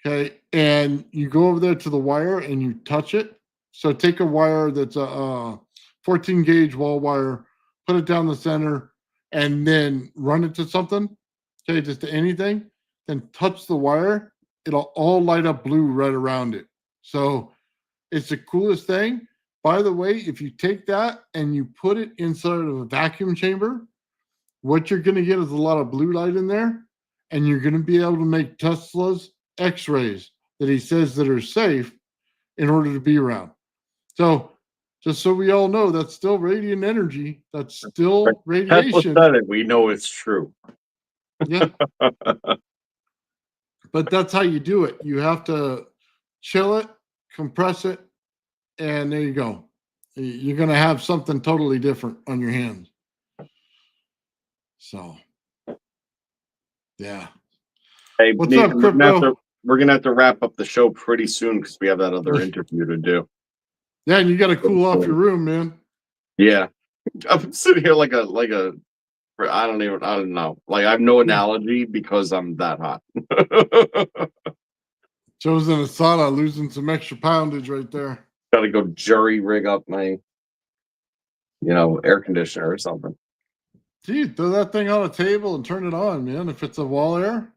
okay, and you go over there to the wire and you touch it. So take a wire that's a 14 gauge wall wire, put it down the center, and then run it to something, okay, just to anything, then touch the wire. It'll all light up blue right around it. So it's the coolest thing. By the way, if you take that and you put it inside of a vacuum chamber, what you're going to get is a lot of blue light in there, and you're going to be able to make Tesla's X-rays that he says that are safe in order to be around. So just so we all know, that's still radiant energy. That's still radiation. Tesla said it. We know it's true. Yeah. But that's how you do it. You have to chill it, compress it, and there you go. You're going to have something totally different on your hands. So, yeah. Hey, What's Nathan, up, Crypto? we're gonna have to wrap up the show pretty soon because we have that other interview to do. Yeah, and you got to cool off your room, man. Yeah, I'm sitting here like a I don't know. Like I have no analogy because I'm that hot. Joe's in a sauna losing some extra poundage right there. Got to go jury rig up my, air conditioner or something. Dude, throw that thing on a table and turn it on, man. If it's a wall air.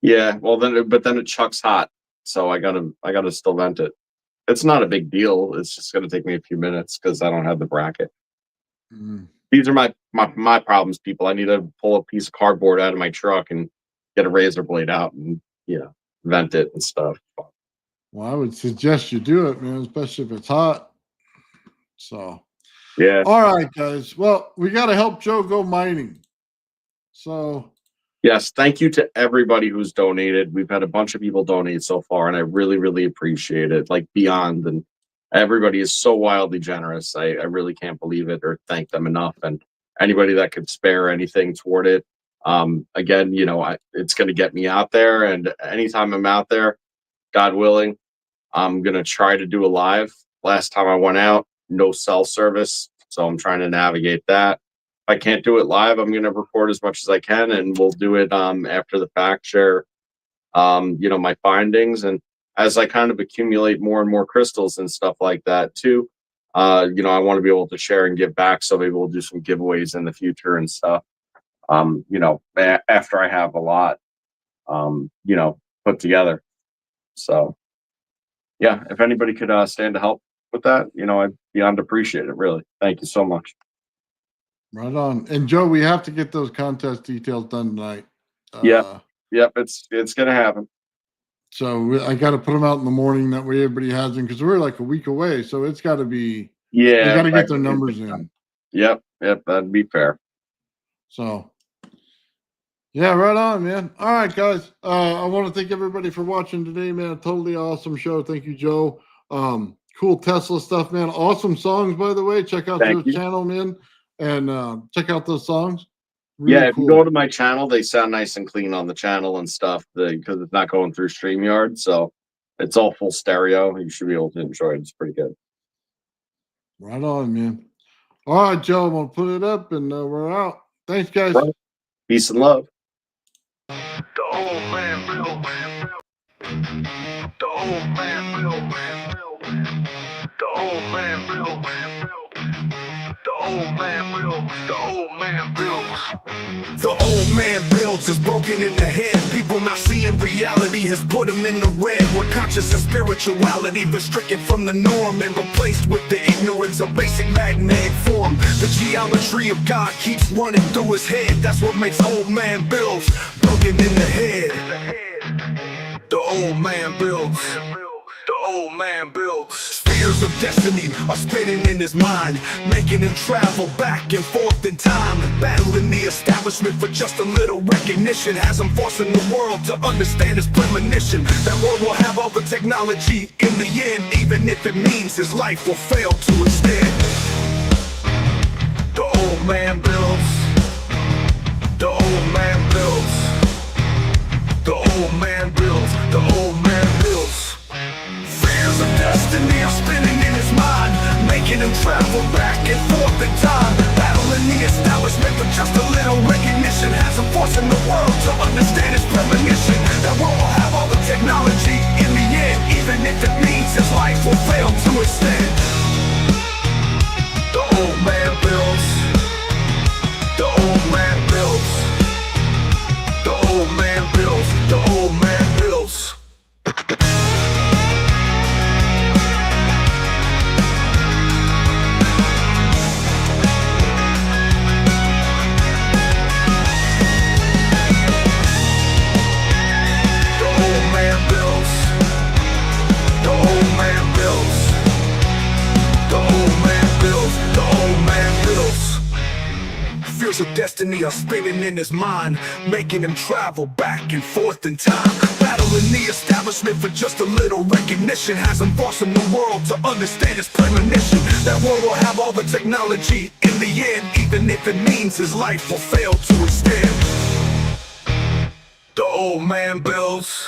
Yeah, well then it chucks hot, so I gotta still vent it. It's not a big deal. It's just gonna take me a few minutes because I don't have the bracket. Mm. These are my problems, people. I need to pull a piece of cardboard out of my truck and get a razor blade out and vent it and stuff. Well, I would suggest you do it, man, especially if it's hot. So, yeah. All right, guys. Well, we got to help Joe go mining. So, yes, thank you to everybody who's donated. We've had a bunch of people donate so far, and I really, really appreciate it. Like beyond, and Everybody is so wildly generous. I really can't believe it or thank them enough. And anybody that could spare anything toward it, again, it's going to get me out there. And anytime I'm out there, God willing, I'm going to try to do a live. Last time I went out, no cell service. So I'm trying to navigate that. If I can't do it live, I'm going to record as much as I can, and we'll do it after the fact, share, my findings. And as I kind of accumulate more and more crystals and stuff like that too, I want to be able to share and give back. So maybe we'll do some giveaways in the future and stuff. After I have a lot, put together. So yeah, if anybody could stand to help with that, I'd beyond appreciate it. Really. Thank you so much. Right on. And Joe, we have to get those contest details done tonight. Yep, it's gonna happen. So I got to put them out in the morning. That way everybody has them, because we're like a week away. So it's got to be. Yeah, you got to get their numbers in. Yep, that'd be fair. So yeah, right on, man. All right, guys. I want to thank everybody for watching today, man. Totally awesome show. Thank you, Joe. Cool Tesla stuff, man. Awesome songs, by the way. Check out Joe's channel, man, and check out those songs. Really if you go to my channel, they sound nice and clean on the channel and stuff because it's not going through StreamYard. So it's all full stereo. You should be able to enjoy it. It's pretty good. Right on, man. All right, Joe, I'm going to put it up and we're out. Thanks, guys. Right. Peace and love. The old man Bill. The old man Bill. The old man Bill. The old man Bill. The old man builds. The old man builds is broken in the head. People not seeing reality has put him in the red. Where conscious and spirituality been stricken from the norm and replaced with the ignorance of basic magnetic form. The geometry of God keeps running through his head. That's what makes old man builds broken in the head. The old man builds. The old man builds. Spheres of destiny are spinning in his mind, making him travel back and forth in time, battling the establishment for just a little recognition. Has him forcing the world to understand his premonition. That world will have all the technology in the end, even if it means his life will fail to extend. The old man builds. The old man builds. The old man builds. The old man builds. Fears of destiny are spinning in his mind, making him travel back and forth in time, battling the establishment for just a little recognition. Has him forcing the world to understand his premonition. That world will have all the technology in the end, even if it means his life will fail to extend. The old man builds. The old man builds. The old man builds. The old man builds. Fears of destiny are spinning in his mind, making him travel back and forth in time, battling the establishment for just a little recognition. Has him forcing the world to understand his premonition. That world will have all the technology in the end, even if it means his life will fail to extend. The old man builds.